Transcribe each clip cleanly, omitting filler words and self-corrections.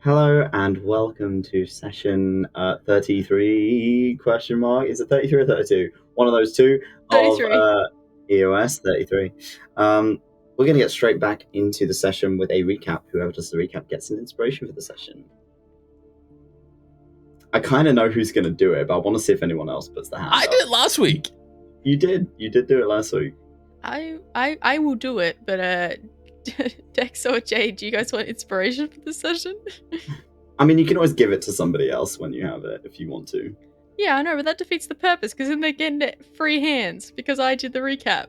Hello and welcome to session 33 question mark. Is it 33 or 32? One of those two 33. of EOS 33. We're going to get straight back into the session with a recap. Whoever does the recap gets an inspiration for the session. I kind of know who's going to do it, but I want to see if anyone else puts their hand up. I did it last week. You did do it last week. I will do it, but Dex or Jade, do you guys want inspiration for this session? I mean, you can always give it to somebody else when you have it, if you want to. Yeah, I know, but that defeats the purpose, because then they're getting free hands, because I did the recap.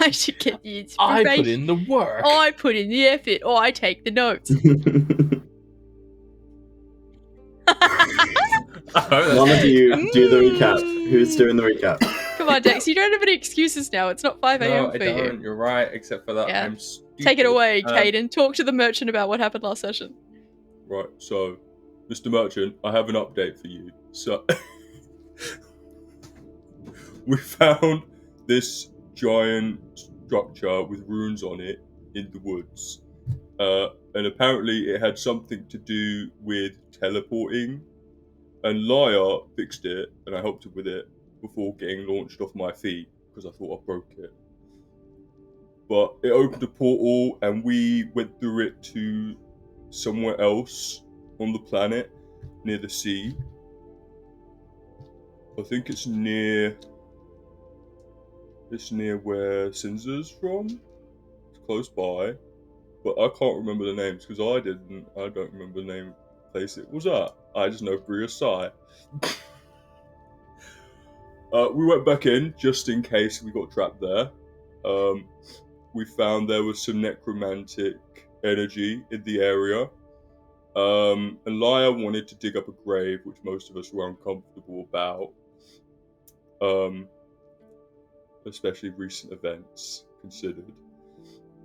I should get the inspiration. I put in the work. I put in the effort, or I take the notes. One of you do the recap. Who's doing the recap? Come on, Dex, you don't have any excuses now. It's not 5 a.m. No, I for don't. you. You're right, except for that Yeah. I'm stupid. Take it away, Kaiden. Talk to the merchant about what happened last session. Right, so, Mr. Merchant, I have an update for you. So, we found this giant structure with runes on it in the woods. And apparently it had something to do with teleporting. And Lyre fixed it, and I helped her with it before getting launched off my feet, because I thought I broke it. But it opened a portal, and we went through it to somewhere else on the planet, near the sea. I think it's near where Sinza's from. It's close by. But I can't remember the names, because I don't remember the name of the place it was at. I just know Bria's side. We went back in, just in case we got trapped there. We found there was some necromantic energy in the area. And Lyre wanted to dig up a grave, which most of us were uncomfortable about. Especially recent events considered.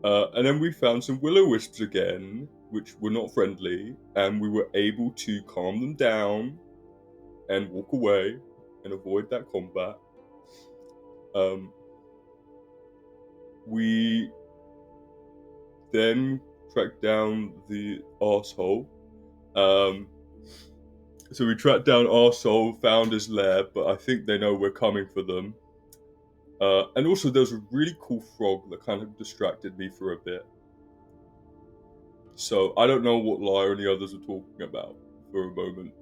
And then we found some will-o'-wisps again, which were not friendly, and we were able to calm them down and walk away and avoid that combat. We then tracked down the arsehole. So we tracked down arsehole, found his lair, but I think they know we're coming for them. And also there was a really cool frog that kind of distracted me for a bit. So I don't know what Lyre and the others were talking about for a moment.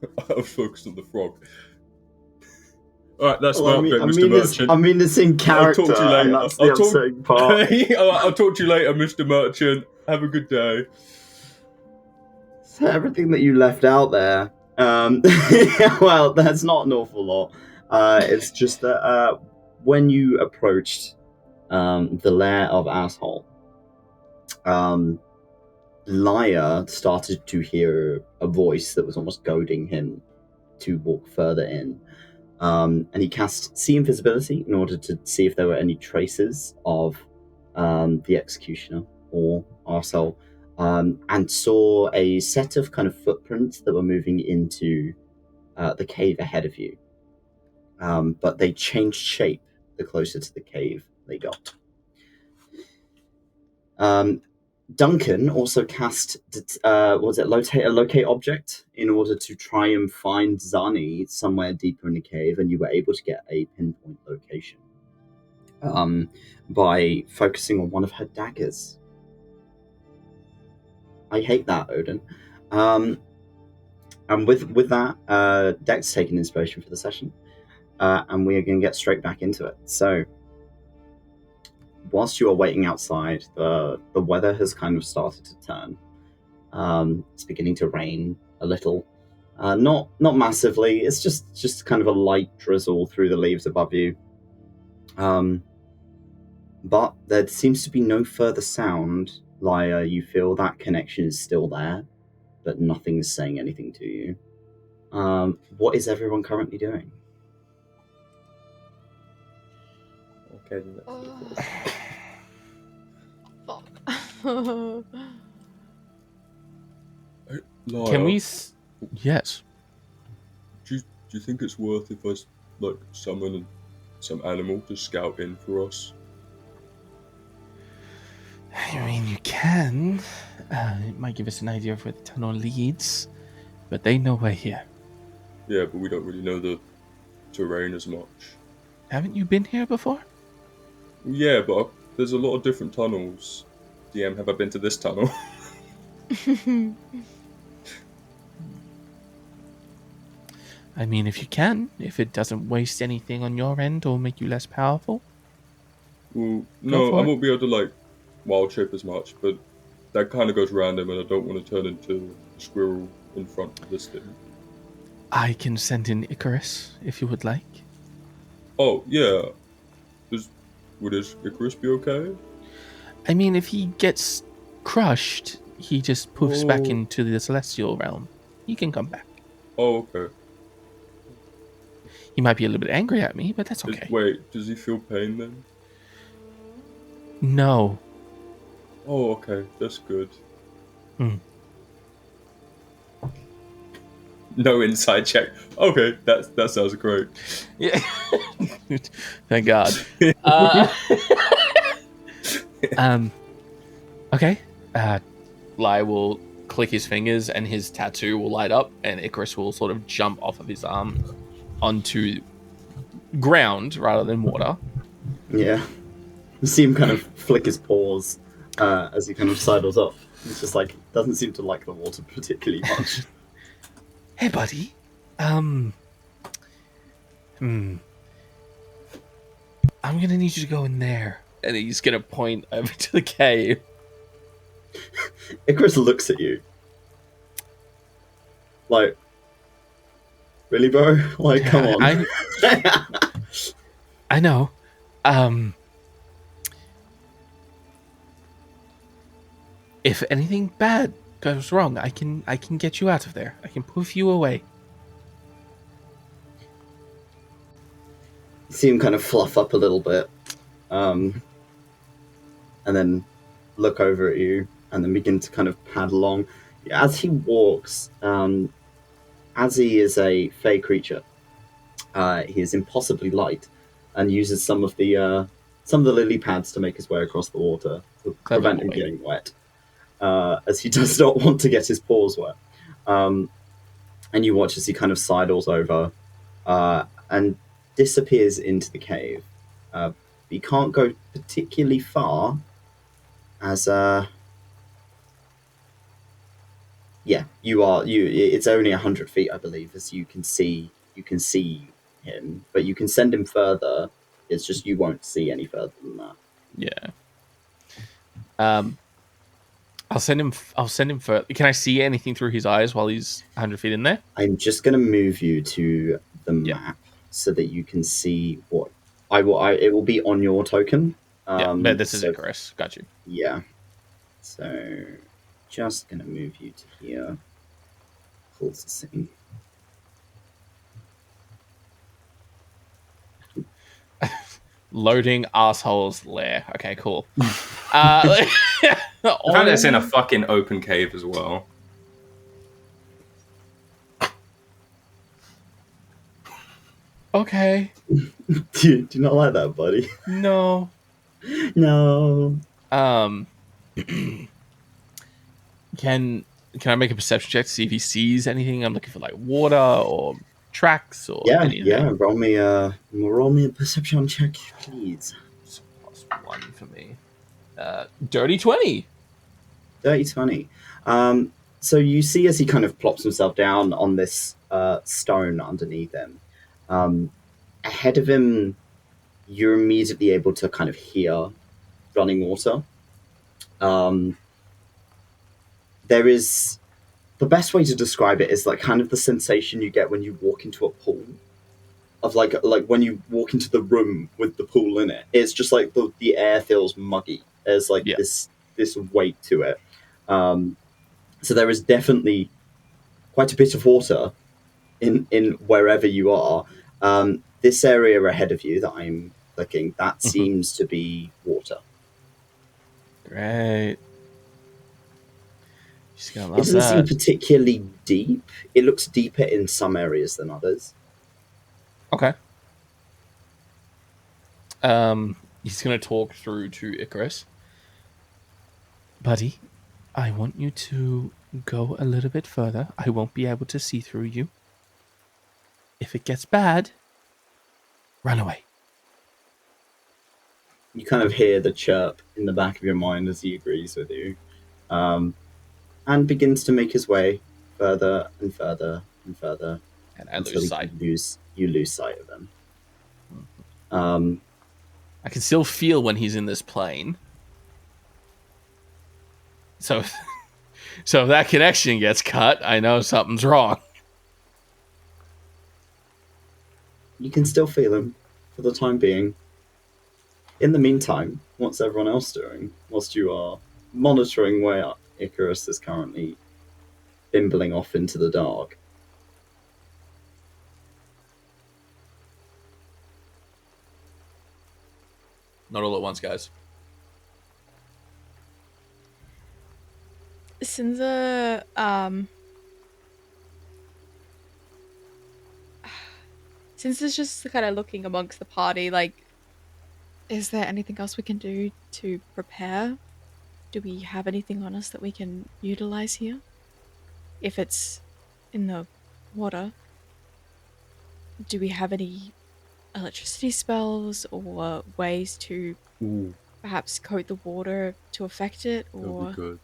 I was focused on the frog. Alright, that's my update, Mr. Merchant. I mean, it's in character. I'll talk to you later. And that's the upsetting part. I'll talk to you later, Mr. Merchant. Have a good day. So everything that you left out there, well, that's not an awful lot. It's just that when you approached the lair of Asshole, Lyre started to hear a voice that was almost goading him to walk further in. And he cast See Invisibility in order to see if there were any traces of the Executioner or Arsehole, and saw a set of kind of footprints that were moving into the cave ahead of you. But they changed shape the closer to the cave they got. Duncan also cast, locate object in order to try and find Zani somewhere deeper in the cave, and you were able to get a pinpoint location by focusing on one of her daggers. I hate that, Odin. And with that, Dex taking inspiration for the session. And we are going to get straight back into it. So, whilst you are waiting outside, the weather has kind of started to turn. It's beginning to rain a little. Not massively. It's just kind of a light drizzle through the leaves above you. But there seems to be no further sound. Lyre, you feel that connection is still there, but nothing is saying anything to you. What is everyone currently doing? Okay. Fuck. Lyre, Can we? Yes. Do you think it's worth if I summon some animal to scout in for us? I mean, you can. It might give us an idea of where the tunnel leads, but they know we're here. Yeah, but we don't really know the terrain as much. Haven't you been here before? Yeah, but there's a lot of different tunnels. DM, have I been to this tunnel? I mean, if you can, if it doesn't waste anything on your end or make you less powerful. Well, Go no, for I it. won't be able to like wild shape as much, but that kind of goes random, and I don't want to turn into a squirrel in front of this thing. I can send in Icarus if you would like. Oh yeah, would his Icarus be okay? I mean, if he gets crushed, he just poofs back Oh. into the celestial realm. He can come back. Oh, okay. He might be a little bit angry at me, but that's okay. Wait, does he feel pain then? No. Oh, okay, that's good. Hmm. No inside check. Okay, that sounds great. Yeah. Thank God. Okay. Lyre will click his fingers and his tattoo will light up, and Icarus will sort of jump off of his arm onto ground rather than water. Yeah. You see him kind of flick his paws as he kind of sidles off. He's just like, doesn't seem to like the water particularly much. Hey, buddy. I'm gonna need you to go in there. And he's gonna point over to the cave. Icarus looks at you. Like, really, bro? Like, come on. I know. If anything bad goes wrong, I can get you out of there. I can poof you away. You see him kind of fluff up a little bit. And then look over at you and then begin to kind of pad along. As he walks, as he is a fey creature, he is impossibly light and uses some of the lily pads to make his way across the water to prevent him getting wet, as he does not want to get his paws wet. And you watch as he kind of sidles over and disappears into the cave. You can't go particularly far, as it's only 100 feet, I believe, as you can see him, but you can send him further. It's just you won't see any further than that. Yeah. I'll send him further. Can I see anything through his eyes while he's 100 feet in there? I'm just going to move you to the map so that you can see what it will be on your token. But this is Icarus. Got you. Yeah. So, just going to move you to here. Pulse the scene. Loading assholes lair. Okay, cool. I found it's in a fucking open cave as well. Okay. Do you not like that, buddy? No. No. Can I make a perception check to see if he sees anything? I'm looking for like water or tracks or anything. Yeah. Roll me a perception check, please. It's +1 for me. Dirty 20. Dirty 20. So you see as he kind of plops himself down on this stone underneath him. Ahead of him, you're immediately able to kind of hear running water. There is, the best way to describe it is like kind of the sensation you get when you walk into a pool, of like when you walk into the room with the pool in it. It's just like the air feels muggy. There's like this weight to it. So there is definitely quite a bit of water in wherever you are. This area ahead of you that I'm clicking, that seems to be water. Great. She's gonna love It doesn't seem that. particularly deep. It looks deeper in some areas than others. Okay. He's gonna talk through to Icarus. Buddy, I want you to go a little bit further. I won't be able to see through you. If it gets bad, run away. You kind of hear the chirp in the back of your mind as he agrees with you, and begins to make his way further and further and further And I until lose sight. you lose sight of him. I can still feel when he's in this plane. So, so if that connection gets cut, I know something's wrong. You can still feel him for the time being. In the meantime, what's everyone else doing whilst you are monitoring where Icarus is currently bimbling off into the dark? Not all at once, guys. Sinza, Sinza's just kind of looking amongst the party, like, is there anything else we can do to prepare? Do we have anything on us that we can utilize here? If it's in the water, do we have any electricity spells or ways to Ooh, perhaps coat the water to affect it? that'd Or be good.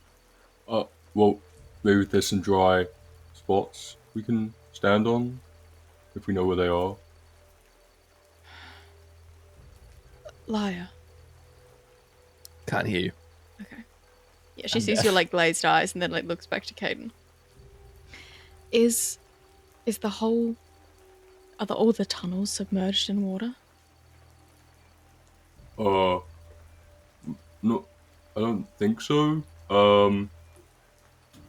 Well, maybe there's some dry spots we can stand on if we know where they are. Lyre? Can't hear you. Okay. Yeah, she I'm sees deaf. your like glazed eyes and then like looks back to Kaiden. Is the whole all the tunnels submerged in water? No, I don't think so.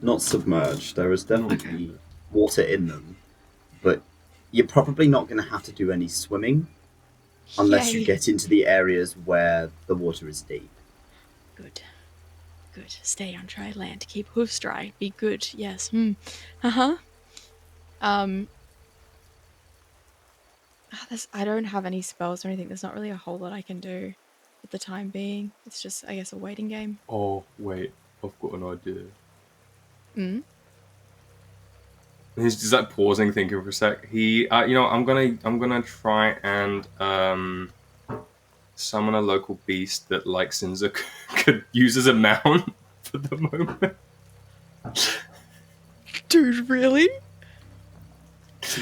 Not submerged. There is definitely water in them, but you're probably not going to have to do any swimming unless you Yay. get into the areas where the water is deep. Good. Stay on dry land. Keep hoofs dry. Be good. Yes. I don't have any spells or anything. There's not really a whole lot I can do at the time being. It's just, I guess, a waiting game. Oh wait, I've got an idea. He's just like pausing, thinking for a sec. I'm gonna try and summon a local beast that like Sinza could use as a mount for the moment. Dude, really?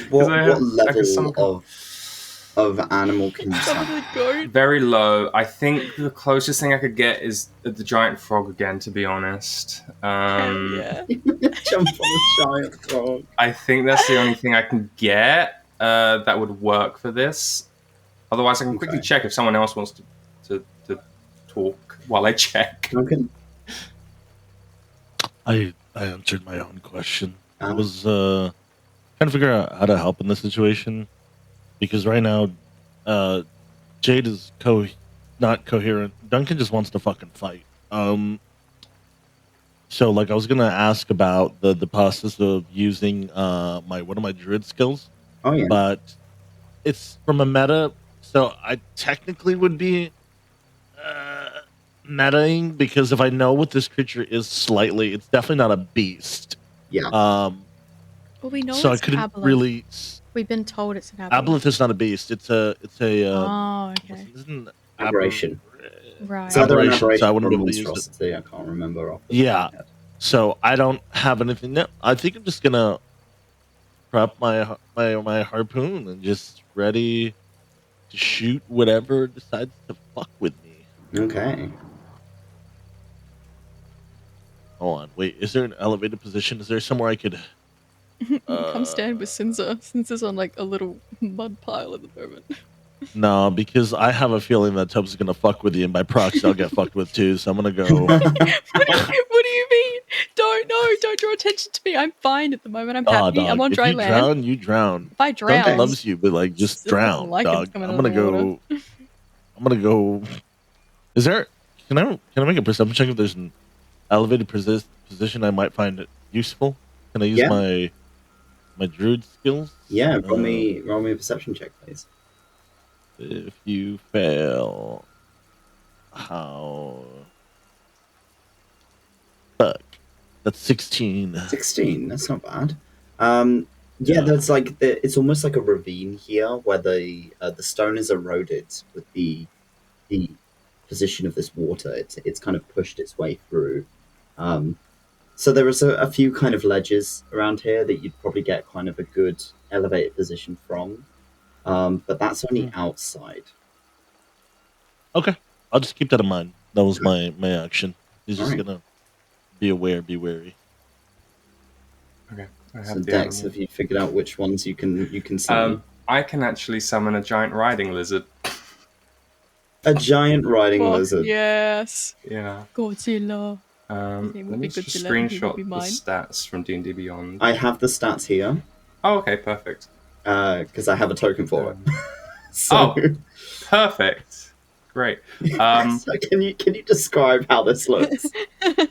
What I can level summon- of animal can you Some of summon? the goat. Very low. I think the closest thing I could get is the giant frog again, to be honest. Hell yeah. Jump on a giant frog. I think that's the only thing I can get that would work for this. Otherwise, I can quickly Okay. check if someone else wants to talk while I check. Duncan? I answered my own question. I Ah. was trying to figure out how to help in this situation because right now, Jade is not coherent. Duncan just wants to fucking fight. So like I was gonna ask about the process of using one of my druid skills, Oh yeah. but it's from a meta, so I technically would be metaing because if I know what this creature is slightly, it's definitely not a beast. Yeah. Well, we know So I it's couldn't Aboleth. really. We've been told it's an Aboleth. Aboleth is not a beast. It's a. Oh, okay. Isn't Aberration. Right. It's either an Aberration, so I aberration wouldn't or be able to use it. monstrosity. I can't remember off the Yeah. top of my head. So I don't have anything. No, I think I'm just gonna prep my harpoon and just ready to shoot whatever decides to fuck with me. Okay. Hold on, wait. Is there an elevated position? Is there somewhere I could? Come stand with Sinza. Sinza's on like a little mud pile at the moment. No, because I have a feeling that Tubbs is gonna fuck with you, and by proxy I'll get fucked with too. So I'm gonna go. What do you mean? Don't draw attention to me. I'm fine at the moment. I'm happy. Dog, I'm on if dry you land. drown, you drown. If I drown, Duncan loves you, but like just It doesn't drown, like it's dog. coming I'm out of gonna the water. go. I'm gonna go. Is there? Can I make a perception check if there's an elevated position I might find it useful? Can I use Yeah. my druid skills? Yeah, roll me a perception check, please. If you fail, how? That's 16. 16. That's not bad. Yeah, there's like it's almost like a ravine here where the stone is eroded with the position of this water. It's kind of pushed its way through. So there is a few kind of ledges around here that you'd probably get kind of a good elevated position from. But that's only outside. Okay, I'll just keep that in mind. That was my action. He's just Alright. gonna be aware, be wary. Okay. I have So the Dex, animal. have you figured out which ones you can summon? I can actually summon a giant riding lizard. A giant riding Fuck lizard. yes. Yeah. Godzilla. His name Let would me be just Godzilla and he would screenshot be the mine. stats from D&D Beyond. I have the stats here Oh, okay, perfect. because I have a token for it. So, Oh, perfect. Great. so can you describe how this looks?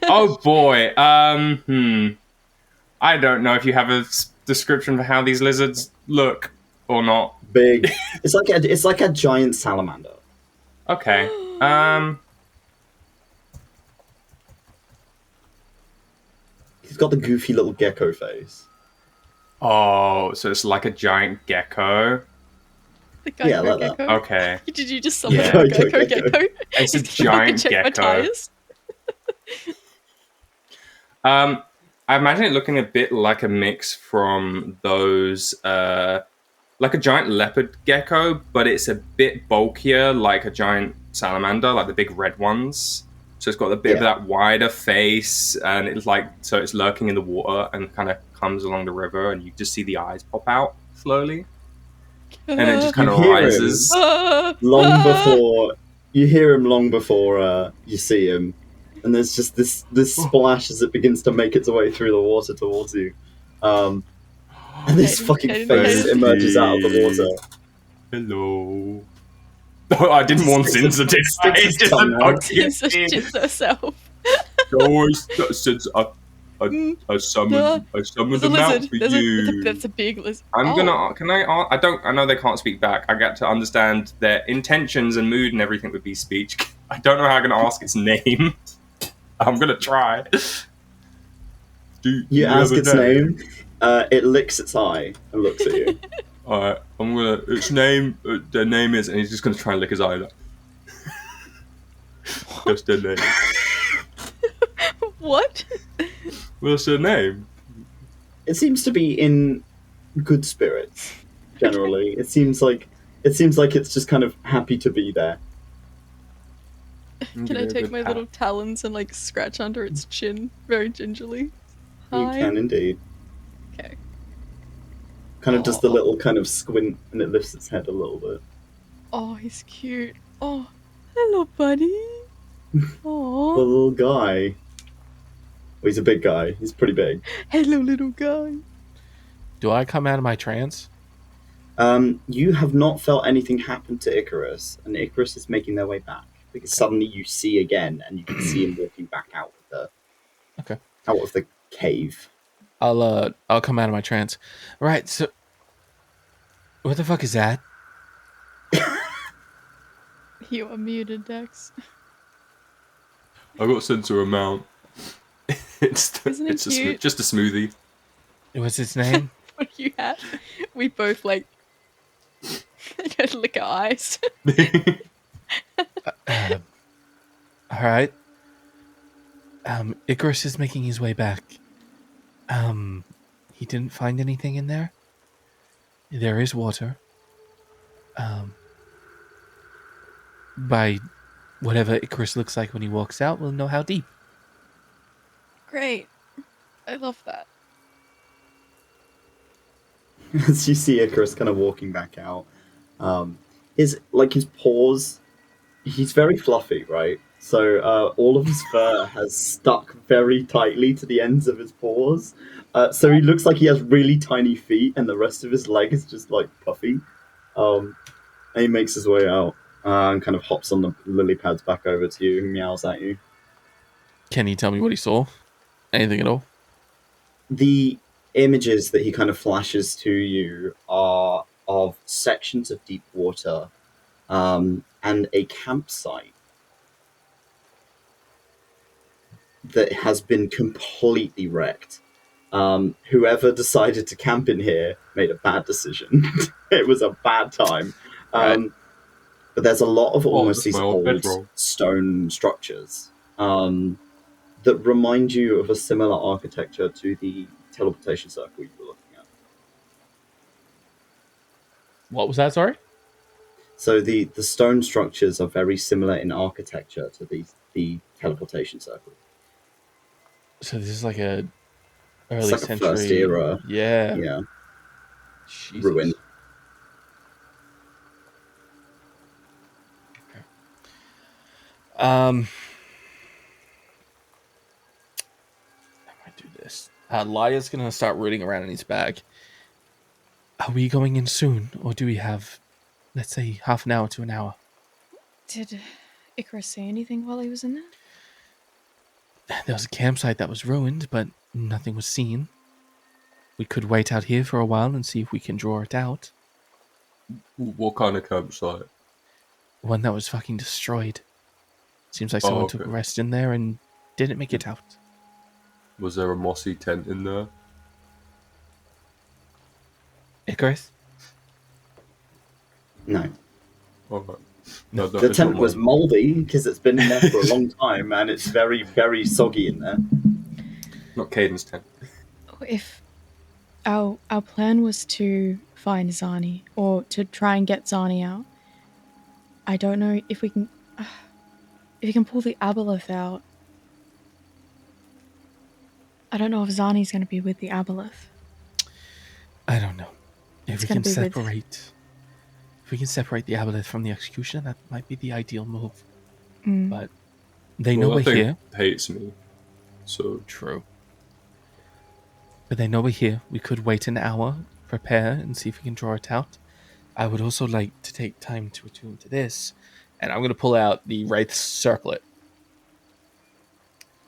Oh boy. I don't know if you have a description for how these lizards look or not. Big. It's like a giant salamander. Okay. He's got the goofy little gecko face. Oh, so it's like a giant gecko. The Geico Yeah, like that. gecko. Okay. Did you just summon Yeah. a Geico Gecko. gecko? It's a He's gonna fucking giant check my gecko. tires. I imagine it looking a bit like a mix from those, like a giant leopard gecko, but it's a bit bulkier, like a giant salamander, like the big red ones. So it's got a bit of that wider face, and it's like, so it's lurking in the water and kind of comes along the river, and you just see the eyes pop out slowly, and it just kind of You hear him. rises. Long before you hear him, long before you see him, and there's just this splash as it begins to make its way through the water towards you, and this fucking Kaiden, face Kaiden. emerges out of the water. Hello. Oh, I didn't want Sinza, did I? Sticks his Just tongue out. Sinza shits herself. Since I summoned There's a a mount lizard. for There's you. that's a big lizard. I'm Oh. gonna. Can I know they can't speak back. I get to understand their intentions and mood and everything with these speech. I don't know how I'm gonna ask its name. I'm gonna try. Do You ask have a its name, it licks its eye and looks at you. Alright, I'm gonna. Its name. Their name is, and he's just gonna try and lick his eye. Like, What's their name? What? What's their name? It seems to be in good spirits. Generally, it seems like it's just kind of happy to be there. Can I take my little talons and like scratch under its chin very gingerly? Hi. You can indeed. Okay. Kind of does the little kind of squint, and it lifts its head a little bit. Oh, he's cute. Oh, hello, buddy. The Oh, little guy. Well, he's a big guy. He's pretty big. hello, little guy. Do I come out of my trance? You have not felt anything happen to Icarus, and Icarus is making their way back because suddenly you see again, and you can see him walking back out of the cave. I'll come out of my trance. Right, so what the fuck is that? You are muted, Dex. I got sent to a mount. Isn't it cute? Just a smoothie. What's its name? What you had? We both like lick our eyes. All right. Icarus is making his way back. He didn't find anything in there. There is water. By whatever Icarus looks like when he walks out, we'll know how deep. Great. I love that. As you see Icarus kind of walking back out, his paws, he's very fluffy, right? So all of his fur has stuck very tightly to the ends of his paws. So he looks like he has really tiny feet, and the rest of his leg is just like puffy. And he makes his way out and kind of hops on the lily pads back over to you and meows at you. Can he tell me what he saw? Anything at all? The images that he kind of flashes to you are of sections of deep water and a campsite. that has been completely wrecked. Whoever decided to camp in here made a bad decision. It was a bad time. Right. But there's a lot of almost that's these my old old bedroll. stone structures that remind you of a similar architecture to the teleportation circle you were looking at. What was that? Sorry. So the stone structures are very similar in architecture to the teleportation circle. So this is like a It's early like a century first era, Yeah. yeah, Jesus. ruin. I might do this. Lyre's gonna start rooting around in his bag. Are we going in soon, or do we have, let's say, half an hour to an hour? Did Icarus say anything while he was in there? There was a campsite that was ruined, but nothing was seen. We could wait out here for a while and see if we can draw it out. What kind of campsite? One that was fucking destroyed. Seems like someone took a rest in there and didn't make it out. Was there a mossy tent in there? Icarus? No. Alright. No, The tent was mouldy because it's been in there for a long time and it's very, very soggy in there. Not Kaiden's tent. If our plan was to find Zani, or to try and get Zani out, I don't know if we can... if you can pull the Aboleth out. I don't know if Zani's going to be with the Aboleth. I don't know. If It's we gonna can be with- separate... If we can separate the Aboleth from the executioner, that might be the ideal move. Mm. But they know I we're think here. hates me. So True. But they know we're here. We could wait an hour, prepare, and see if we can draw it out. I would also like to take time to attune to this. And I'm going to pull out the Wraith's Circlet.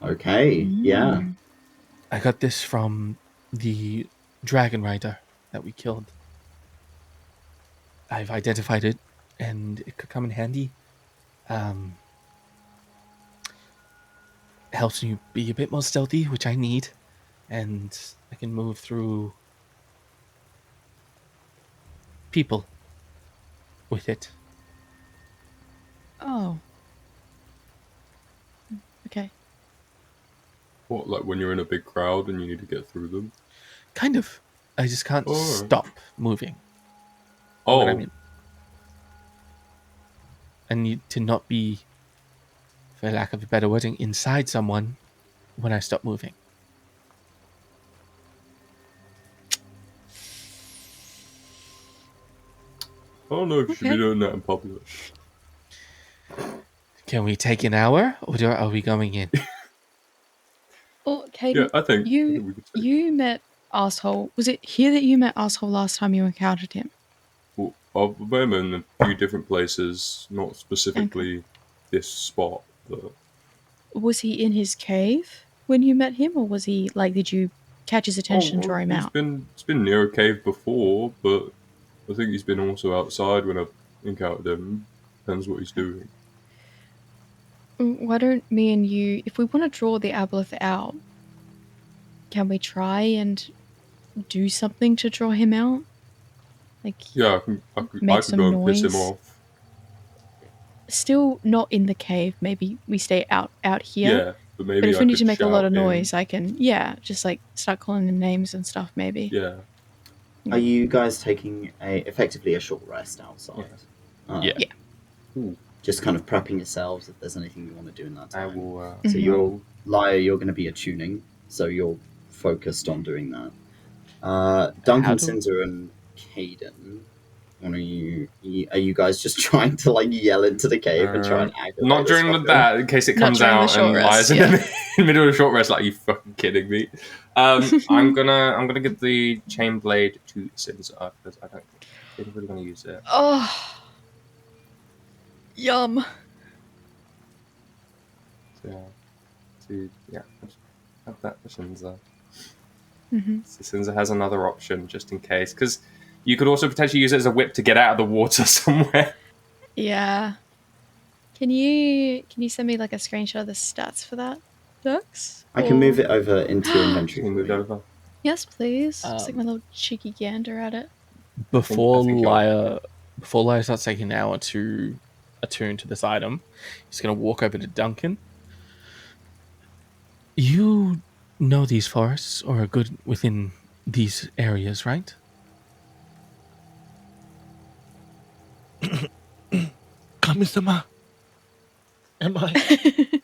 Okay, yeah. I got this from the Dragon Rider that we killed. I've identified it, and it could come in handy. Helps you be a bit more stealthy, which I need. And I can move through people with it. Oh. Okay. what, like when you're in a big crowd and you need to get through them? Kind of. I just can't Alright. stop moving. Oh, What I mean. I need to not be, for lack of a better wording, inside someone when I stop moving. I don't know if you should be Okay. doing that in public. Can we take an hour, or are we going in? Oh, Kaiden, Yeah, I think you we could take. you met Asshole. Was it here that you met Asshole last time you encountered him? Well, I've met him in a few different places, not specifically this spot, but Was he in his cave when you met him, or was he like? Did you catch his attention and draw him out? He's been near a cave before, but I think he's been also outside when I've encountered him. Depends what he's doing. Why don't me and you, if we want to draw the Aboleth out, can we try and do something to draw him out? Like, Yeah, I Make could some go and piss him noise. off. still not in the cave. Maybe we stay out here. Yeah, but maybe But if I we need could to make a lot shout of in. noise, I can, just like start calling them names and stuff. Maybe. Yeah. Are you guys taking effectively a short rest outside? Yeah. Yeah. Ooh, Just kind of prepping yourselves if there's anything you want to do in that I time. will. So you're Lyre, you're going to be attuning, so you're focused on doing that. Duncan, How do- Sinza, and Kaiden, are you guys just trying to like yell into the cave and try and aggravate Not during this fucker? that, in case it Not comes during the out short and rest, lies in the middle of the short rest. Like, are you fucking kidding me? I'm gonna give the chain blade to Sinza because I don't think he's really gonna use it. Oh, yum. So, just have that for Sinza. Mm-hmm. So Sinza has another option just in case, because you could also potentially use it as a whip to get out of the water somewhere. Yeah. Can you send me like a screenshot of the stats for that? ducks? I can Or- move it over into your inventory. Can we move over? Yes, please. Just like Um, my little cheeky gander at it. Before I think you're- Lyre starts taking an hour to attune to this item, he's going to walk over to Duncan. You know these forests, or are good within these areas, right? Kami-sama. Am I?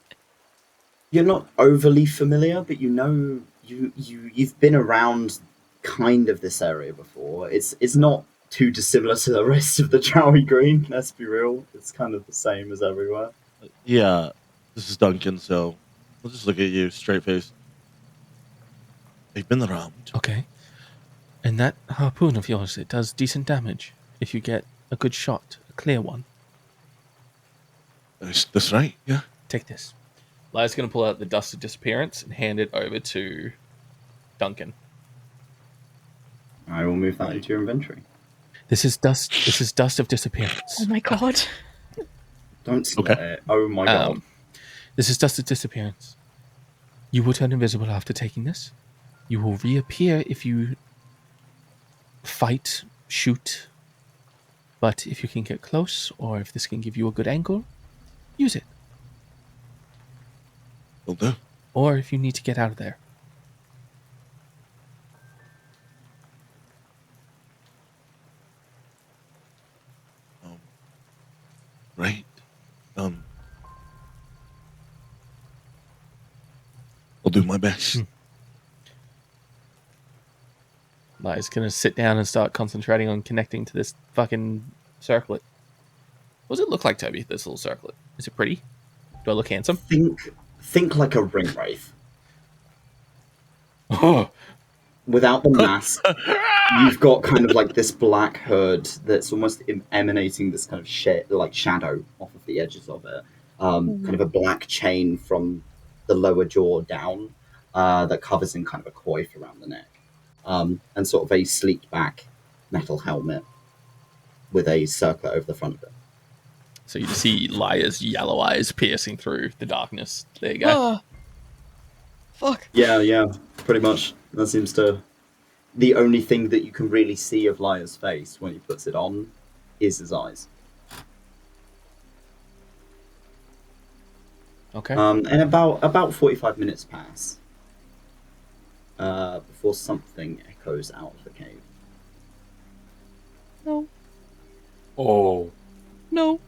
You're not overly familiar, but you know you've been around kind of this area before. It's not too dissimilar to the rest of the Jowie Green. Let's be real; it's kind of the same as everywhere. Yeah, this is Duncan, so we'll just look at you straight faced. They've been around. Okay. And that harpoon of yours, it does decent damage if you get a good shot, a clear one. That's right, yeah. Take this. Lyre's going to pull out the Dust of Disappearance and hand it over to Duncan. I will move that into your inventory. This is Dust of Disappearance. Oh my god. Don't sweat Okay. it. Oh my god. This is Dust of Disappearance. You will turn invisible after taking this. You will reappear if you fight, shoot. But if you can get close, or if this can give you a good angle, use it. Will do. Or if you need to get out of there. Right. I'll do my best. Lyre's going to sit down and start concentrating on connecting to this fucking circlet. What does it look like, Toby, this little circlet? Is it pretty? Do I look handsome? Think like a ring wraith. Oh, Without the mask, you've got kind of like this black hood that's almost emanating this kind of shadow off of the edges of it. Kind of a black chain from the lower jaw down that covers in kind of a coif around the neck. And sort of a sleek back metal helmet with a circlet over the front of it. so you see Lyre's yellow eyes piercing through the darkness. There you go. Oh. Fuck. Yeah, pretty much. That seems to... The only thing that you can really see of Lyre's face when he puts it on is his eyes. Okay. And about 45 minutes pass before something echoes out of the cave. No. Oh. No.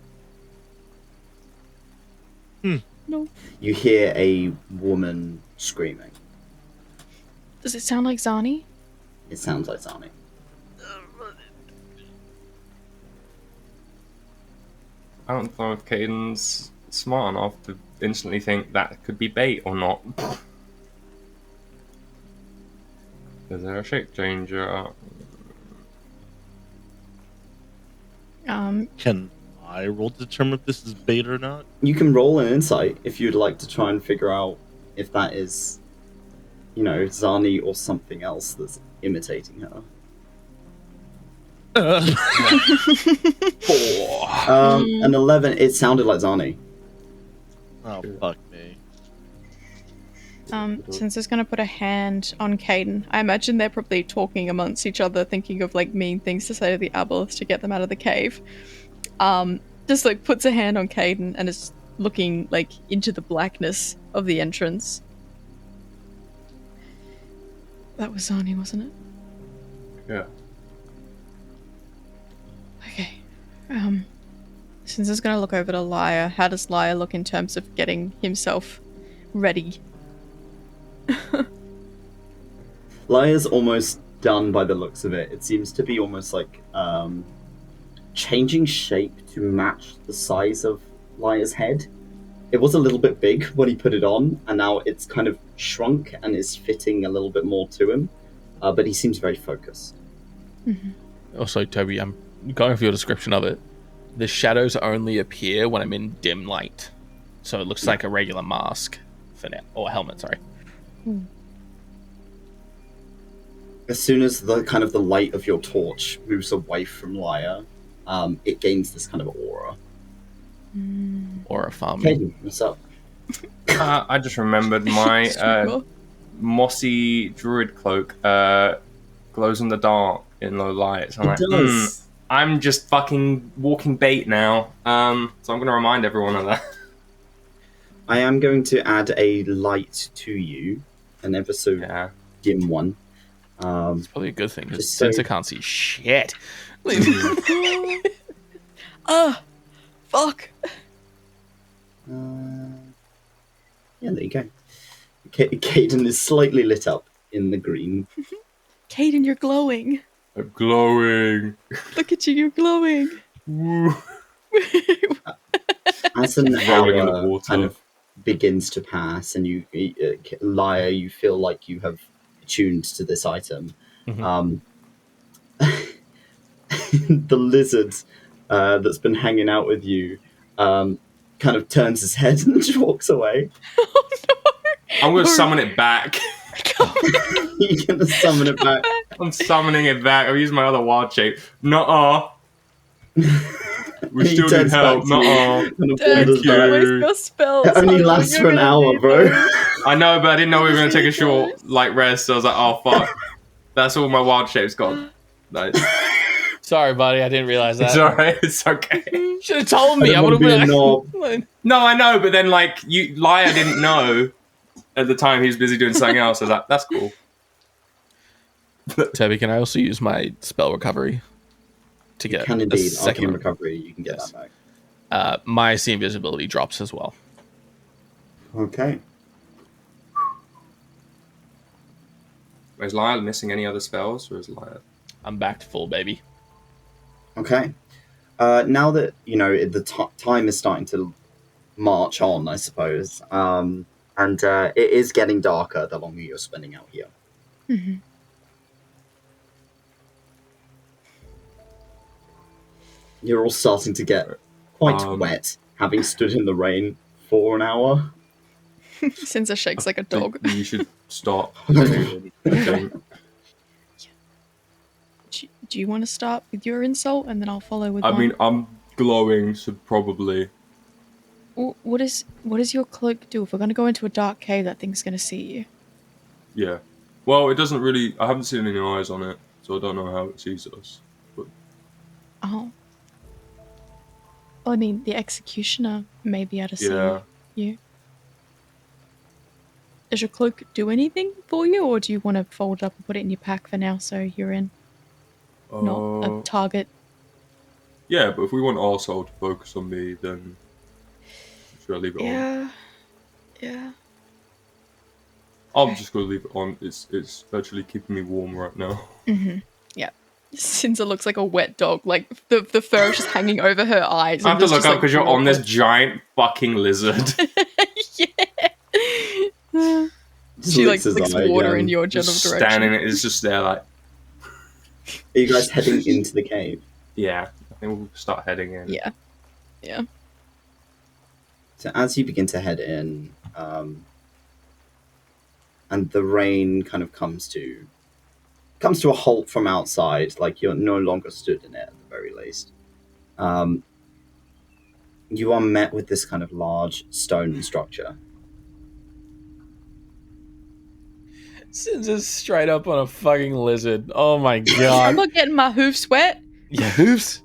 No. You hear a woman screaming. Does it sound like Zani? It sounds like Zani. I don't know if Kaiden's smart enough to instantly think that could be bait or not. Is there a shape changer? Can I roll to determine if this is bait or not? You can roll an insight if you'd like to try and figure out if that is, Zani or something else that's imitating her. An 11, it sounded like Zani. Oh, fuck me. Sinza's gonna put a hand on Kaiden. I imagine they're probably talking amongst each other, thinking of like mean things to say to the Aboleth to get them out of the cave. Just like puts a hand on Kaiden and is looking like into the blackness of the entrance. That was Zani, wasn't it? Yeah. Okay. Sinza's gonna look over to Lyre. How does Lyre look in terms of getting himself ready? Lyre's almost done by the looks of it. It seems to be almost like changing shape to match the size of Lyre's head. It was a little bit big when he put it on, and now it's kind of shrunk and is fitting a little bit more to him. But he seems very focused. Also, Toby, I'm going for your description of it. The shadows only appear when I'm in dim light. So it looks like a regular mask for now. Or helmet, sorry. As soon as the kind of the light of your torch moves away from Lyre, it gains this kind of aura. Or a farming. Kaiden, what's up? I just remembered my Sugar. mossy druid cloak glows in the dark in low light. So I'm It like, does. I'm just fucking walking bait now. So I'm going to remind everyone of that. I am going to add a light to you, an ever so Yeah. dim one. It's probably a good thing because Just so- Sinza can't see shit. Fuck. Yeah, there you go. Kaiden is slightly lit up in the green. Kaiden, you're glowing. I'm glowing. Look at you, you're glowing. Woo. As an Rolling in the hour water. kind of begins to pass, and you, Lyre, you feel like you have attuned to this item. Mhm. The lizard that's been hanging out with you kind of turns his head and just walks away. Oh no. I'm going to summon it back. You're gonna summon it back. I'm summoning it back. I'll use my other wild shape. Nuh-uh. We He still need turns help. back to you, Nuh-uh. kind of Don't wanders back. waste your spells. It only Hunter, lasts you're for an gonna hour, need bro. them. I know, but I didn't know we were going to take a short rest. So I was like, oh, fuck. That's all my wild shape's gone. Nice. Sorry, buddy. I didn't realize that. It's alright. It's okay. Should have told me. I I don't would have wanna been be a like, No, I know, but then, like, Lyre didn't know at the time. He was busy doing something else. I was like, that's cool. Toby, can I also use my spell recovery to get Can a indeed. second Arcane one? recovery, you can get Yes. that back. My see invisibility drops as well. Okay. Is Lyre missing any other spells, or is Lyre... I'm back to full, baby. Okay. Now that the time is starting to march on, I suppose, and it is getting darker the longer you're spending out here. Mhm. You're all starting to get quite wet, having stood in the rain for an hour. Sinza shakes like a dog. You should start. Do you want to start with your insult and then I'll follow with I mine? mean, I'm glowing, so probably. What does your cloak do? If we're going to go into a dark cave, that thing's going to see you. Yeah. Well, it doesn't really... I haven't seen any eyes on it, so I don't know how it sees us. But Oh. Well, I mean, the executioner may be able to see you. Does your cloak do anything for you, or do you want to fold it up and put it in your pack for now so you're in not a target? Yeah, but if we want Arsehole to focus on me, then should I leave it on? Yeah. I'm just going to leave it on. It's actually keeping me warm right now. Mm-hmm. Yeah. Sinza looks like a wet dog. Like, the fur is just hanging over her eyes. I have to and look there's up just, because you're on this droplets. giant fucking lizard. Yeah. Just She, like, licks his flicks eye water again. in your general Just direction. standing, it's just there like... Are you guys heading into the cave? Yeah, I think we'll start heading in. Yeah. Yeah. So as you begin to head in, and the rain kind of comes to a halt from outside, like you're no longer stood in it at the very least. You are met with this kind of large stone structure. Sinza's straight up on a fucking lizard. Oh my I'm god. not getting my hoofs wet. Yeah, hoofs.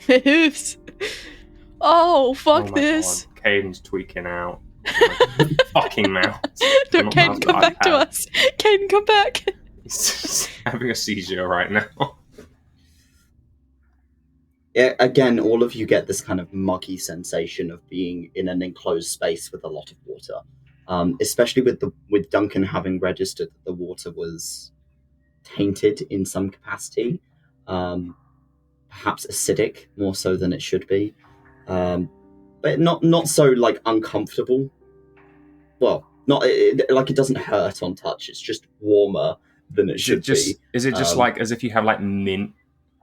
My hoofs. Oh, fuck Oh my this. God. Kaiden's tweaking out. Fucking mouth. No, Not Kaiden, mouse, come back to iPad. us. Kaiden, come back. He's having a seizure right now. Yeah, again, all of you get this kind of muggy sensation of being in an enclosed space with a lot of water. Especially with Duncan having registered that the water was tainted in some capacity, perhaps acidic more so than it should be, but not so like uncomfortable. Well, like it doesn't hurt on touch. It's just warmer than it should be. Is it just like as if you have like mint,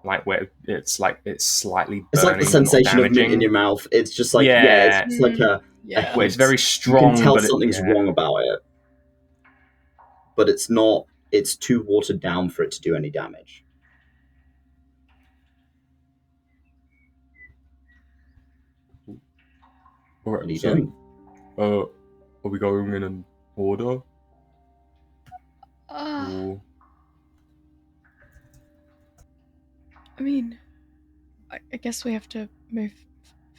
like where it's like it's slightly burning, It's like the but not sensation of mint damaging? in your mouth. It's just like Yeah. it's like a Yeah. Where it's very you strong. can tell but something's wrong about it, but it's not. It's too watered down for it to do any damage. Alright, What are you so, doing? Are we going in an order? I Or mean, I guess we have to move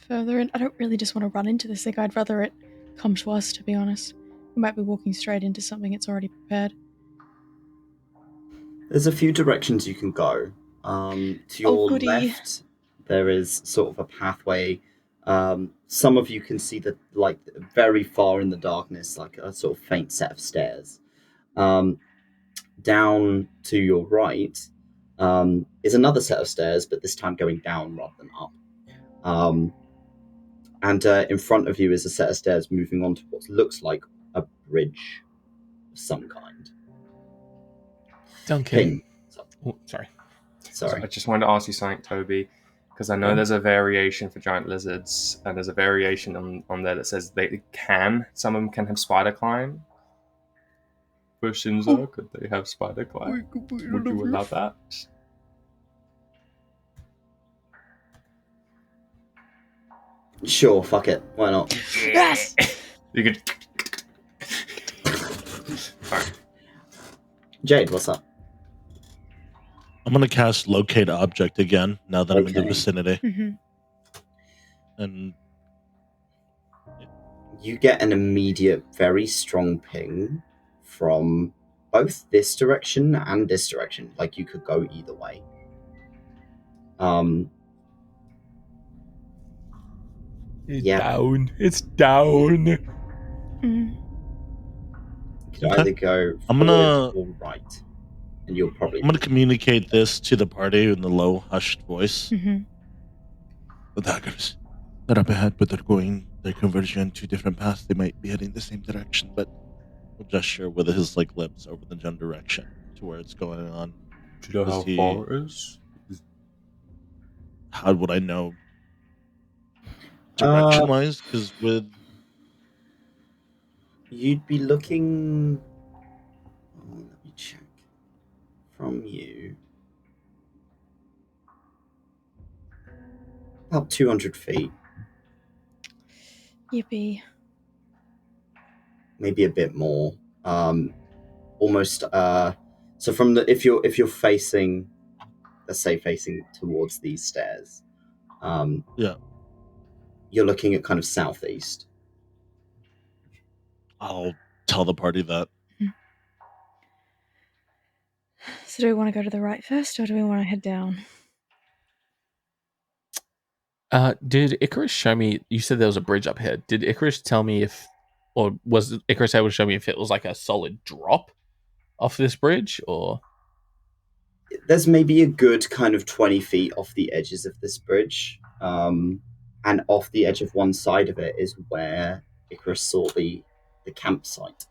further in. I don't really just want to run into this thing. I'd rather it come to us, to be honest. We might be walking straight into something that's already prepared. There's a few directions you can go. To your goody. left, there is sort of a pathway. Some of you can see that, like, very far in the darkness, like a sort of faint set of stairs. Down to your right is another set of stairs, but this time going down rather than up. And in front of you is a set of stairs moving on to what looks like a bridge of some kind. Duncan. Ping. Oh, sorry. Sorry. I just wanted to ask you something, Toby, because I know there's a variation for giant lizards, and there's a variation on there that says some of them can have spider climb. For Sinza, could they have spider climb? Would you allow that? Sure, fuck it. Why not? Yes! You could. Jade, what's up? I'm gonna cast locate object again now that I'm in the Okay. vicinity, Mm-hmm. and You get an immediate, very strong ping from both this direction and this direction. Like, you could go either way. It's Yeah. down. It's down. Mm. You could Okay. either go I'm gonna- forward or right. And you'll probably... I'm gonna communicate this to the party in the low, hushed voice. Mm-hmm. The daggers. They're up ahead, but they're going their conversion to different paths. They might be heading the same direction, but we'll gesture with his lips over the general direction to where it's going on. do you know how Is he- far it is? How would I know direction wise? Because with You'd be looking... Oh, let me check. From you... About 200 feet. Yippee. Maybe a bit more. Almost... So from the... If you're facing... Let's say facing towards these stairs. Yeah. You're looking at kind of southeast. I'll tell the party that. So do we want to go to the right first, or do we want to head down? Did Icarus show me? You said there was a bridge up here. Did Icarus tell me if, or was Icarus able to show me if it was like a solid drop off this bridge, or? There's maybe a good kind of 20 feet off the edges of this bridge. And off the edge of one side of it is where Icarus saw the campsite.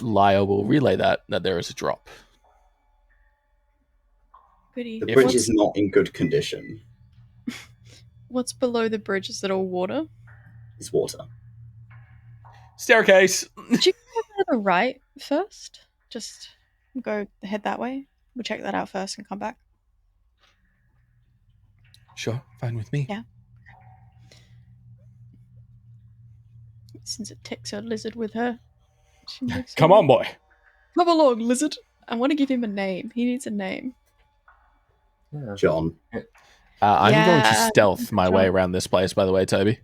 Lyre will relay that there is a drop. Goody. The bridge What's, is not in good condition. what's below the bridge? Is it all water? It's water. Staircase. Should you go to the right first? Just head that way. We'll check that out first and come back. Sure, fine with me. Yeah. Since it takes her lizard with her. She makes Come her- on, boy. Come along, lizard. I want to give him a name. He needs a name. Yeah. John, I'm going to Yeah, stealth my way John. around this place. By the way, Toby,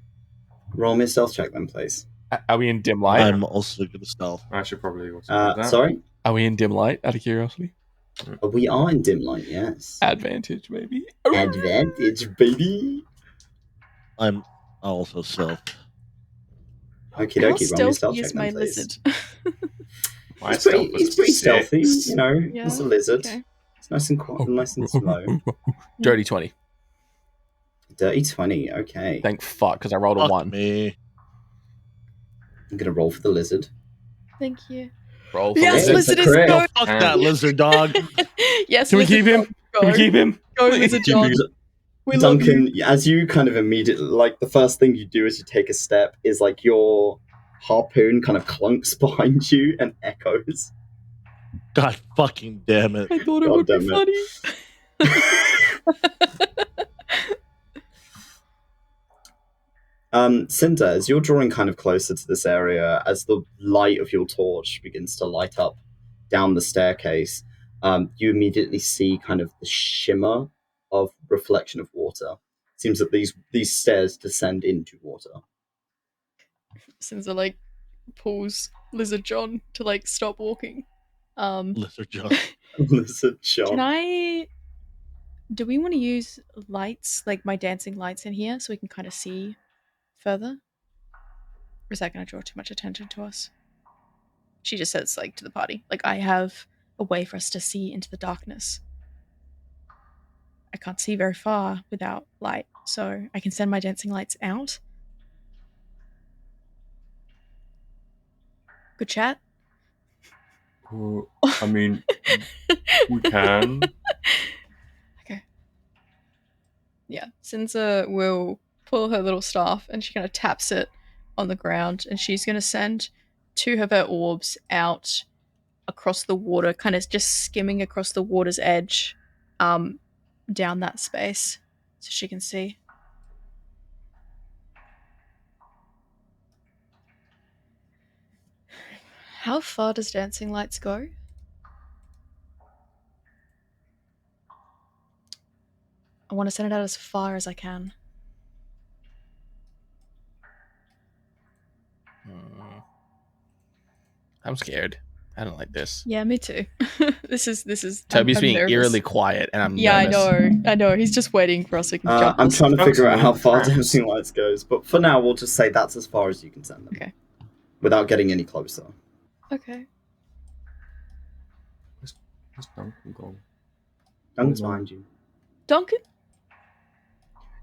roll me a stealth check then, please. are we in dim light? I'm also going to stealth. I should probably also do that. Sorry? Are we in dim light? Out of curiosity. We are in dim light, yes. Advantage, maybe. Advantage, baby. I'll also stealth. Okie How dokie, roll me a stealth stealthy check is my then, please. lizard? My He's pretty, stealth was he's pretty stealthy, 6. you know. Yeah, He's a lizard. okay. It's nice and nice and slow. Dirty 20. Dirty 20, okay. Thank fuck, because I rolled a Fuck 1. me. I'm gonna roll for the lizard. Thank you. Roll for Yes, It's lizard. a lizard is crit. go. Fuck that lizard dog. Yes, Can we lizard keep him? go. Can we keep him? Go, lizard John. We love you. Duncan, as you kind of immediately, like, the first thing you do as you take a step is, like, your harpoon kind of clunks behind you and echoes. God fucking damn it. I thought it God would be damn funny. Sinza, as you're drawing kind of closer to this area, as the light of your torch begins to light up down the staircase, you immediately see kind of the shimmer of reflection of water. Seems that these stairs descend into water. Sinza like pulls Lizard John to like stop walking. Lizard John. Lizard John. Do we want to use lights, like my dancing lights in here, so we can kind of see further? Or is that going to draw too much attention to us? She just says, like, to the party, like, I have a way for us to see into the darkness. I can't see very far without light, so I can send my dancing lights out. Good chat? I mean, we can. Okay. Yeah, Sinza will pull her little staff and she kind of taps it on the ground, and she's going to send two of her orbs out across the water, kind of just skimming across the water's edge, down that space so she can see. How far does dancing lights go? I want to send it out as far as I can. I'm scared. I don't like this. Yeah, me too. This is. Toby's I'm being nervous. eerily quiet, and I'm Yeah, nervous. I know. He's just waiting for us so we can jump. I'm this. trying to figure out how far Perhaps. dancing lights goes, but for now we'll just say that's as far as you can send them. Okay. Without getting any closer. Okay. Where's Duncan gone? Duncan's behind you. Duncan?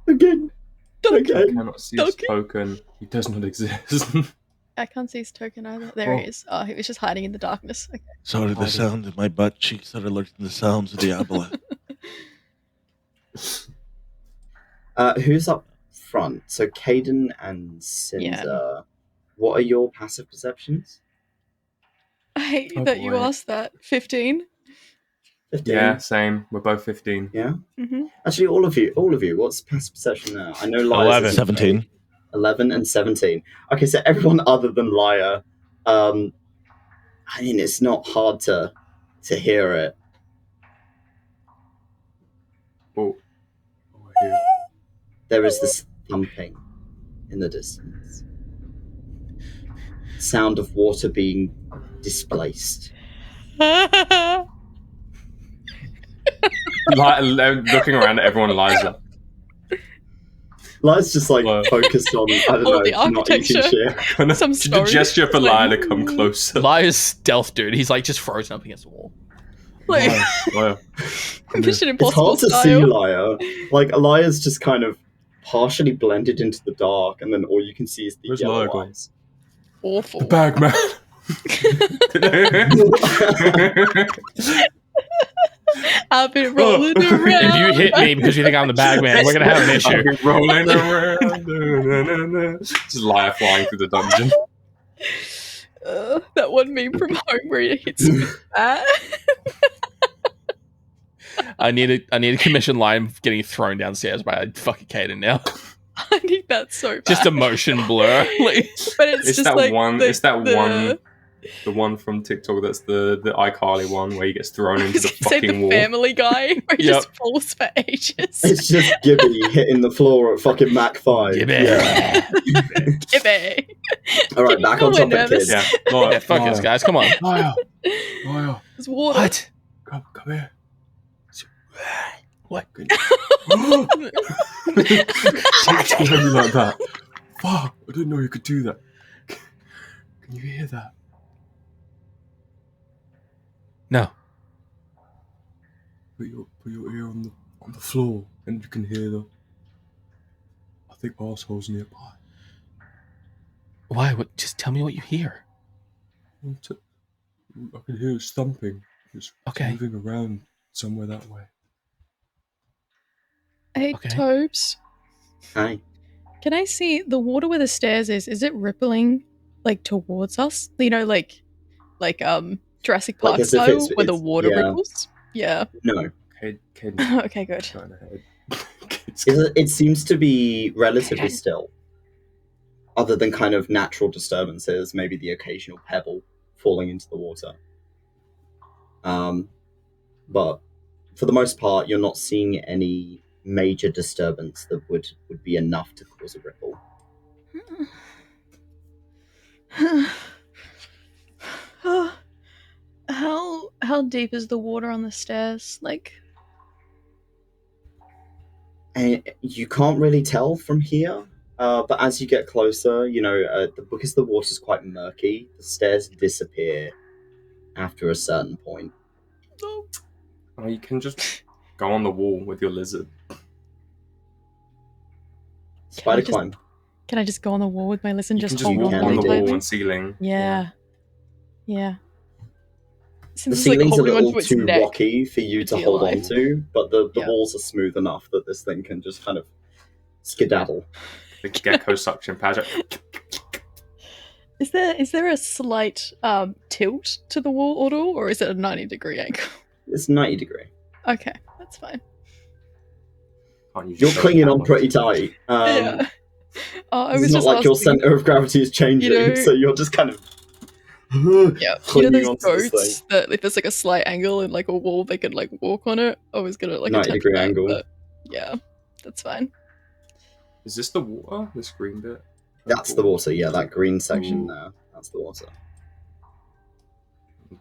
Again. I Again. cannot see his Duncan? token. He does not exist. I can't see his token either. There he is. Oh, he was just hiding in the darkness. Okay. So did the sound in my butt cheeks that alerted the sounds of the Aboleth. Who's up front? So Kaiden and Sinza. Yeah. What are your passive perceptions? I hate Oh, that you boy. asked that. 15? 15. Yeah, same. We're both 15. Yeah? Mm-hmm. Actually, all of you, what's passive perception now? I know Lyre 11. 17. 11 and 17. Okay, so everyone other than Lyre, I mean, it's not hard to hear it. Oh, I hear. There is this thumping in the distance. Sound of water being displaced. Looking around at everyone, Liza. Lyre's just like Well- focused on, I don't All know, the not eating architecture. shit. Some The story. gesture for Like- Lyre to come closer. Lyre's stealth, dude. He's like just frozen up against the wall. Like, Lyre. Mission It's Impossible hard to see style. Lyre. Like, Lyre's just kind of partially blended into the dark, and then all you can see is the Where's yellow Lyre gone? eyes. Awful. The bag man. I've been rolling Oh. around. If you hit me because you think I'm the bag man, we're gonna have an issue. I'll be rolling around. Just Lyre flying through the dungeon. That one meme from home where he hits me with that. I need a commission line getting thrown downstairs by a fucking Kaiden now. I need that so bad. Just a motion blur. Like, But it's It's just that like one. The, It's that the, one. The one from TikTok. That's the iCarly one where he gets thrown I into was the gonna say fucking the wall. Family Guy where he Yep. just falls for ages. It's just Gibby hitting the floor at fucking Mach 5. Gibby. Yeah. Gibby. Alright, back on Going topic, nervous. kids. Yeah, Lyre, yeah, fuck this, Lyre, guys. Come on. Lyre. Lyre. There's water. What? Come here. What? Don't scare me like that. Fuck, I didn't know you could do that. Can you hear that? No. Put your ear on the floor and you can hear the. I think arseholes nearby. Why? What? Just tell me what you hear. I can hear it thumping. It's Okay. moving around somewhere that way. Hey, Okay. Tobes. Hi. Can I see the water where the stairs is? Is it rippling like towards us? You know, like Jurassic Like Park as if style, it's- where the it's- water yeah. ripples? Yeah. No. Kaiden Okay, good. going ahead. It seems to be relatively still. other than kind of natural disturbances, maybe the occasional pebble falling into the water. But for the most part, you're not seeing any major disturbance that would be enough to cause a ripple. How deep is the water on the stairs? Like, and you can't really tell from here, but as you get closer, because the water's quite murky, the stairs disappear after a certain point. Oh, you can just go on the wall with your lizard. Spider climb. Can I just go on the wall with my lizard and You just can hold walk on on really the wall tightly? and ceiling. Yeah. The Since it's like ceiling's a holding little onto its too neck. rocky for you to be hold on alive. to, but the Yeah. walls are smooth enough that this thing can just kind of skedaddle. The gecko suction pad. Is there a slight tilt to the wall at all, or is it a 90-degree angle? It's 90 degree. Okay, that's fine. You're clinging on pretty tight. Yeah. I was It's not just like your asking, center of gravity is changing, so you're just kind of clinging those onto this goats that if there's like a slight angle in like a wall, they can like walk on it. I was gonna like 90 attempt degree that, angle. but yeah, that's fine. Is this the water? This green bit? That's the water, yeah, that green section Ooh. there. That's the water.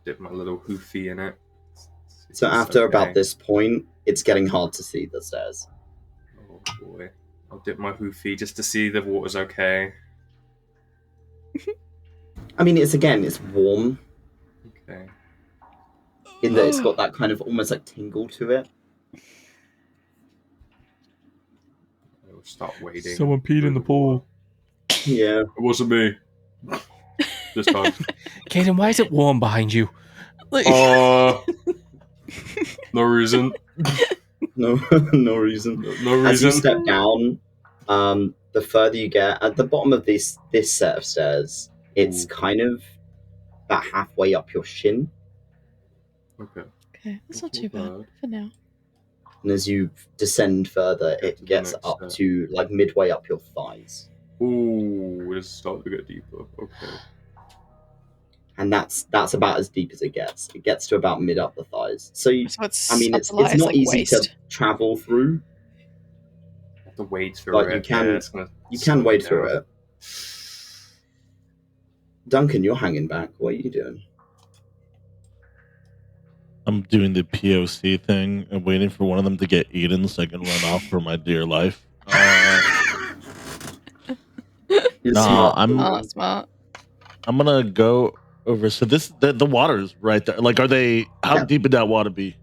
Dip my little hoofy in it. So after Okay. about this point, it's getting hard to see the stairs. Oh boy. I'll dip my hoofy just to see the water's okay. I mean, it's warm Okay. in that it's got that kind of almost like tingle to it. I'll start wading. Someone peed in the pool. Yeah. It wasn't me. This time. Kaiden, why is it warm behind you? No reason. No, no reason. No As you reason. step down, the further you get, at the bottom of this set of stairs, it's kind of about halfway up your shin. Okay. Okay, that's not too bad for now. And as you descend further, To it the gets next up step. to like midway up your thighs. Ooh, it's starting to get deeper. Okay. And that's about as deep as it gets. It gets to about mid up the thighs. So So it's I mean, up it's the lie, not like easy to waist. travel through. Have to wade through But it. you can- Yeah, it's gonna You slow can wade down. through it. Duncan, you're hanging back. What are you doing? I'm doing the POC thing and waiting for one of them to get eaten so I can run off for my dear life. You're Nah, smart. Smart. I'm gonna go over. So the water's right there. Like, are they? How Yeah. deep would that water be?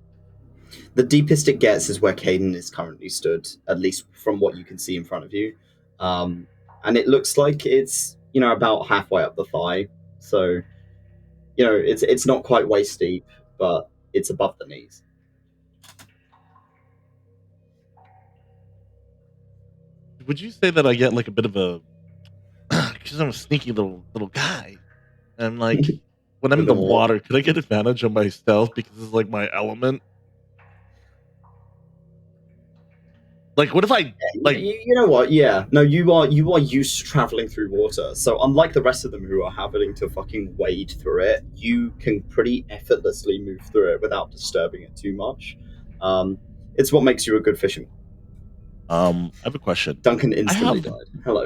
The deepest it gets is where Kaiden is currently stood, at least from what you can see in front of you. And it looks like it's, about halfway up the thigh. So, it's not quite waist deep, but it's above the knees. Would you say that I get like a bit of a? Because I'm a sneaky little guy, and like when I'm in the With the water, could I get advantage on my stealth because it's like my element? Like, what if I like? You know what? Yeah. No, you are used to traveling through water. So unlike the rest of them who are having to fucking wade through it, you can pretty effortlessly move through it without disturbing it too much. It's what makes you a good fisherman. I have a question. Duncan instantly have- died. Hello.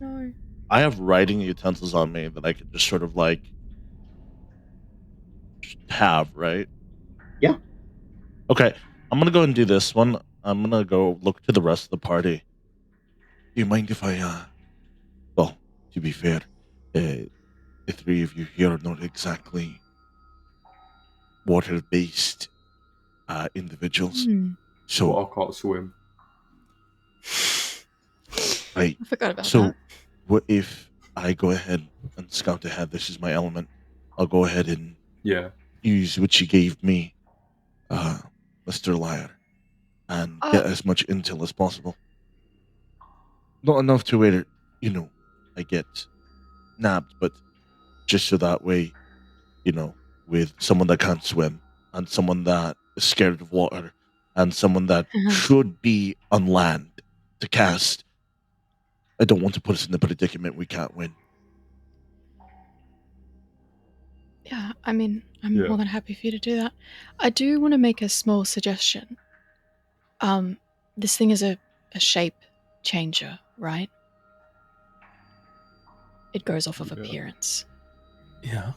No. I have writing utensils on me that I could just sort of like have, right? Yeah. Okay, I'm gonna go and do this one. I'm gonna go look to the rest of the party. Do you mind if I, well, to be fair, the three of you here are not exactly water-based individuals. Hmm. So, I can't swim. right. I forgot about So, that. what if I go ahead and scout ahead? This is my element. I'll go ahead and Yeah. use what you gave me, Mr. Lyre, and get as much intel as possible. Not enough to where, I get nabbed, but just so that way, with someone that can't swim, and someone that is scared of water, and someone that should be on land to cast I don't want to put us in the predicament we can't win. Yeah, I mean, I'm Yeah. more than happy for you to do that. I do want to make a small suggestion. This thing is a shape changer, right? It goes off of Yeah. appearance. Yeah.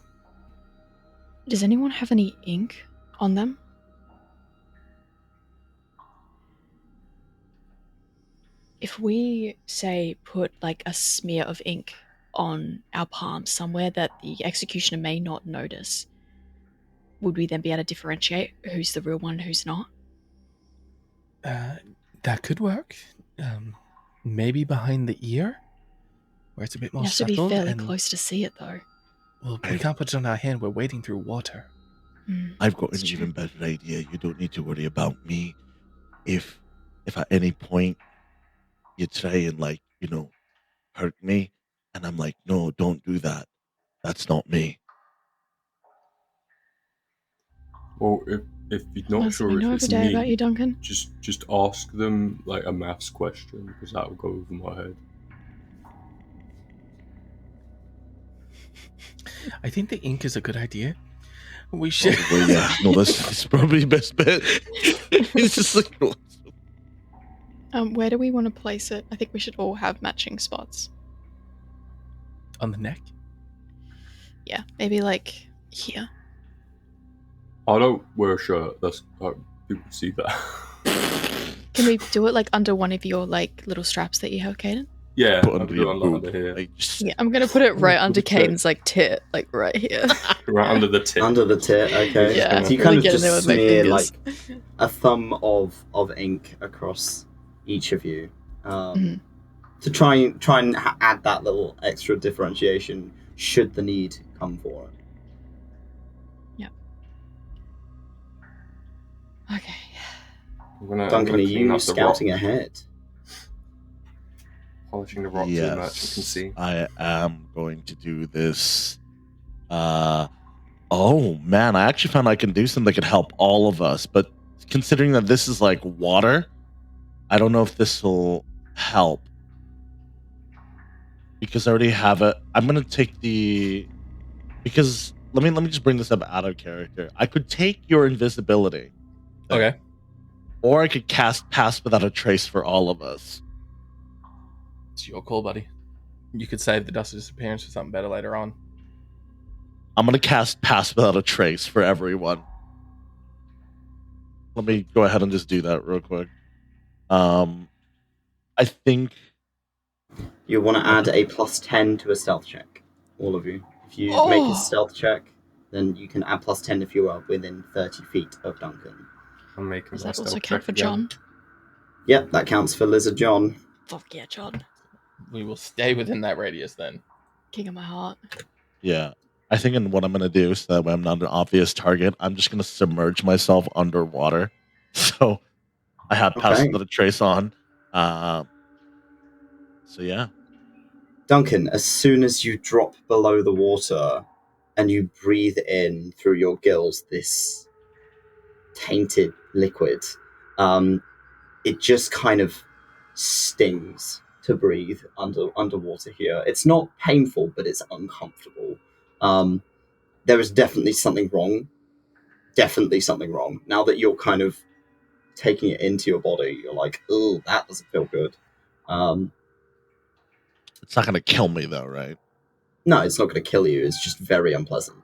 Does anyone have any ink on them? If we, say, put like a smear of ink on our palms somewhere that the executioner may not notice, would we then be able to differentiate who's the real one and who's not? That could work. Maybe behind the ear, where it's a bit It more has to be subtle. fairly and, close to see it, though. Well, we can't put it on our hand. We're wading through water. I've got an That's even true. better idea. You don't need to worry about me. If at any point you try and hurt me, and I'm like, no, don't do that. That's not me. Well, if you're not That's what we sure know if it's every day me, about you, Duncan. just ask them like a maths question because that will go over my head. I think the ink is a good idea. We should. Well, yeah, no, that's probably the best bet. It's just like, Where do we want to place it? I think we should all have matching spots. On the neck? Yeah, maybe like here. I don't wear a shirt. That's people see that. Can we do it like under one of your like little straps that you have, Kaiden? Yeah, put I'll under do it your on boob. under here, Like, just, Yeah, I'm gonna put it right under Okay. Kaiden's like tit, like right here. right under the tip. Under the tit, okay. Yeah, So you really kind of get in there just with my smear like fingers. a thumb of ink across each of you Mhm. to try and add that little extra differentiation should the need come for it. Okay. I'm gonna Duncan, are clean you up the rock, scouting ahead? polishing the rock too much. You can see. I am going to do this. Oh man, I actually found I can do something that could help all of us. But considering that this is like water, I don't know if this will help because I already have it. I'm gonna take because let me just bring this up out of character. I could take your invisibility. Okay. Or I could cast Pass Without a Trace for all of us. It's your call, buddy. You could save the dust of disappearance for something better later on. I'm going to cast Pass Without a Trace for everyone. Let me go ahead and just do that real quick. I think... You want to add a +10 to a stealth check, all of you. If you make a stealth check, then you can add +10 if you are within 30 feet of Duncan. I'm making Does my that also stealth count check for again. John? Yep, that counts for Lizard John. Fuck yeah, John. We will stay within that radius then. King of my heart. Yeah. I think what I'm going to do, so that way I'm not an obvious target, I'm just going to submerge myself underwater. So I have Pass Okay. Without a Trace on. So yeah. Duncan, as soon as you drop below the water and you breathe in through your gills this tainted liquid, it just kind of stings to breathe underwater here. It's not painful, but it's uncomfortable. There is definitely something wrong. Definitely something wrong. Now that you're kind of taking it into your body, you're like, oh, that doesn't feel good. It's not going to kill me though, right? No, it's not going to kill you. It's just very unpleasant.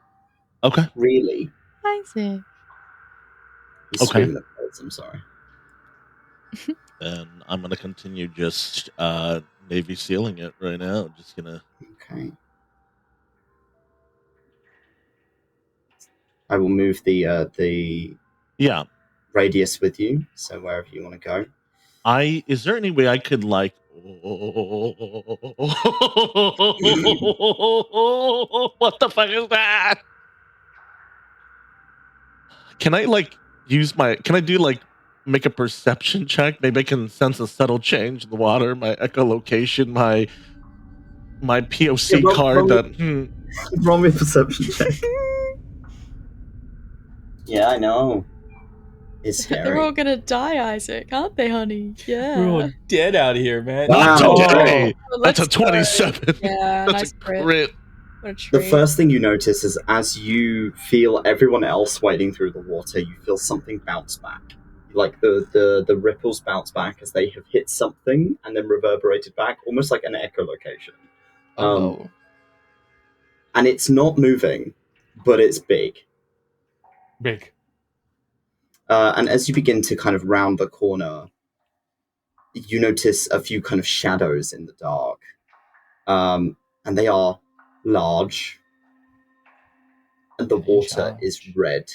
Okay. Really. Isaac. He's Okay. screaming at birds, I'm sorry. Then I'm going to continue just Navy sealing it right now. Just going to... Okay. I will move the Yeah. radius with you, so wherever you want to go. Is there any way I could what the fuck is that? Can I make a perception check? Maybe I can sense a subtle change in the water, my echolocation, my POC Yeah, card roll- that Roll me a perception check. Yeah, I know. It's They're scary. all gonna die, Isaac, aren't they, honey? Yeah. We're all dead out here, man. Not Wow. today. Well, That's a let's go. 27. Yeah, That's nice a crit. crit. What a The treat. first thing you notice is as you feel everyone else wading through the water, you feel something bounce back. Like the ripples bounce back as they have hit something and then reverberated back, almost like an echolocation. Oh. And it's not moving, but it's big. Big. And as you begin to kind of round the corner, you notice a few kind of shadows in the dark. And they are large. And the water is red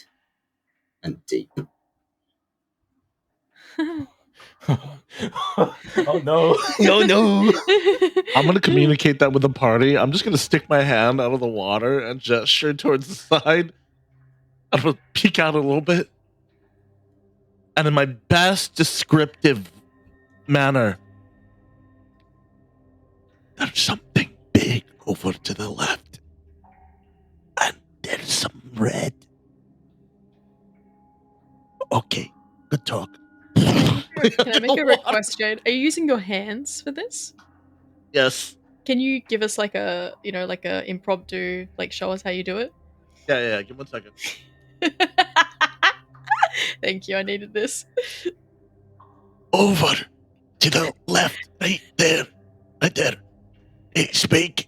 and deep. Oh no. No. I'm going to communicate that with the party. I'm just going to stick my hand out of the water and gesture towards the side. I'm going to peek out a little bit. And in my best descriptive manner, there's something big over to the left. And there's some red. Okay, good talk. Can I make a request, Jade? Are you using your hands for this? Yes. Can you give us like a, like a impromptu, like show us how you do it? Yeah. Give me 1 second. Thank you, I needed this. Over to the left, right there. Hey, speak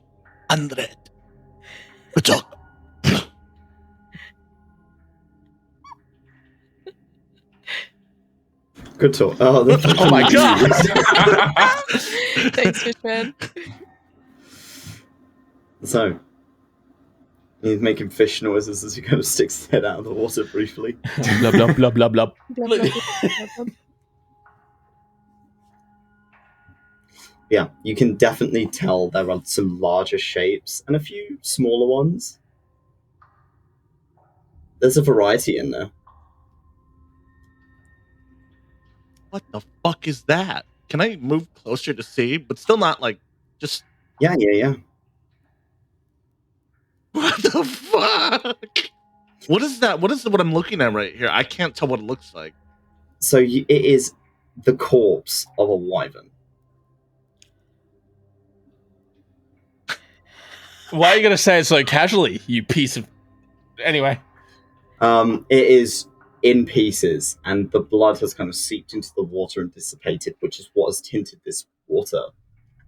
and red. Good talk. Good talk. Oh, Oh my god. Thanks, Fishman. So, he's making fish noises as he kind of sticks his head out of the water briefly. Blah blah blah blah blah. Blah, blah, blah, blah, blah. Yeah, you can definitely tell there are some larger shapes and a few smaller ones. There's a variety in there. What the fuck is that? Can I move closer to see? But still not like just. Yeah. What the fuck? What is that? What I'm looking at right here? I can't tell what it looks like. So it is the corpse of a wyvern. Why are you gonna say it so casually, you piece of... Anyway. It is in pieces, and the blood has kind of seeped into the water and dissipated, which is what has tinted this water.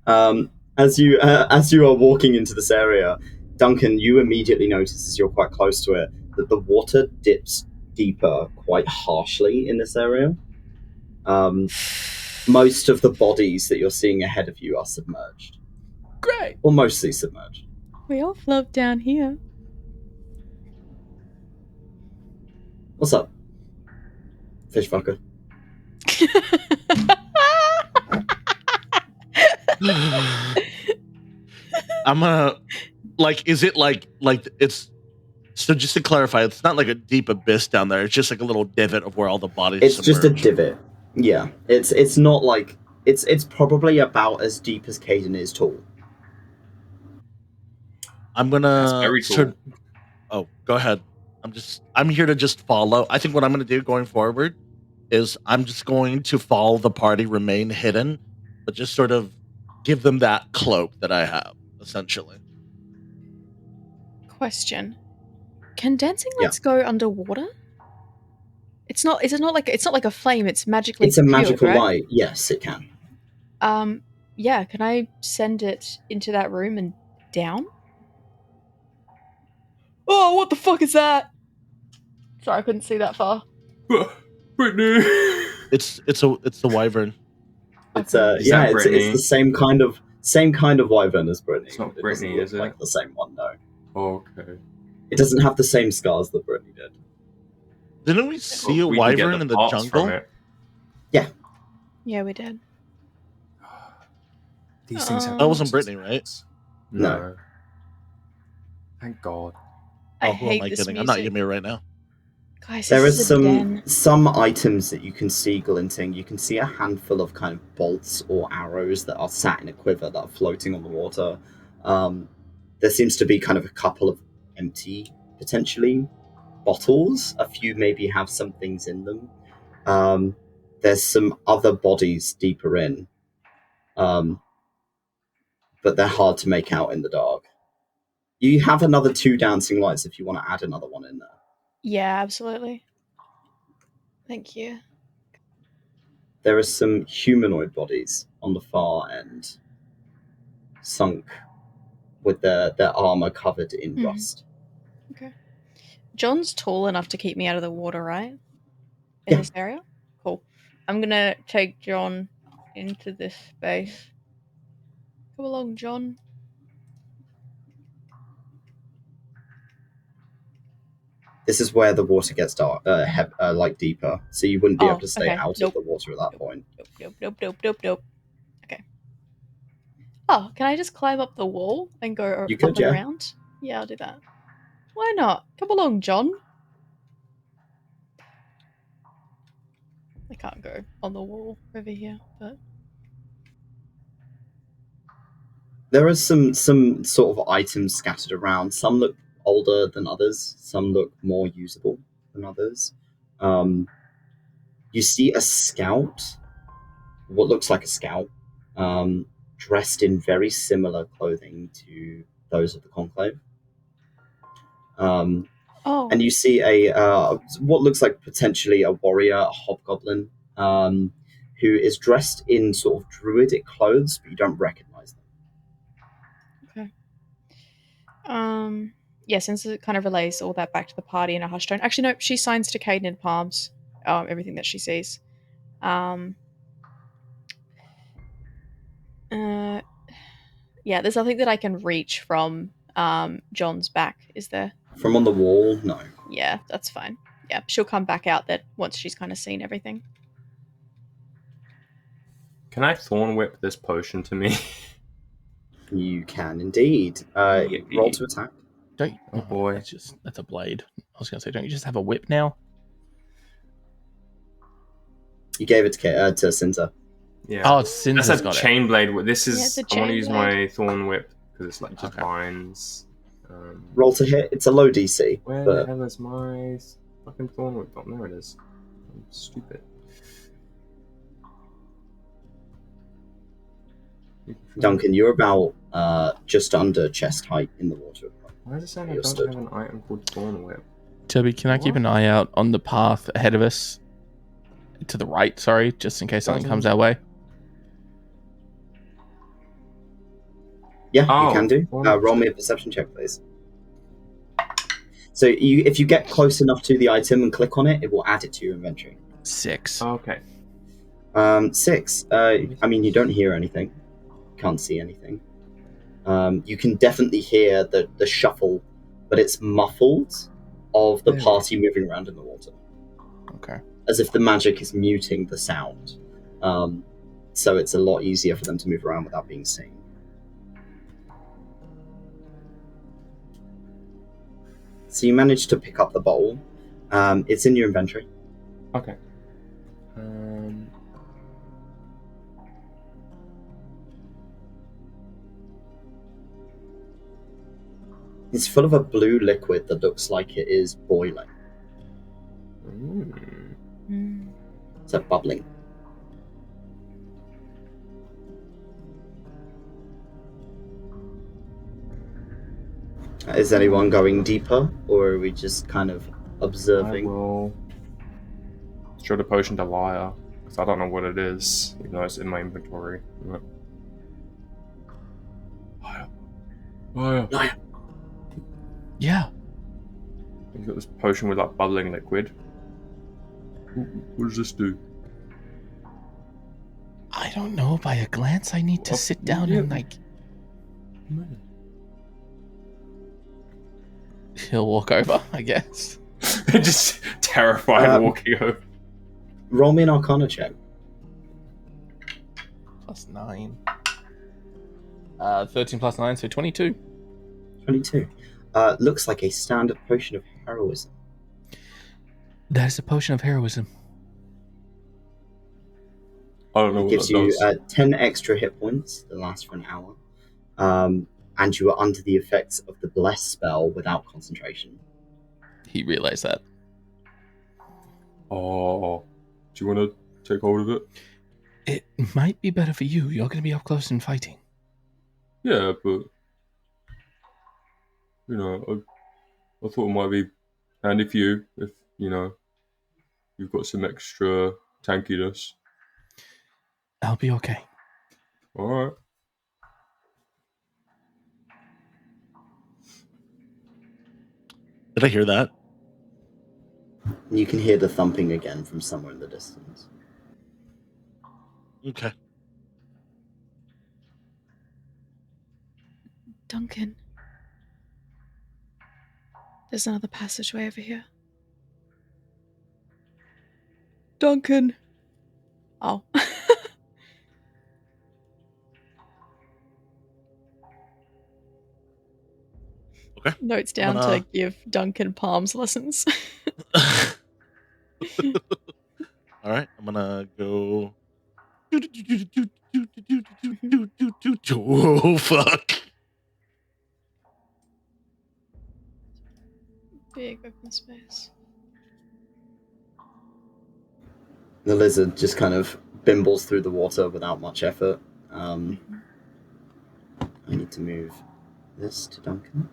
As you are walking into this area, Duncan, you immediately notice as you're quite close to it that the water dips deeper quite harshly in this area. Most of the bodies that you're seeing ahead of you are submerged. Great. Or mostly submerged. We all float down here. What's up, fish fucker? I'm is it like it's, so just to clarify, it's not like a deep abyss down there. It's just like a little divot of where all the bodies It's submerge. just a divot. Yeah, it's not like it's probably about as deep as Kaiden is tall. I'm gonna. That's very cool. Oh, go ahead. I'm here to just follow. I think what I'm gonna do going forward is I'm just going to follow the party, remain hidden, but just sort of give them that cloak that I have, essentially. Question: Can dancing lights go underwater? It's not like a flame. It's magically. It's a magical right? light. Yes, it can. Yeah. Can I send it into that room and down? Oh, what the fuck is that? Sorry, I couldn't see that far. Brittany. It's the wyvern. It's Is that it's Brittany? the same kind of wyvern as Brittany. It's not It Brittany, doesn't is look it? like the same one, no. Okay. It doesn't have the same scars that Brittany did. Didn't we see a We can get wyvern in the parts jungle? from it. Yeah, we did. These things have That wasn't parts. Brittany, right? No. Thank God. I Oh, who am hate I this kidding? music. I'm not Ymir right now. Guys, There this is is a den. some items that you can see glinting. You can see a handful of kind of bolts or arrows that are sat in a quiver that are floating on the water. There seems to be kind of a couple of empty, potentially, bottles. A few maybe have some things in them. There's some other bodies deeper in, but they're hard to make out in the dark. You have another 2 dancing lights if you want to add another one in there. Yeah, absolutely. Thank you. There are some humanoid bodies on the far end, sunk with their armor covered in rust. Okay. John's tall enough to keep me out of the water, right? In Yeah. this area? Cool. I'm gonna take John into this space. Come along, John. This is where the water gets dark, deeper, so you wouldn't be able to stay out of the water at that point. Nope. Okay. Oh, can I just climb up the wall and go You could, up and around? Yeah, I'll do that. Why not? Come along, John. I can't go on the wall over here, but There are some sort of items scattered around. Some look older than others. Some look more usable than others. You see a scout, what looks like a scout, dressed in very similar clothing to those of the Conclave. And you see what looks like potentially a warrior, a hobgoblin, who is dressed in sort of druidic clothes, but you don't recognize them. Okay. Yeah, since it kind of relays all that back to the party in a hushed tone. Actually, no, she signs to Kaiden in palms, everything that she sees. Yeah, there's nothing that I can reach from John's back, is there? From on the wall, no. Yeah, that's fine. Yeah, she'll come back out that once she's kind of seen everything. Can I thorn whip this potion to me? You can indeed. Roll to attack. Oh boy, that's a blade. I was gonna say, don't you just have a whip now? You gave it to Sinza. Yeah. Oh, Sinza's That's a got chain blade. This is. it's a I want to chain use blade. my thorn whip because it's like just binds. Roll to hit. It's a low DC. Where the hell is my fucking thorn whip? Oh, there it is. I'm stupid. Duncan, you're about just under chest height in the water. Why does it say I You're don't stood. have an item called thorn whip? Toby, can I keep an eye out on the path ahead of us? To the right, sorry, just in case something comes our way. Yeah, you can do. Roll me a perception check, please. So if you get close enough to the item and click on it, it will add it to your inventory. 6. Okay. 6. I mean, you don't hear anything. Can't see anything. You can definitely hear the shuffle, but it's muffled of the party moving around in the water. Okay. As if the magic is muting the sound. So it's a lot easier for them to move around without being seen. So you managed to pick up the bowl. It's in your inventory. Okay. It's full of a blue liquid that looks like it is boiling. It's like bubbling. Is anyone going deeper, or are we just kind of observing? I will show the potion to Lyre, because I don't know what it is, even though it's in my inventory. Lyre. Yeah. You've got this potion with like bubbling liquid. What does this do? I don't know. By a glance, I need to sit down and like. He'll walk over, I guess. Just terrified walking over. Roll me an Arcana check. +9. 13 plus 9, so 22. 22. Looks like a standard potion of heroism. That is a potion of heroism. I don't know It what gives that you does. 10 extra hit points that last for an hour. And you are under the effects of the Bless spell without concentration. He realized that. Oh. Do you want to take hold of it? It might be better for you. You're going to be up close and fighting. Yeah, but I thought it might be handy for you if you've got some extra tankiness. I'll be okay. All right. Did I hear that? You can hear the thumping again from somewhere in the distance. Okay. Duncan. There's another passageway over here. Duncan. Oh. Okay. Notes down to give Duncan palms lessons. All right, I'm gonna go. Oh fuck! Big open space. The lizard just kind of bimbles through the water without much effort. I need to move this to Duncan.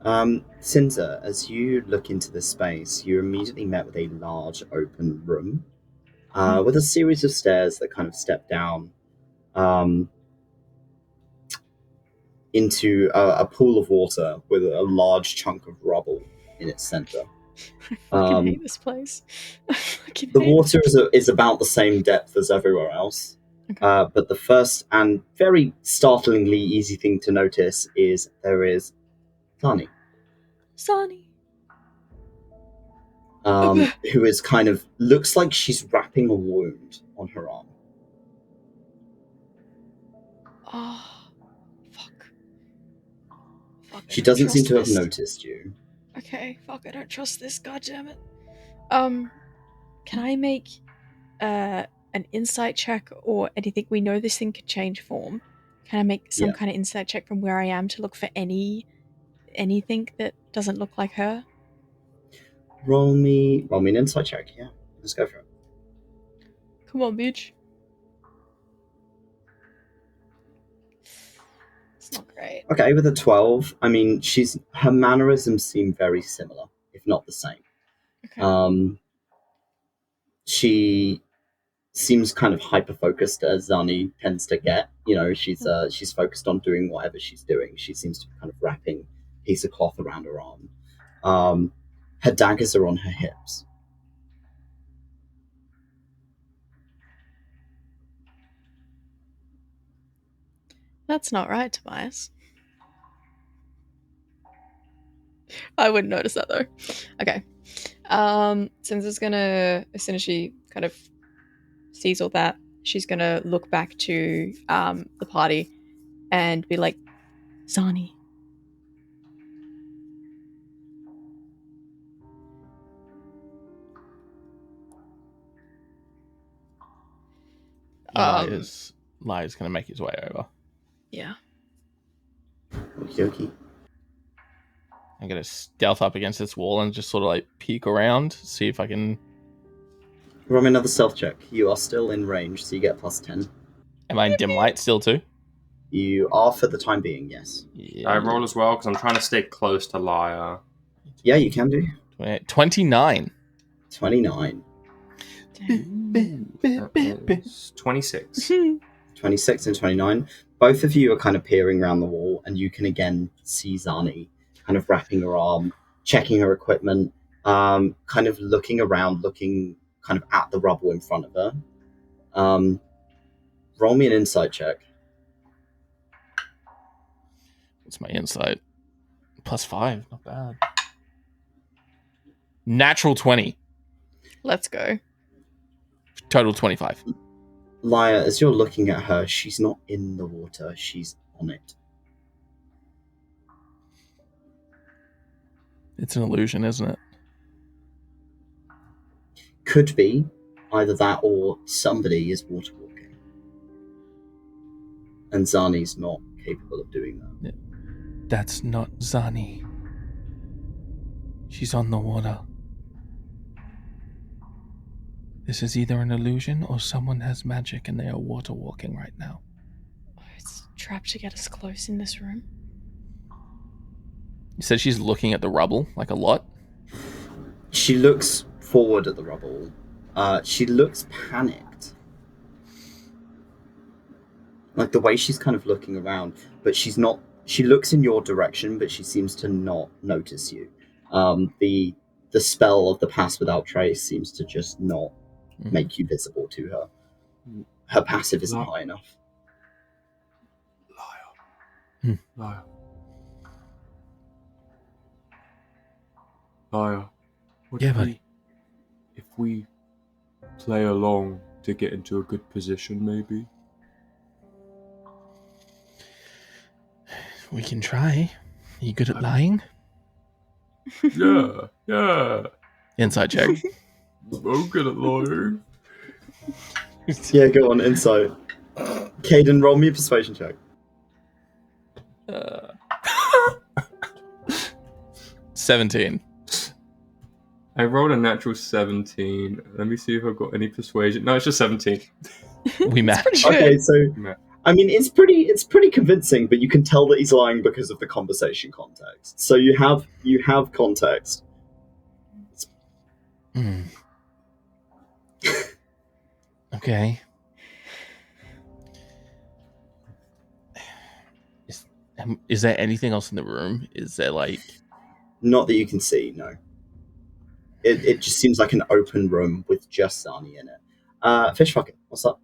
Sinza, as you look into this space, you're immediately met with a large open room with a series of stairs that kind of step down into a pool of water with a large chunk of rubble in its center. I fucking hate this place. The water is about the same depth as everywhere else. Okay. But the first and very startlingly easy thing to notice is there is Zani. Who is kind of looks like she's wrapping a wound on her arm. Oh, fuck. She doesn't seem to have noticed you. Okay, fuck, I don't trust this, goddammit. Can I make an insight check or anything? We know this thing could change form. Can I make some kind of insight check from where I am to look for anything that doesn't look like her? Roll me an insight check, yeah. Let's go for it. Come on, bitch. It's not great. Okay, with a 12, I mean, her mannerisms seem very similar, if not the same. Okay. She seems kind of hyper-focused, as Zani tends to get. She's focused on doing whatever she's doing. She seems to be kind of wrapping a piece of cloth around her arm. Her daggers are on her hips. That's not right, Tobias. I wouldn't notice that, though. Okay. Sinza's gonna, as soon as she kind of sees all that, she's gonna look back to the party and be like, Zani. Lyre's gonna make his way over. Yeah. Okie. I'm gonna stealth up against this wall and just sort of like peek around, see if I can. Roll me another stealth check. You are still in range, so you get +10. Am I in dim light still too? You are for the time being, yes. Yeah. I roll as well because I'm trying to stay close to Lyre. Yeah, you can do. 29. 29. 26. 26 and 29. Both of you are kind of peering around the wall, and you can again see Zani kind of wrapping her arm, checking her equipment, kind of looking around, looking kind of at the rubble in front of her. Roll me an insight check. What's my insight? +5, not bad. Natural 20. Let's go. Total 25. Lyre, as you're looking at her, she's not in the water, she's on it. It's an illusion, isn't it? Could be either that or somebody is water walking. And Zani's not capable of doing that. Yeah. That's not Zani. She's on the water. This is either an illusion or someone has magic and they are water walking right now. It's a trap to get us close in this room. You said she's looking at the rubble, like a lot? She looks forward at the rubble. She looks panicked. Like the way she's kind of looking around, but she's not. She looks in your direction, but she seems to not notice you. The spell of the Pass Without Trace seems to just not make you visible to her. Her passive isn't high enough. Lyre. Lyre. Yeah, buddy. If we play along to get into a good position, maybe? We can try. Are you good at lying? Yeah. Inside check. I'm good at lying. Yeah, go on, insight. Kaiden, roll me a persuasion check. 17. I rolled a natural 17. Let me see if I've got any persuasion. No, it's just 17. We match. pretty good. Okay, so Yeah. I mean, it's pretty convincing, but you can tell that he's lying because of the conversation context. So you have context. Okay. Is there anything else in the room? Is there like... Not that you can see, no. It just seems like an open room with just Zani in it. Fishfucker, what's up?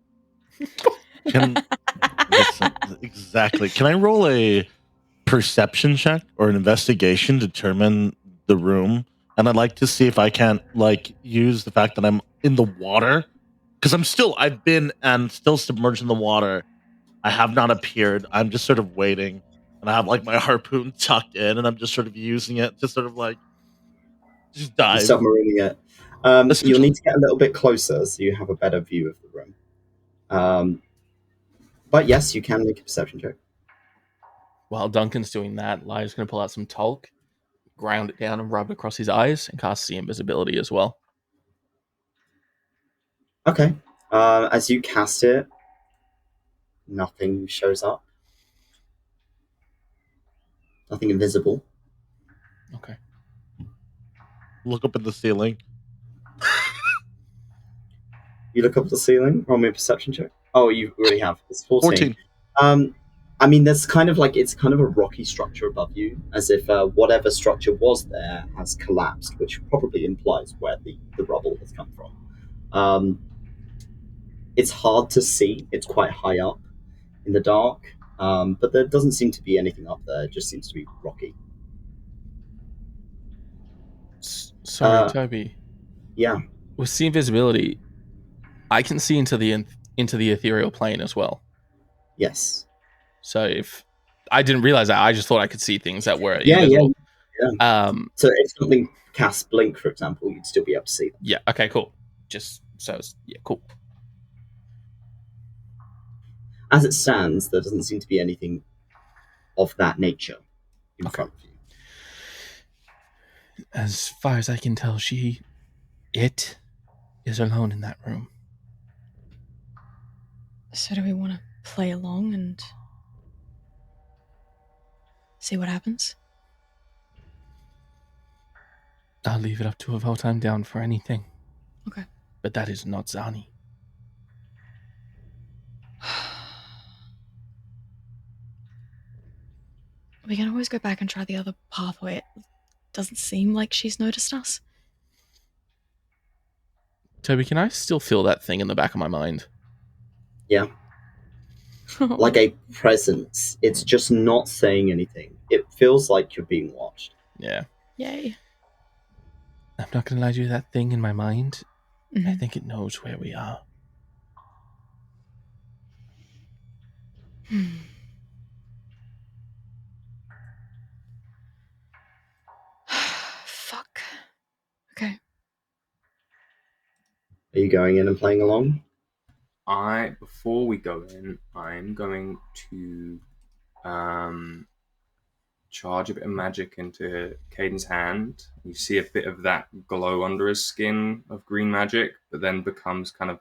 Exactly. Can I roll a perception check or an investigation to determine the room? And I'd like to see if I can use the fact that I'm in the water, because I've been and still submerged in the water. I have not appeared. I'm just sort of waiting, and I have my harpoon tucked in, and I'm just sort of using it to sort of just dive. You're submarining it. You'll need to get a little bit closer so you have a better view of the room. But yes, you can make a perception check. While Duncan's doing that, Lyre's going to pull out some talc, ground it down and rub it across his eyes, and cast See Invisibility as well. Okay. As you cast it, nothing shows up. Nothing invisible. Okay. Look up at the ceiling. You look up at the ceiling, roll me a perception check. Oh, you already have. It's 14. 14. I mean, there's kind of it's kind of a rocky structure above you, as if whatever structure was there has collapsed, which probably implies where the rubble has come from. It's hard to see. It's quite high up in the dark, but there doesn't seem to be anything up there. It just seems to be rocky. Sorry, Toby. Yeah. With See Invisibility, I can see into the ethereal plane as well. Yes. So if I didn't realize that, I just thought I could see things that were invisible. Yeah. So if something casts blink, for example, you'd still be able to see them. Yeah. Okay. Cool. Cool. As it stands, there doesn't seem to be anything of that nature in front of you. As far as I can tell, it is alone in that room. So do we want to play along and see what happens? I'll leave it up to a vote. I'm down for anything. Okay. But that is not Zani. We can always go back and try the other pathway. It doesn't seem like she's noticed us. Toby, can I still feel that thing in the back of my mind? Yeah. Like a presence. It's just not saying anything. It feels like you're being watched. Yeah. Yay. I'm not going to lie to you, that thing in my mind, Mm-hmm. I think it knows where we are. Fuck. Okay. Are you going in and playing along? Before we go in, I'm going to charge a bit of magic into Kaiden's hand. You see a bit of that glow under his skin of green magic, but then becomes kind of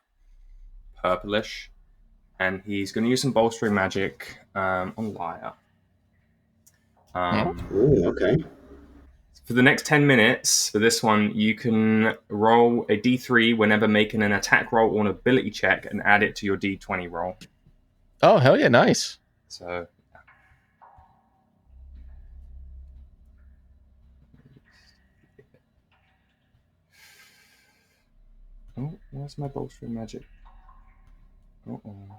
purplish. And he's going to use some bolstering magic on Lyre. Ooh, okay. For the next 10 minutes, for this one, you can roll a d3 whenever making an attack roll or an ability check and add it to your d20 roll. Oh, hell yeah, nice. So, oh, where's my bolstering magic? Uh-oh.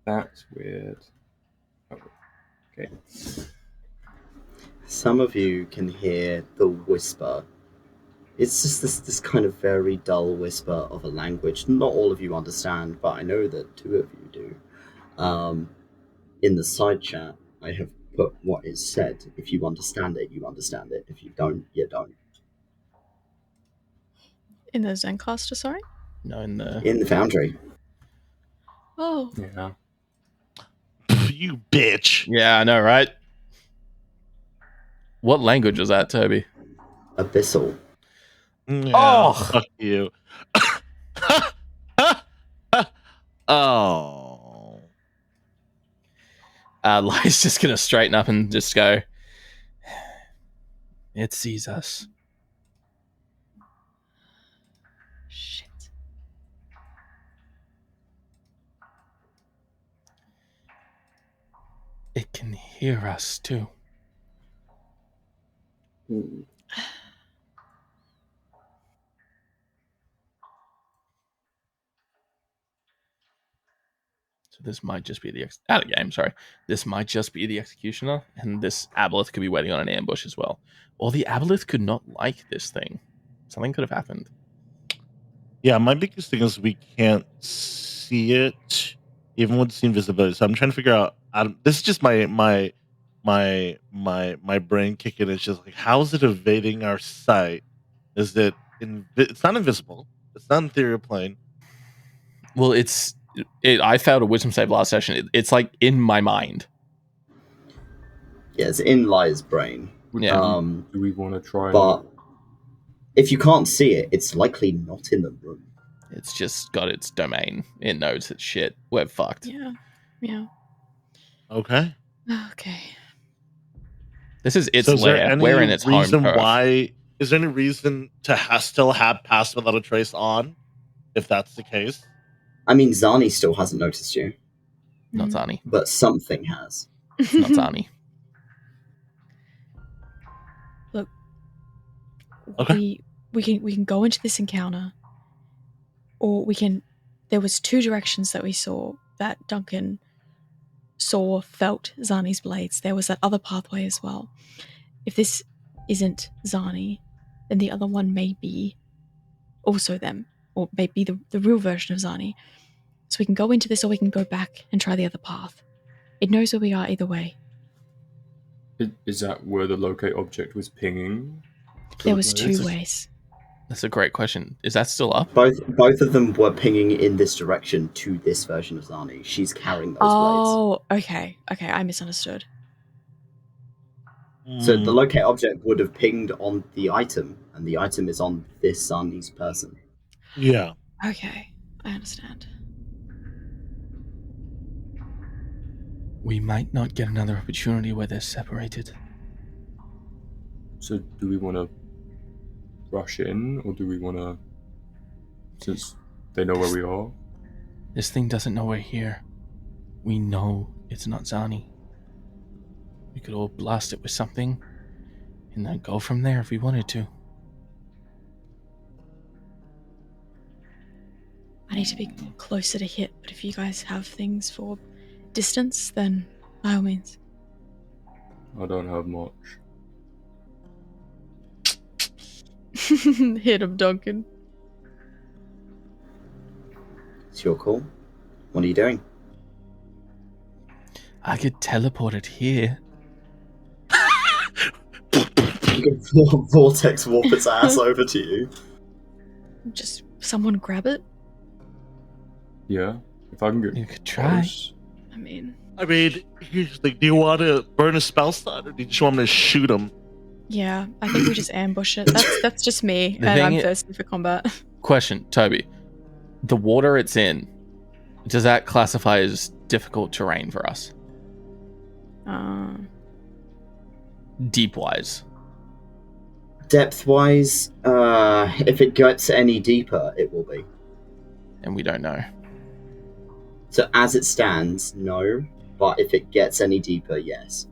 That's weird. Oh, okay. Some of you can hear the whisper. It's just this kind of very dull whisper of a language not all of you understand, but I know that 2 of you do. In the side chat, I have put what is said. If you understand it, you understand it. If you don't, you don't. In the Zencaster, sorry? No, in the In the Foundry. Oh. Yeah. You bitch. Yeah, I know, right? What language was that, Toby? Abyssal. Yeah, Oh. fuck you. Oh. Lyre's just gonna straighten up and just go, it sees us. Shit. It can hear us too. Ooh. So this might just be out of game, sorry. This might just be the executioner, and this Aboleth could be waiting on an ambush as well. Or the Aboleth could not like this thing. Something could have happened. Yeah, my biggest thing is we can't see it, even with the invisibility. So I'm trying to figure out. This is just my brain kicking. It's just like, how is it evading our sight? Is it? It's not invisible. It's not ethereal plane. Well, I failed a wisdom save last session. It's like in my mind. Yeah, it's in Lyre's brain. Yeah. Do we want to try? But if you can't see it, it's likely not in the room. It's just got its domain. It knows it's shit. We're fucked. Yeah. Yeah. Okay. Okay. This is its So is there lair. any We're in its home reason turf. why? Is there any reason to still have Pass Without a Trace on, if that's the case? I mean, Zani still hasn't noticed you, Not Zani. but something has. Not Zani. Look. Okay. We can go into this encounter, or we can. There was 2 directions that we saw that Duncan felt Zani's blades. There was that other pathway as well. If this isn't Zani, then the other one may be also them, or maybe the real version of Zani. So we can go into this, or we can go back and try the other path. It knows where we are either way. Is that where the locate object was pinging? There was 2 ways. That's a great question. Is that still up? Both of them were pinging in this direction to this version of Zani. She's carrying those blades. Oh, okay. Okay, I misunderstood. So the locate object would have pinged on the item, and the item is on this Zani's person. Yeah. Okay, I understand. We might not get another opportunity where they're separated. So do we want to rush in, or do we want to, since they know where we are? This thing doesn't know we're here. We know it's not Zani. We could all blast it with something, and then go from there if we wanted to. I need to be closer to hit, but if you guys have things for distance, then by all means. I don't have much. Hit him, Duncan. It's your call. What are you doing? I could teleport it here. You can vortex warp its ass over to you. Just someone grab it. Yeah. If I can get You could try. close. I mean, he's like, do you want to burn a spell slot, or do you just want me to shoot him? yeah, I think we just ambush it. That's just me, The and thing I'm i- thirsty for combat. Question, Toby. The water it's in, does that classify as difficult terrain for us? Deep wise. Depth wise, if it gets any deeper, it will be. And we don't know. So as it stands, no. But if it gets any deeper, yes.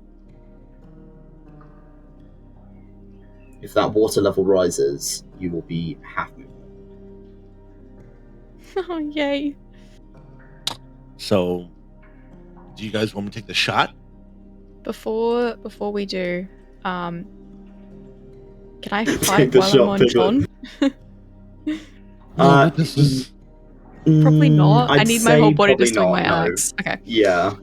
If that water level rises, you will be half movement. Oh, yay. So, do you guys want me to take the shot? Before we do, can I Take fight the while shot, I'm on Piglet. John? No, but this is Probably not. I I'd need my whole say body to probably swing my not, no. axe. Okay. Yeah.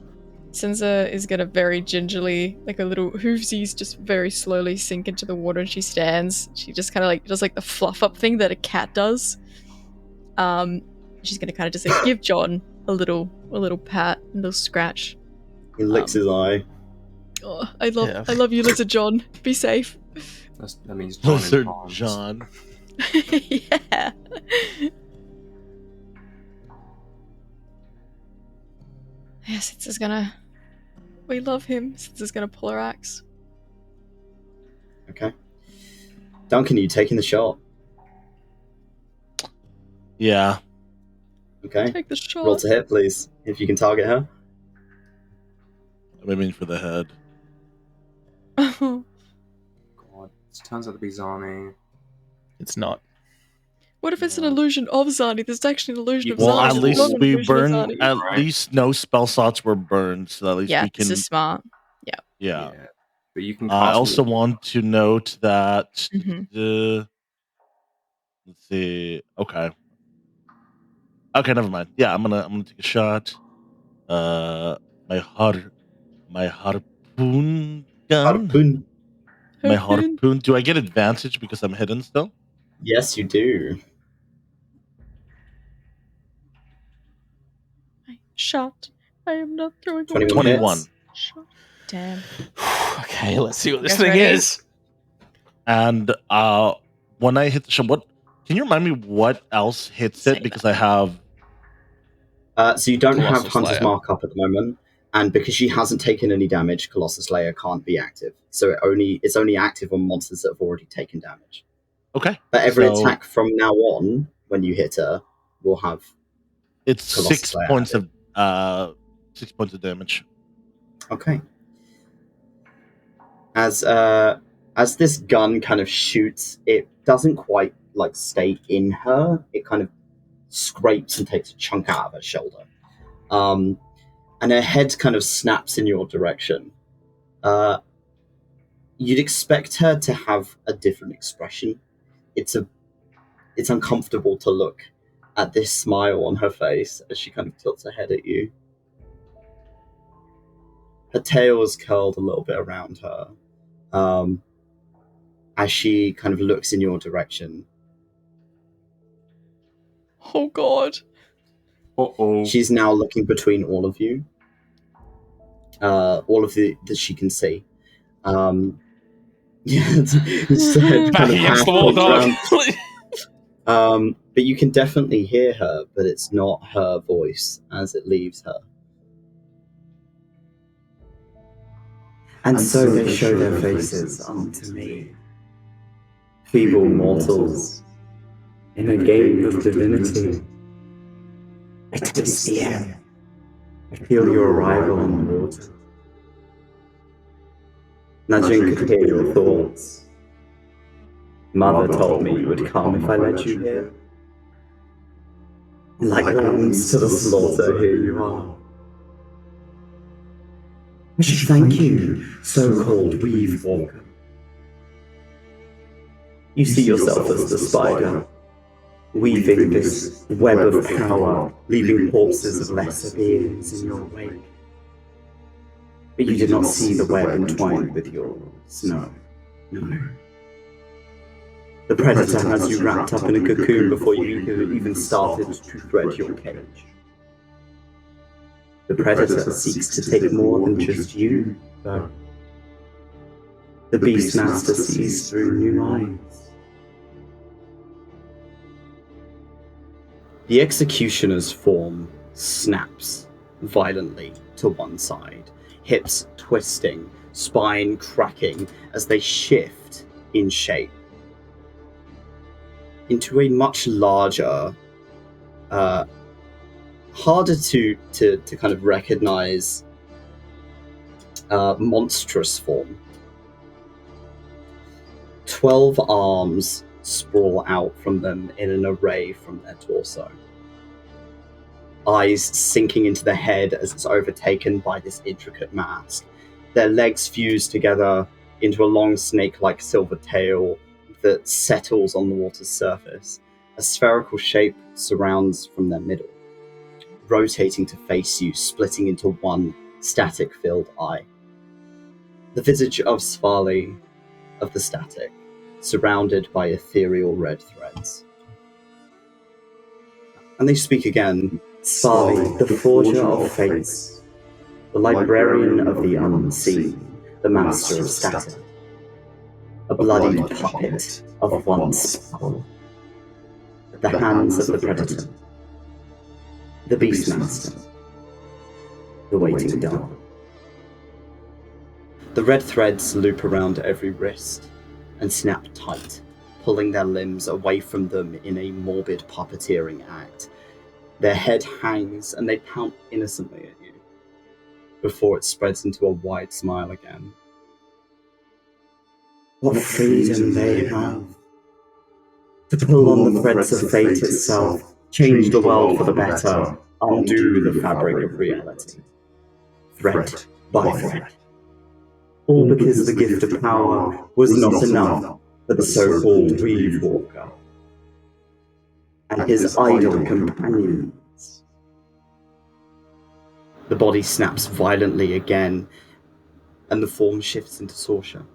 Sinza is gonna very gingerly, like a little hoovesies, just very slowly sink into the water, and she stands. She just kind of like does like the fluff up thing that a cat does. She's gonna kind of just like give John a little pat, a little scratch. He licks his eye. Oh, Yeah. I love you, Lizard John. Be safe. That means John in Lizard arms. John. Yeah. Yeah, Sinza's gonna. We love him. Sinza's gonna pull her axe. Okay. Duncan, you taking the shot? Yeah. Okay. Take the shot. Roll to hit, please. If you can target her. I'm aiming for the head. God, it turns out to be Zani. It's not. What if it's an illusion of Zani? There's actually an illusion of Well, Zani. at It's least not an we illusion of burn. Zani. At Right. least no spell slots were burned, so at least Yeah, we can. this is smart. Yeah. But you can. I cast also it. want to note that. Mhm. Let's see. Okay. Okay, never mind. Yeah, I'm gonna take a shot. My harpoon gun. Harpoon. My Harpoon. harpoon. Do I get advantage because I'm hidden still? Yes, you do. Shot. I am not throwing 21 away. 21. hits. Shot. Damn. Okay, let's see what this Guys thing ready? is. And when I hit the shot, what? Can you remind me what else hits Say it? Because I have. So you don't have Colossus Hunter's Lair. Mark up at the moment, and because she hasn't taken any damage, Colossus Lair can't be active. So it's only active on monsters that have already taken damage. Okay. But every So attack from now on, when you hit her, will have. it's Colossus 6 Lair points of 6 points of damage. Okay. As this gun kind of shoots, it doesn't quite like stay in her. It kind of scrapes and takes a chunk out of her shoulder. And her head kind of snaps in your direction. You'd expect her to have a different expression. It's uncomfortable to look at this smile on her face as she kind of tilts her head at you. Her tail is curled a little bit around her. As she kind of looks in your direction. Oh god. Uh-oh. She's now looking between all of you. All of the that she can see. It's kind Back of against the half wall, poked dog. around. But you can definitely hear her, but it's not her voice as it leaves her. And so they show their faces unto me, feeble mortals, in a game of divinity. I taste the air. I feel your arrival on the water. Najin could hear your thoughts. Mother told me you would come if I led you here. Like lambs to the slaughter, here you are. I should thank you, so-called weave walker. You see yourself as the spider, weaving this web of power, leaving corpses of lesser beings in your wake. But you did not see the web entwined with yours, no. The predator has you wrapped up in a cocoon before you even started to thread your cage. The Predator seeks to take more than just you, though. The Beastmaster sees through new eyes. The Executioner's form snaps violently to one side, hips twisting, spine cracking as they shift in shape into a much larger, harder to kind of recognize monstrous form. 12 arms sprawl out from them in an array from their torso. Eyes sinking into the head as it's overtaken by this intricate mask. Their legs fuse together into a long snake-like silver tail that settles on the water's surface. A spherical shape surrounds from their middle, rotating to face you, splitting into one static-filled eye. The visage of Svali of the static, surrounded by ethereal red threads. And they speak again. Svali, the forger of fates, the librarian of the unseen, the master of static, a bloodied puppet of one skull, at the hands of the Predator, the Beastmaster, the waiting dog. The red threads loop around every wrist and snap tight, pulling their limbs away from them in a morbid puppeteering act. Their head hangs and they pout innocently at you, before it spreads into a wide smile again. What freedom they have to pull on the threads of fate itself, change the world for the better, undo the fabric of reality, thread by thread. All because the gift of power was not enough for the so-called Weave Walker and his idle companions. The body snaps violently again, and the form shifts into Sorsha.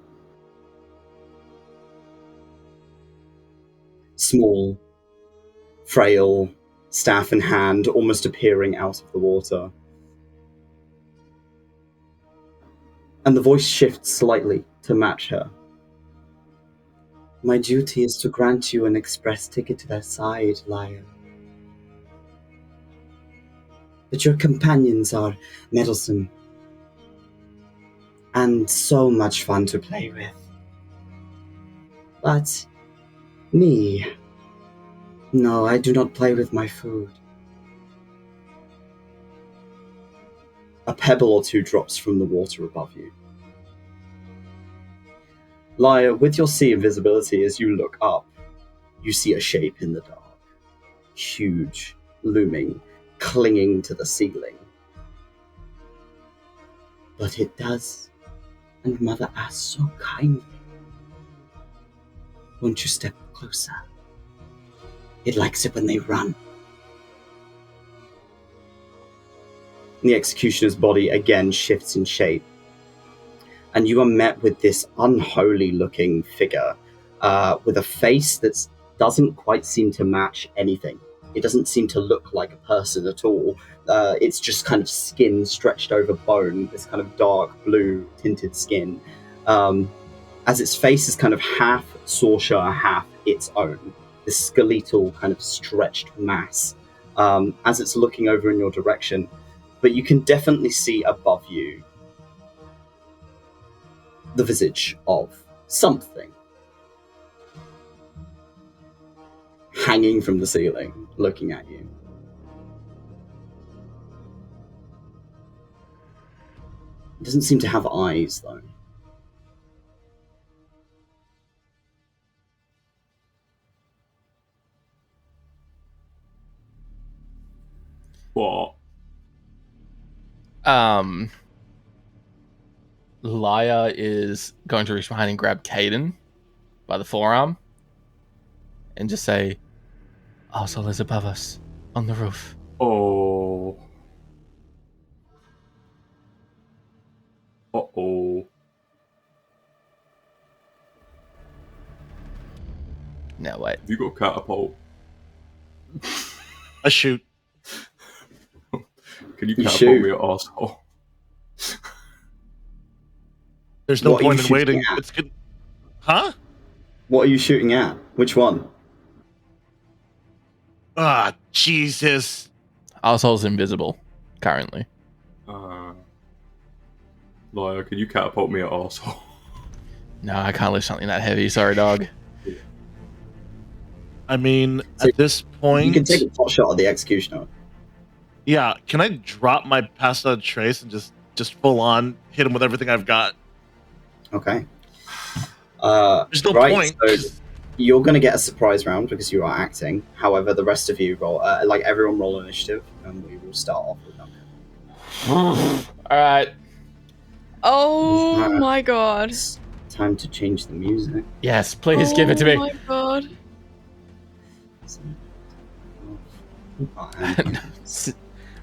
Small, frail, staff in hand, almost appearing out of the water. And the voice shifts slightly to match her. My duty is to grant you an express ticket to their side, Lyre. But your companions are meddlesome and so much fun to play with. But me, no, I do not play with my food. A pebble or two drops from the water above you. Lyre, with your sea invisibility, as you look up, you see a shape in the dark. Huge, looming, clinging to the ceiling. But it does, and Mother asks so kindly. Won't you step closer? It likes it when they run. The executioner's body again shifts in shape, and you are met with this unholy-looking figure with a face that doesn't quite seem to match anything. It doesn't seem to look like a person at all. It's just kind of skin stretched over bone, this kind of dark blue tinted skin. As its face is kind of half Sorsha, half its own. This skeletal kind of stretched mass as it's looking over in your direction. But you can definitely see above you the visage of something hanging from the ceiling, looking at you. It doesn't seem to have eyes, though. What? Lyre is going to reach behind and grab Kaiden by the forearm and just say, Arsel is above us on the roof. Oh. Uh-oh. No, wait. Have you got a catapult? I shoot. can you You catapult shoot. me, asshole? There's no What are you point in shooting waiting. at? It's good. Huh? What are you shooting at? Which one? Ah, Jesus. Asshole's invisible currently. Lyre, can you catapult me, asshole? No, I can't lift something that heavy. Sorry, dog. I mean, So at this point, You can take a pot shot at the executioner. yeah. Can I drop my pass out trace and just full on hit him with everything I've got? Okay. There's no right, point. so you're going to get a surprise round because you are acting. However, the rest of you roll, everyone roll initiative, and we will start off with Duncan. All right. Oh my god. It's time to change the music. Yes, please give it to Oh me. my god.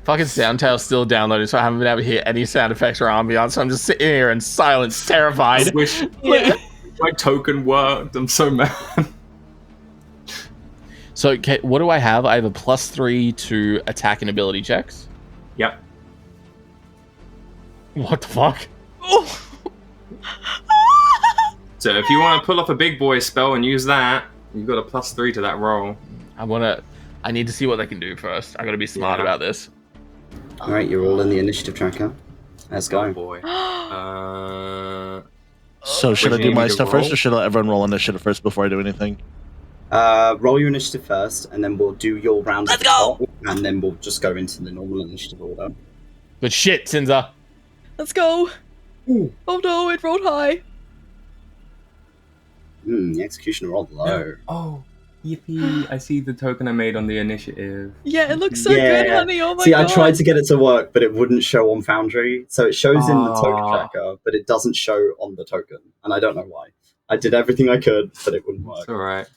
Fucking Soundtail's still downloaded, so I haven't been able to hear any sound effects or ambiance. So I'm just sitting here in silence, terrified. I wish Yeah. my token worked. I'm so mad. So, okay, what do I have? I have a +3 to attack and ability checks. Yep. What the fuck? Oh. So if you want to pull off a big boy spell and use that, you've got a +3 to that roll. I need to see what they can do first. I gotta be smart Yeah. about this. All right, you're all in the initiative tracker. Let's Oh go. boy. So should I Would you do need my me to stuff first, roll? or should I let everyone roll initiative first before I do anything? Roll your initiative first, and then we'll do your round. Let's go. And then we'll just go into the normal initiative order. Good shit, Sinza. Let's go. Ooh. Oh no, it rolled high. The executioner rolled low. Oh, yippee. I see the token I made on the initiative. Yeah, it looks so Yeah. good, honey. Oh my See, god. I tried to get it to work, but it wouldn't show on Foundry. So it shows in the token Ah. tracker, but it doesn't show on the token. And I don't know why. I did everything I could, but it wouldn't It's work. alright.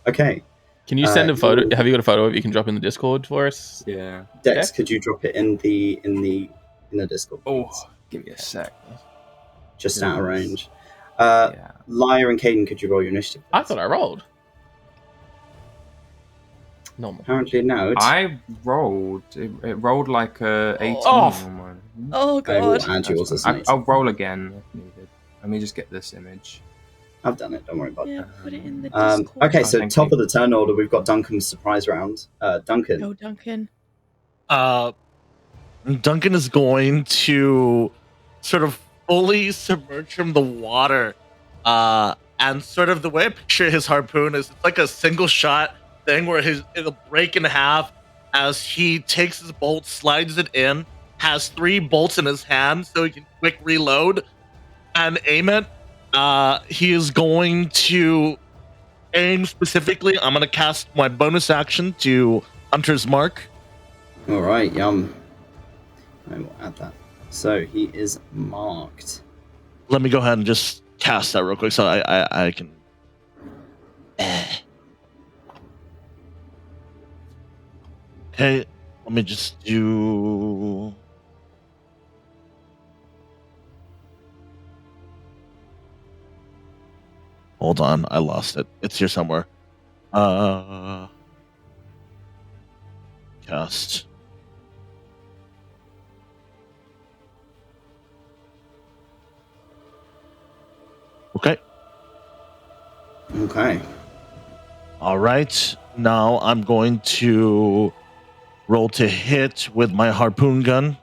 Okay. Can you send a photo? Have you got a photo of it you can drop in the Discord for us? Yeah. Dex, Okay. could you drop it in the Discord? Oh, please? give me a sec. Just out of range. Yeah. Lyre and Kaiden, could you roll your initiative? I thought I rolled. Normal. Apparently no. I rolled. It rolled like a 18 Off. on mine. Oh I will god. add yours as I, an I'll roll again if needed. Let me just get this image. I've done it. Don't worry about it. Yeah, put it in the Discord. Okay, Oh, so thank top you. of the turn order, we've got Duncan's surprise round. Duncan. Go, Duncan. Duncan is going to sort of fully submerge from the water. And sort of the way I picture his harpoon is it's like a single shot thing where it'll break in half as he takes his bolt, slides it in, has 3 bolts in his hand so he can quick reload and aim it. He is going to aim specifically. I'm going to cast my bonus action to Hunter's Mark. All right, yum. I will add that. So he is marked. Let me go ahead and just cast that real quick so I can. Okay, let me just do. Hold on, I lost it. It's here somewhere. Cast. Okay. Okay. All right. Now I'm going to roll to hit with my harpoon gun.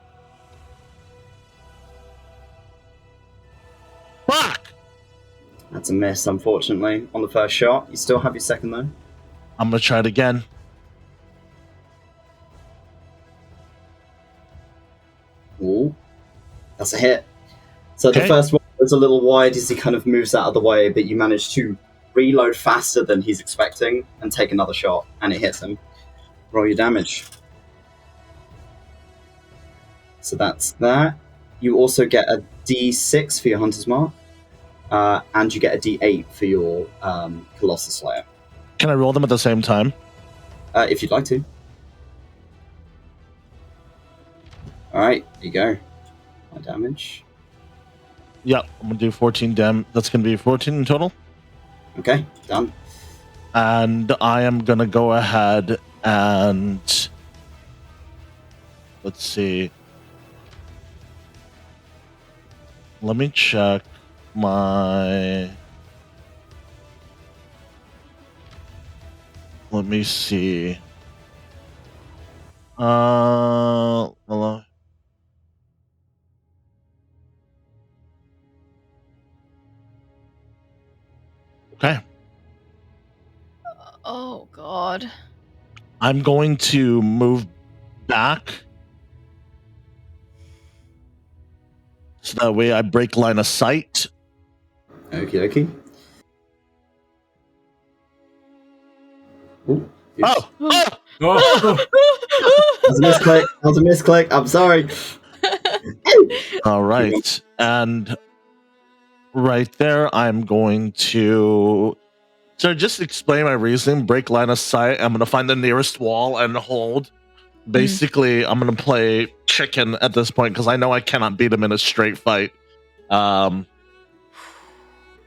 Fuck! That's a miss, unfortunately, on the first shot. You still have your second, though. I'm going to try it again. Ooh. That's a hit. So the Okay. first one was a little wide as he kind of moves out of the way, but you manage to reload faster than he's expecting and take another shot, and it hits him. Roll your damage. So that's that. You also get a D6 for your Hunter's Mark, and you get a D8 for your Colossus Slayer, Can I roll them at the same time? if you'd like to. Alright, here you go. My damage. Yep, I'm going to do 14 That's going to be 14 in total. Okay, done. And I am going to go ahead and let's see. Let me check my. Let me see. Hello. Okay. Oh God. I'm going to move back. So that way I break line of sight. Okie dokie. Ooh, Oh! Oh! Oh, that was a misclick. That was a misclick. I'm sorry. All right. And right there, I'm going to. So just explain my reasoning. Break line of sight. I'm going to find the nearest wall and hold. Basically, I'm going to play chicken at this point because I know I cannot beat him in a straight fight. And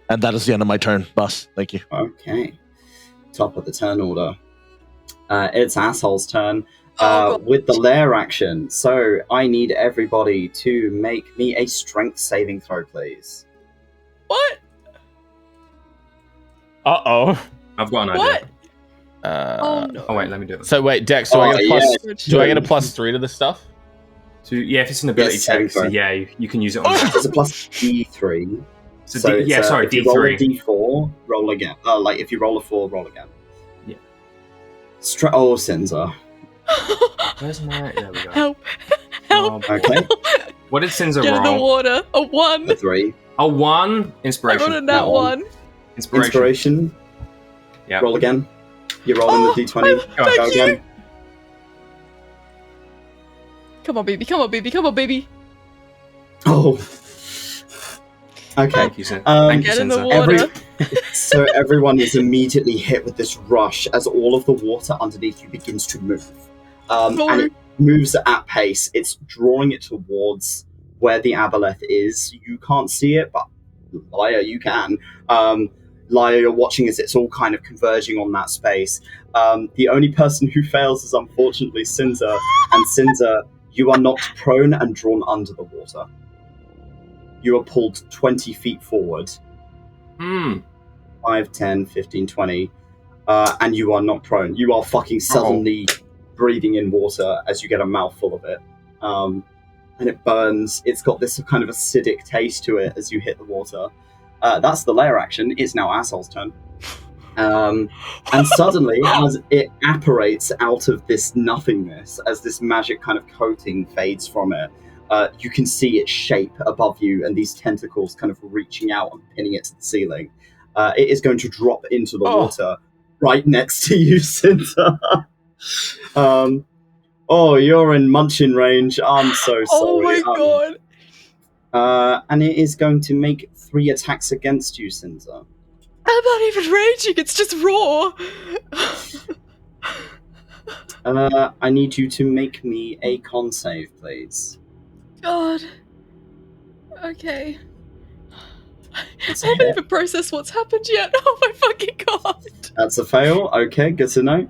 that is the end of my turn. Boss, thank you. Okay. Top of the turn order. It's Asshole's turn. Oh, With the lair action. So I need everybody to make me a strength saving throw, please. What? Uh-oh. I've got an What? idea. Oh no. Oh wait, let me do it. So wait, Dex, do I get a plus? Do I get a +3 to this stuff? Yeah, if it's an ability Yes, check, saving so throw. yeah, you can use it on that. It's a plus D3. So it's, sorry, if you roll a D3. D4, roll again. Like if you roll a 4, roll again. Yeah. Sinza. Where's my? There we go. Help! Help! Oh, Okay. what did Sinza Get in the roll? water. A 1. A 3. A 1. I Inspiration. got a nat That one. 1. Inspiration. Yeah. Roll again. You're rolling the D20. Go Thank you. again. Come on, baby. Come on, baby. Come on, baby. Oh. Okay. Thank you, Sinza. Thank you, Get in the Sinza. water. So everyone is immediately hit with this rush as all of the water underneath you begins to move. And it moves at pace. It's drawing it towards where the Aboleth is. You can't see it, but Lyre, you can. Lyre, you're watching as it's all kind of converging on that space. The only person who fails is unfortunately Sinza. And Sinza, you are knocked prone and drawn under the water. You are pulled 20 feet forward. 5, 10, 15, 20. And you are not prone. You are fucking suddenly breathing in water as you get a mouthful of it. And it burns. It's got this kind of acidic taste to it as you hit the water. That's the lair action. It's now Asshole's turn. And suddenly, as it apparates out of this nothingness, as this magic kind of coating fades from it, you can see its shape above you and these tentacles kind of reaching out and pinning it to the ceiling. It is going to drop into the water right next to you, Sinza. You're in munching range. I'm so sorry. Oh my god. And it is going to make 3 attacks against you, Sinza. I'm not even raging. It's just raw. I need you to make me a con save, please. God. Okay. That's I a haven't hit. even processed what's happened yet. Oh my fucking god. That's a fail. Okay, good to know.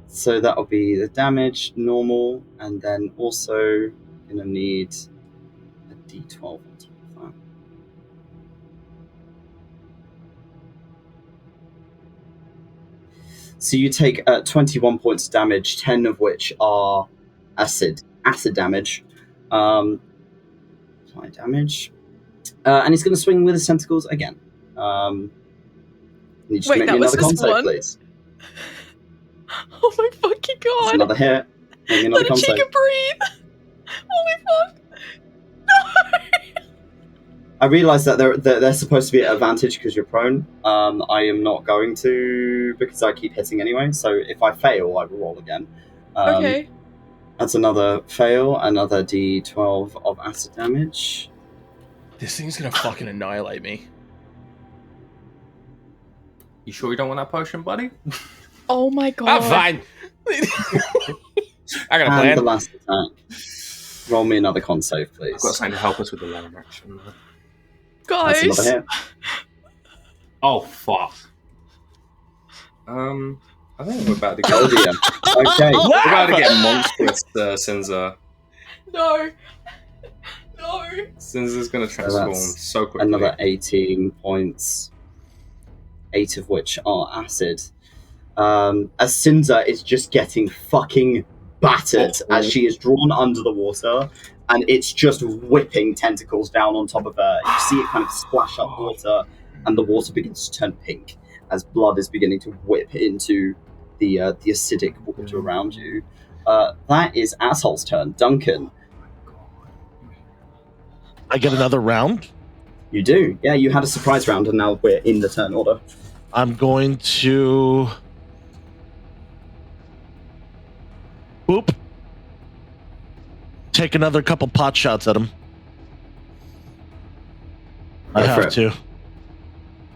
So that'll be the damage, normal, and then also gonna need a D12 on top of that. So you take 21 points of damage, 10 of which are acid damage. Apply damage. And he's going to swing with his tentacles again. You just Wait, make that me was another con just save, one? please. Oh my fucking That's god. another hit. Make me another Let a con save. chicken breathe. Holy fuck. No. I realise that they're supposed to be at advantage because you're prone. I am not going to because I keep hitting anyway. So if I fail, I will roll again. Okay. That's another fail. Another D12 of acid damage. This thing's gonna fucking annihilate me. You sure you don't want that potion, buddy? Oh my god. I'm fine. I got a And plan. the last attack. Roll me another con save, please. I've got something to help us with the lair action. That's another Guys. hit. Oh fuck. I think we're about to get. Oh dear. Okay. We're about to get monstrous, Sinza. No. No. Sinza's going to transform that's so quickly. Another 18 points, 8 of which are acid. As Sinza is just getting fucking battered as she is drawn under the water, and it's just whipping tentacles down on top of her. You see it kind of splash up water, and the water begins to turn pink as blood is beginning to whip into the acidic water around you. That is Asshole's turn. Duncan. I get another round. You do. Yeah, you had a surprise round, and now we're in the turn order. I'm going to boop. Take another couple pot shots at him. I Go for have it. to.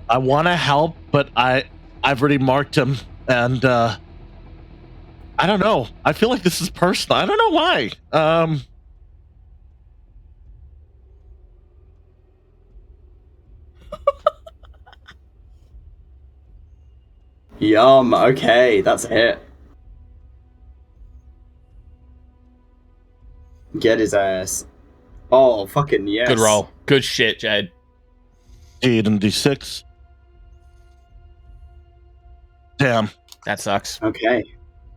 I want to help, but I've already marked him, and I don't know. I feel like this is personal. I don't know why. Yum. Okay, that's a hit. Get his ass. Oh, fucking yes. Good roll. Good shit, Jade. D&D6. Damn. That sucks. Okay.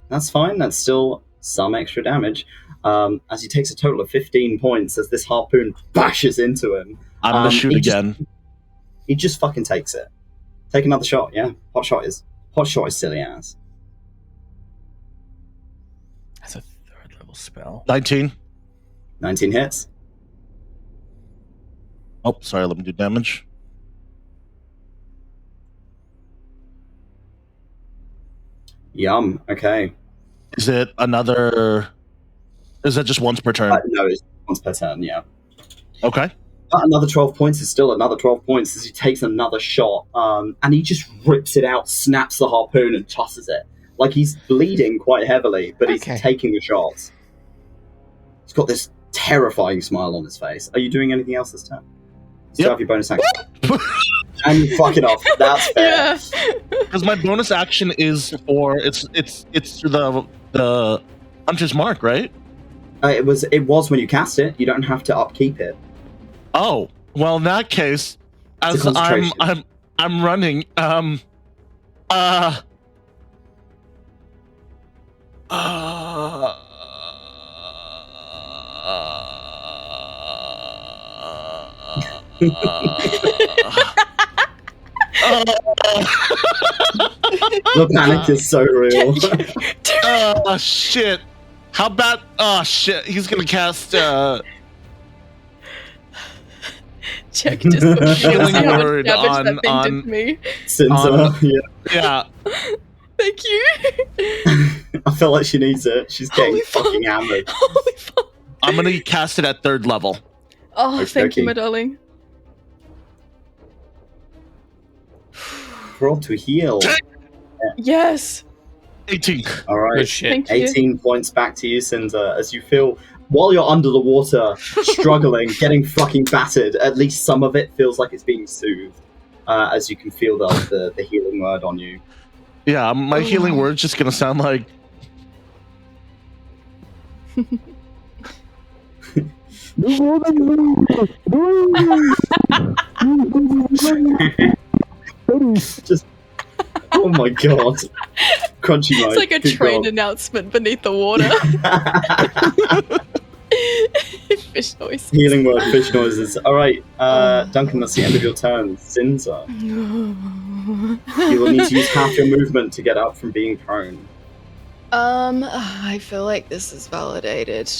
That's fine. That's still some extra damage. As he takes a total of 15 points as this harpoon bashes into him. I'm gonna shoot he again. He just fucking takes it. Take another shot, yeah? Hot shot is silly ass. That's a 3rd level spell. 19. 19 hits. Oh, sorry. Let me do damage. Yum. Okay. Is it another? Is that just once per turn? No, it's once per turn, yeah. Okay. But another 12 points is still another 12 points as he takes another shot, and he just rips it out, snaps the harpoon, and tosses it. Like he's bleeding quite heavily, but he's taking the shots. He's got this terrifying smile on his face. Are you doing anything else this turn? Still have your bonus action. And you fuck it off. That's fair. Because my bonus action is for it's through the Hunter's Mark, right? It was when you cast it. You don't have to upkeep it. Oh, well, in that case, as I'm running, The panic is so real. Oh shit! How about? Oh shit! He's gonna cast Check just to see Healing how much word damage that thing on did to me. Sinza, yeah. Thank you. I feel like she needs it. She's getting Holy fuck. fucking hammered. Holy fuck. I'm gonna cast it at 3rd level. Oh, Okey thank you, dokey. my darling. Roll to heal. Yes. 18. All right. Good shit. Thank you. 18 points back to you, Sinza, as you feel, while you're under the water, struggling, getting fucking battered, at least some of it feels like it's being soothed, as you can feel the healing word on you. Yeah, my healing word's just gonna sound like. Just, oh my god. Crunchy It's mode. like a Good train God. announcement beneath the water. Fish noise. Healing word, fish noises. Alright, Duncan, that's the end of your turn. Sinza. You will need to use half your movement to get up from being prone. I feel like this is validated.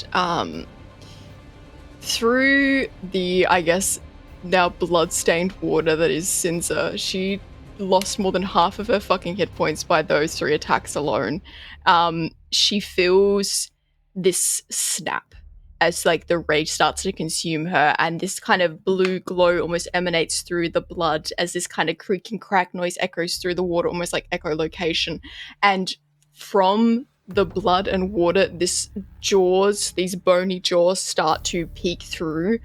Through the, I guess, now blood-stained water that is Sinza, she lost more than half of her fucking hit points by those 3 attacks alone. She feels this snap as like the rage starts to consume her, and this kind of blue glow almost emanates through the blood as this kind of creak and crack noise echoes through the water, almost like echolocation. And from the blood and water, these bony jaws start to peek through,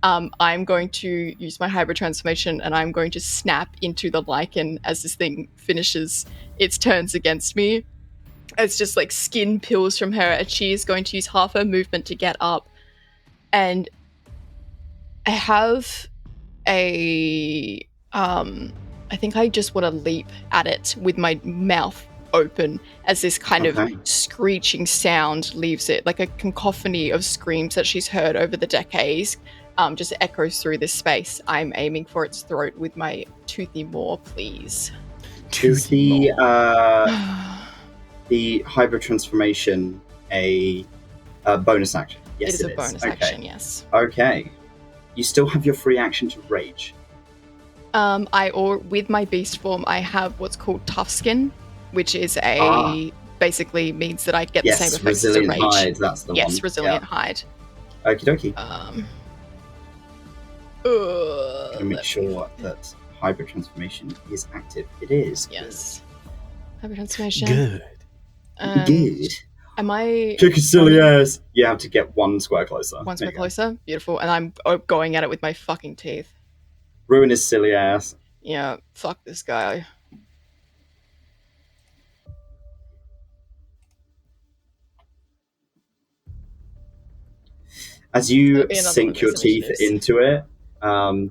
I'm going to use my hybrid transformation and I'm going to snap into the lichen as this thing finishes its turns against me. It's just like skin peels from her, and she is going to use half her movement to get up. And I have I think I just want to leap at it with my mouth open as this kind of screeching sound leaves it, like a cacophony of screams that she's heard over the decades, just echoes through this space. I'm aiming for its throat with my toothy maw, please. Toothy, the hybrid transformation a bonus action? Yes, it is a bonus action, yes. Okay. You still have your free action to rage. With my beast form, I have what's called Tough Skin, which is basically means that I get the same effects as a rage. Resilient hide, that's the one. Yes, resilient hide. Okie dokie. Gonna make sure that hybrid transformation is active. It is. Yes. Hybrid transformation. Good. Good. Am I... Kick his silly ass. You have to get one square closer. One square closer? Beautiful. And I'm going at it with my fucking teeth. Ruin his silly ass. Yeah, fuck this guy. As you sink your teeth into it, and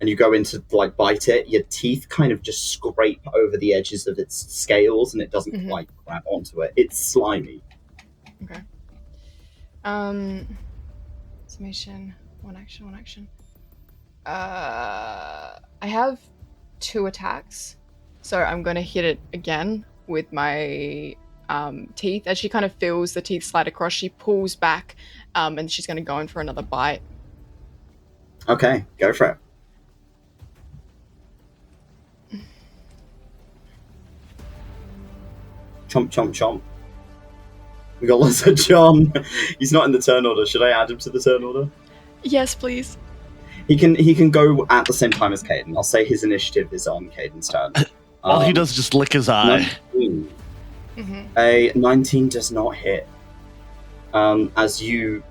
you go into like bite it, your teeth kind of just scrape over the edges of its scales, and it doesn't quite grab onto it. It's slimy. Okay. Summation. One action. I have 2 attacks, so I'm going to hit it again with my teeth. As she kind of feels the teeth slide across, she pulls back, and she's going to go in for another bite. Okay, go for it. Chomp, chomp, chomp. We got Lizard John. He's not in the turn order. Should I add him to the turn order? Yes, please. He can go at the same time as Kaiden. I'll say his initiative is on Kaiden's turn. All he does is just lick his eye. 19. A 19 does not hit. As you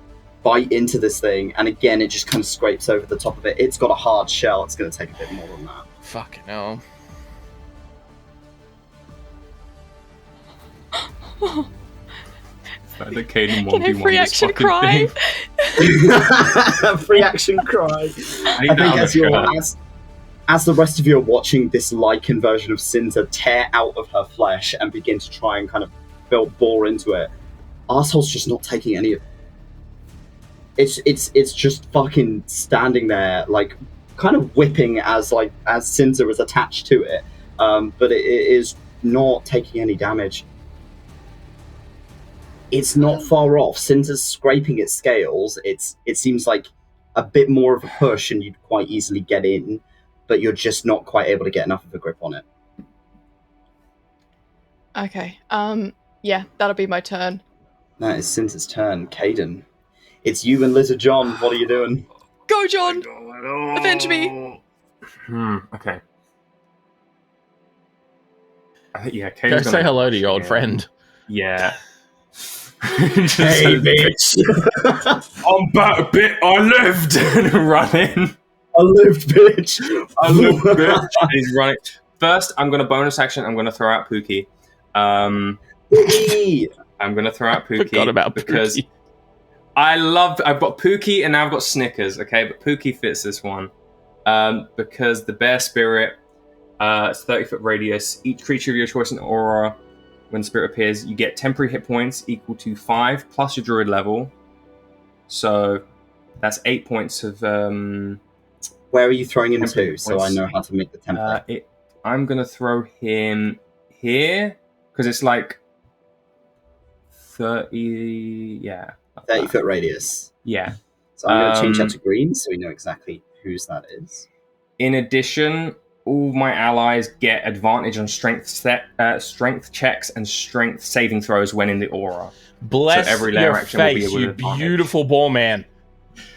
bite into this thing, and again, it just kind of scrapes over the top of it. It's got a hard shell. It's going to take a bit more than that. Fucking hell. The Kaiden Can I free action cry? Free action cry. I think as the rest of you are watching this lichen version of Sinza tear out of her flesh and begin to try and kind of bore into it, Arsehole's just not taking any of it. It's just fucking standing there, like kind of whipping as Sinza is attached to it, but it is not taking any damage. It's not far off. Sinza's scraping its scales. It seems like a bit more of a push, and you'd quite easily get in, but you're just not quite able to get enough of a grip on it. Okay. Yeah, that'll be my turn. That is Sinza's turn. Kaiden, it's you and Lizard John. What are you doing? Go, John! Avenge me! Okay. Yeah, Kaiden's Go say hello to your old friend. Yeah. Hey, bitch! I'm back a bit. I lived and running. I lived, bitch. I lived, bitch. He's running. First, I'm going to bonus action. I'm going to throw out Pookie. Pookie! I'm going to throw out Pookie. Forgot about because Pookie. I've got Pookie and now I've got Snickers. Okay, but Pookie fits this one because the bear spirit. It's 30-foot radius. Each creature of your choice in the aura. When the spirit appears, you get temporary hit points equal to 5 plus your druid level. So that's 8 points of... Where are you throwing him to, so I know how to make the template? I'm going to throw him here, because it's like 30... Yeah. 30-foot radius. Yeah. So I'm going to change that to green, so we know exactly whose that is. In addition... all my allies get advantage on strength checks and strength saving throws when in the aura. Bless so every lair your action face, will be you advantage. beautiful ball man.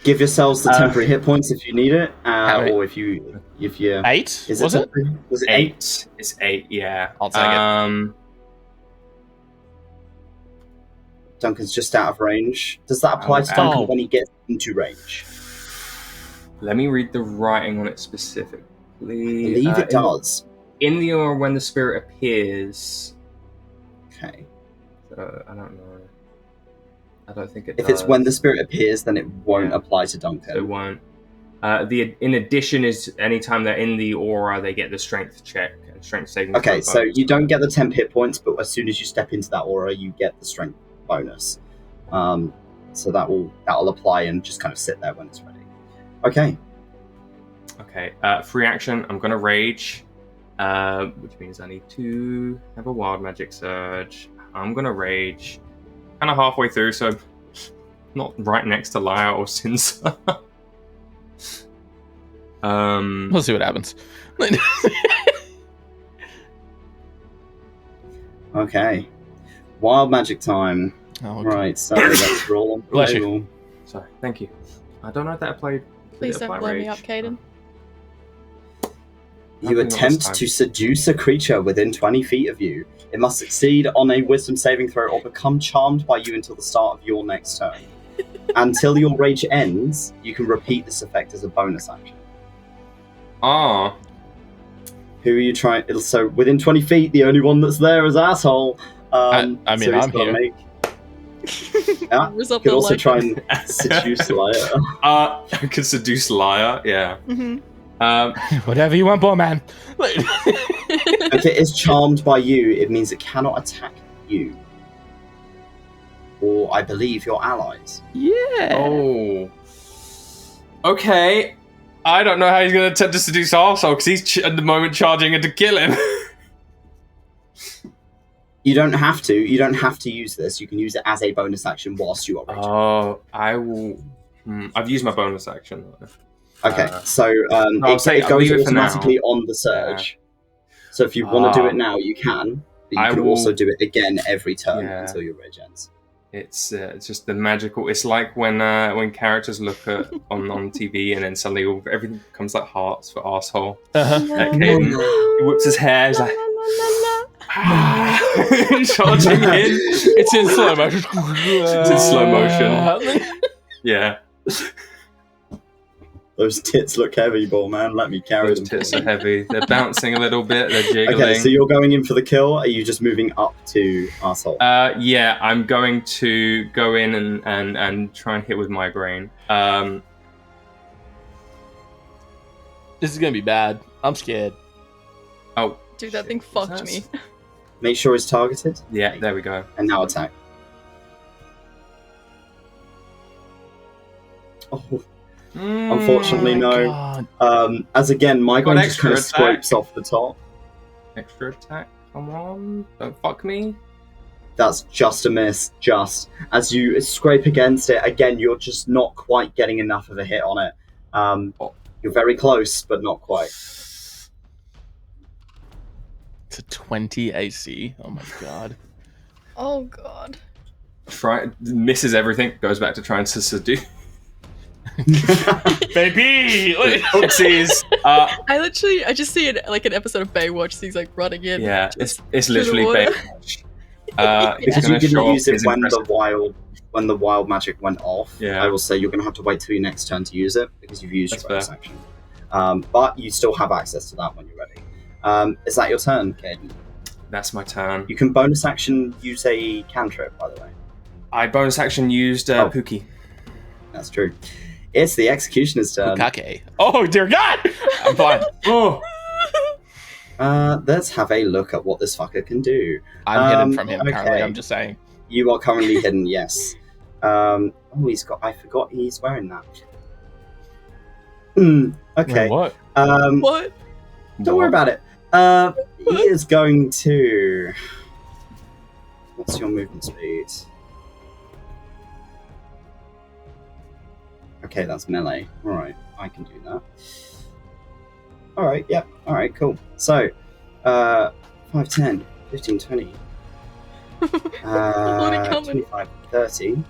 Give yourselves the temporary hit points if you need it, or if you 8? Was it? Was it 8? It's 8. Yeah. I'll take it. Duncan's just out of range. Does that apply to Duncan when he gets into range? Let me read the writing on it specifically. I believe it does. In the aura when the spirit appears. Okay. I don't know. I don't think it If does. it's when the spirit appears, then it won't apply to Duncan. It won't. In addition is anytime they're in the aura, they get the strength check and strength saving. Okay, so you don't get the 10 hit points, but as soon as you step into that aura, you get the strength bonus. So that'll apply and just kind of sit there when it's ready. Okay. Okay. Free action. I'm gonna rage, which means I need to have a wild magic surge. I'm gonna rage, kind of halfway through, so not right next to Lyre or Sinza. We'll see what happens. Okay. Wild magic time. Oh, okay. Right, so let's roll on. Bless you. Sorry, thank you. I don't know if that applied. Please don't blow me up, Kaiden. You attempt to seduce a creature within 20 feet of you. It must succeed on a wisdom saving throw or become charmed by you until the start of your next turn. Until your rage ends, you can repeat this effect as a bonus action. Ah. Who are you trying? So within 20 feet, the only one that's there is asshole. I mean, so he's I'm gotta here. Yeah, you could also try and seduce Lyre. I could seduce Lyre, yeah. Whatever you want, poor man. If it is charmed by you, it means it cannot attack you. Or, I believe, your allies. Yeah. Oh. Okay. I don't know how he's going to attempt to seduce Arsehole, because he's at the moment charging in to kill him. You don't have to. You don't have to use this. You can use it as a bonus action whilst you are raging. Oh, I will... I've used my bonus action, though. Okay, so it goes automatically on the surge. Yeah. So if you want to do it now, you can. But you can also do it again every turn until your rage ends. It's just the magical... It's like when characters look at on TV and then suddenly everything becomes like hearts for Arsehole. Kaiden, he whips his hair, he's like... charging in. It's in slow motion. It's in slow motion. Yeah. Those tits look heavy, ball man. Let me carry them. Those tits are heavy. They're bouncing a little bit. They're jiggling. Okay, so you're going in for the kill. Are you just moving up to Arsehole? Yeah, I'm going to go in and try and hit with migraine. This is gonna be bad. I'm scared. Oh, dude, that thing fucked me. Make sure it's targeted. Yeah, there we go. And now attack. Oh. Unfortunately, no. As again, migraine just kind of scrapes off the top. Extra attack, come on. Don't fuck me. That's just a miss, just. As you scrape against it, again, you're just not quite getting enough of a hit on it. You're very close, but not quite. It's a 20 AC. Oh my god. Oh god. Misses everything, goes back to trying to seduce. Baby! Oopsies. I just see it like an episode of Baywatch, so he's like running in. Yeah, it's literally Baywatch. Because you didn't use it when the wild magic went off. Yeah. I will say you're going to have to wait till your next turn to use it, because you've used your bonus action. But you still have access to that when you're ready. Is that your turn, Kaiden? That's my turn. You can bonus action use a cantrip, by the way. I bonus action used Pookie. That's true. It's the executioner's turn. Bukake. Oh dear God! I'm fine. Oh. Let's have a look at what this fucker can do. I'm hidden from him currently. I'm just saying. You are currently hidden. Yes. He's got. I forgot he's wearing that. Okay. Wait, what? What? Don't worry about it. He is going to. What's your movement speed? Okay, that's melee. Alright, I can do that. Alright, yep. Alright, cool. So, 5, 10, 15, 20. 25, 30.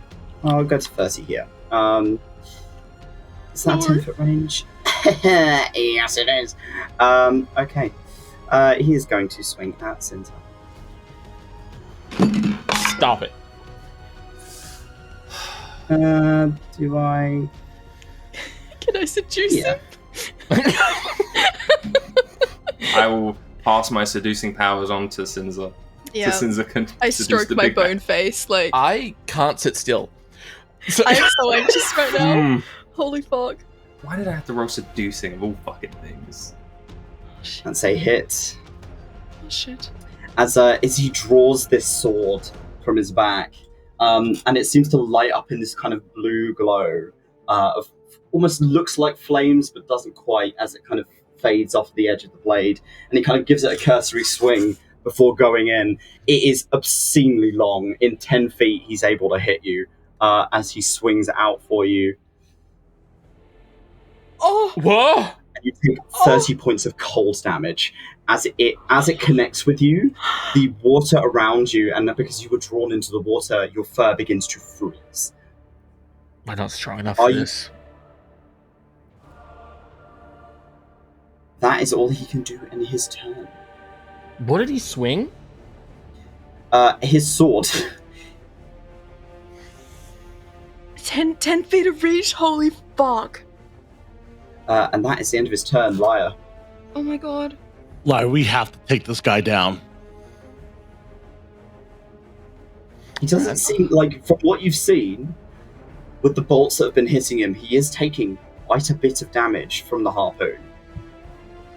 I'll go to 30 here. Is that 10-foot range? Yes, it is. Okay. He is going to swing at Sinza. Stop it. Do I... Can I seduce Yeah. him? I will pass my seducing powers on to Sinza. Yeah. So Sinza can I seduce stroke the my big man. bone face, like, I can't sit still. So, I'm so anxious right now. Hmm. Holy fuck. Why did I have to roll seducing of all fucking things? That's a hit. Oh shit. As he draws this sword from his back, and it seems to light up in this kind of blue glow of almost looks like flames, but doesn't quite, as it kind of fades off the edge of the blade, and he kind of gives it a cursory swing before going in. It is obscenely long. In 10 feet, he's able to hit you as he swings out for you. Oh! whoa! And you take 30 points of cold damage. As it connects with you, the water around you, and because you were drawn into the water, your fur begins to freeze. I'm not strong enough Are for you- this. That is all he can do in his turn. What did he swing? His sword. 10 feet of reach? Holy fuck. And that is the end of his turn. Lyre. Oh my god. Lyre, we have to take this guy down. He doesn't seem like, from what you've seen, with the bolts that have been hitting him, he is taking quite a bit of damage from the harpoon.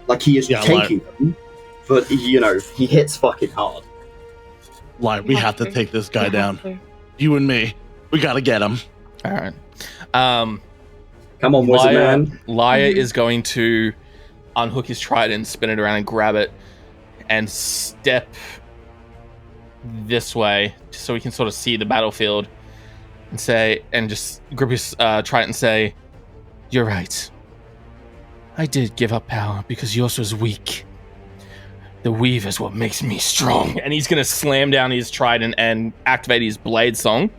Like, he is taking them, but, he hits fucking hard. Lyre, we have to take this guy down. You and me. We gotta get him. All right. Come on, wizard man. Lyre is going to unhook his trident, spin it around, and grab it, and step this way, just so we can sort of see the battlefield, and just grip his trident and say, "You're right. I did give up power because yours was weak. The weave is what makes me strong." And he's going to slam down his trident and activate his blade song.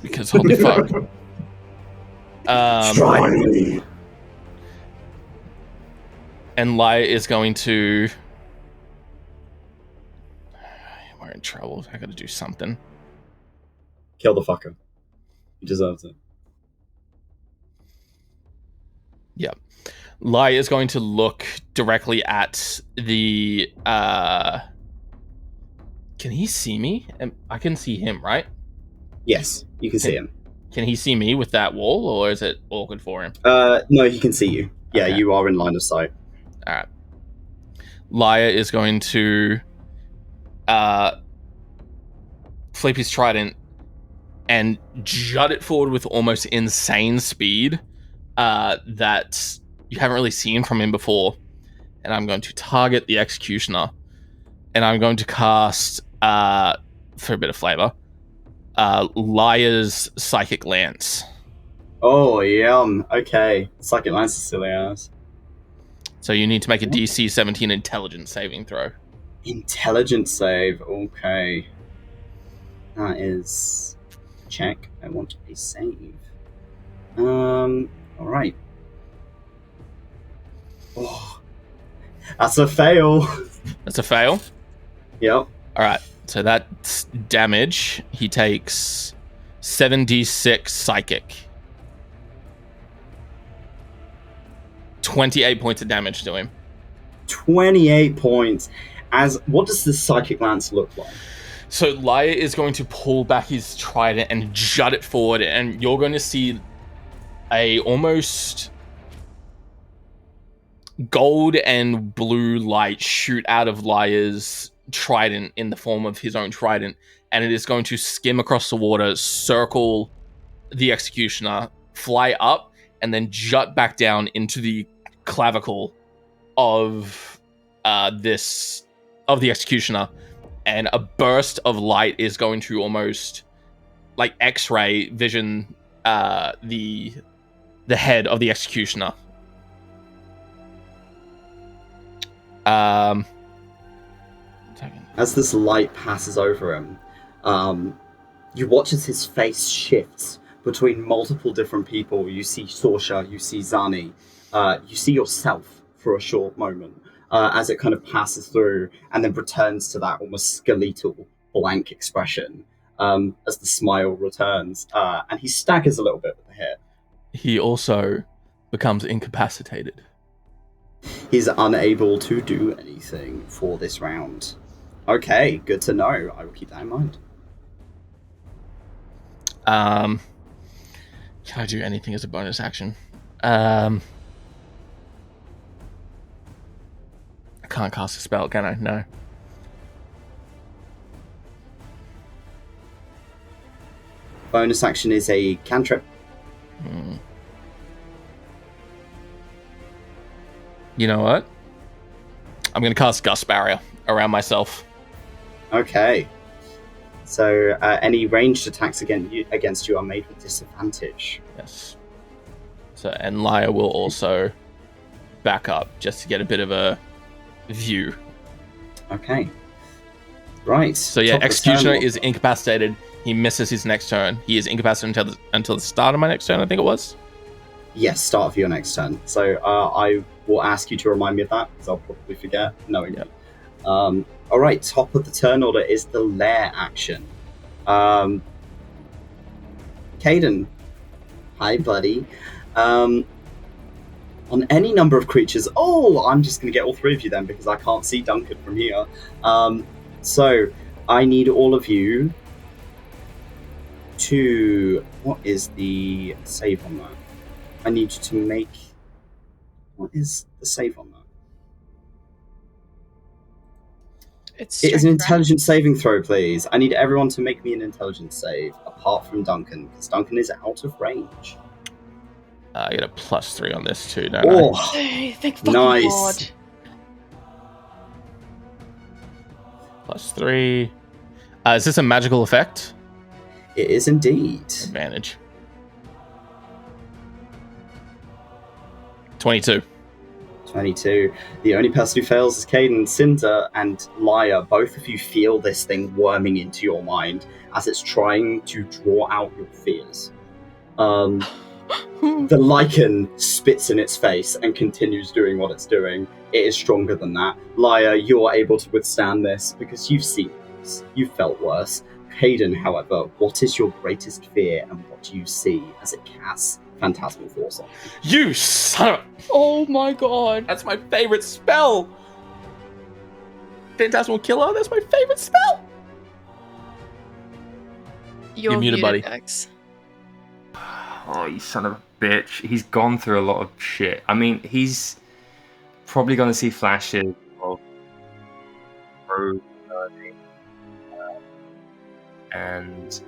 Because holy fuck. Strike me. And Lyre is going to... We're in trouble. I gotta do something. Kill the fucker. He deserves it. Yep. Lyre is going to look directly at the... Can he see me? I can see him, right? Yes, you can see him. Can he see me with that wall, or is it awkward for him? No, he can see you. Yeah, Okay. you are in line of sight. All right. Lyre is going to flip his trident and jut it forward with almost insane speed that you haven't really seen from him before. And I'm going to target the Executioner. And I'm going to cast, for a bit of flavor, Lyre's Psychic Lance. Oh, yum. Okay. Psychic Lance is silly ass. So you need to make a DC 17 Intelligence saving throw. Intelligence save. Okay. That is... Check. I want a save. Alright. Oh. That's a fail. That's a fail. Yep. All right. So that's damage. He takes 7d6 psychic. 28 points of damage to him. 28 points. What does this Psychic Lance look like? So Lyre is going to pull back his trident and jut it forward, and you're going to see a almost gold and blue light shoot out of Lyre's trident in the form of his own trident, and it is going to skim across the water, circle the Executioner, fly up, and then jut back down into the clavicle of the Executioner. And a burst of light is going to almost like X-ray vision the head of the Executioner. As this light passes over him, you watch as his face shifts between multiple different people. You see Sorsha, you see Zani, you see yourself for a short moment as it kind of passes through and then returns to that almost skeletal blank expression as the smile returns. And he staggers a little bit with the hit. he also becomes incapacitated. He's unable to do anything for this round. Okay, good to know. I will keep that in mind. Can I do anything as a bonus action? I can't cast a spell, can I? No. Bonus action is a cantrip. You know what? I'm going to cast Gust Barrier around myself. Okay. So any ranged attacks against you are made with disadvantage. Yes. So, and Lyre will also back up just to get a bit of a view. Okay. Right. So yeah, Executioner is incapacitated. He misses his next turn. He is incapacitated until the start of my next turn, I think it was. Yes, start of your next turn. So I will ask you to remind me of that, because I'll probably forget knowing you. All right, top of the turn order is the lair action. Kaiden. Hi, buddy. On any number of creatures... Oh, I'm just going to get all three of you then, because I can't see Duncan from here. So, I need all of you to... What is the save on that? I need you to make... What is the save on that? It is an intelligence saving throw, please. I need everyone to make me an intelligence save, apart from Duncan, because Duncan is out of range. I get a +3 on this too, don't I? Thank fucking nice. God. +3. Is this a magical effect? It is indeed. Advantage. 22. 22. The only person who fails is Kaiden. Sinza and Lyre, both of you feel this thing worming into your mind as it's trying to draw out your fears. The lichen spits in its face and continues doing what it's doing. It is stronger than that. Lyre, you are able to withstand this because you've seen this. You've felt worse. Kaiden, however, what is your greatest fear and what do you see as it casts Phantasmal Force on you? You son of a... Oh my god. That's my favorite spell! Phantasmal Killer, that's my favorite spell! You're muted, buddy. Dex. Oh, you son of a bitch. He's gone through a lot of shit. I mean, he's probably going to see flashes of road learning. And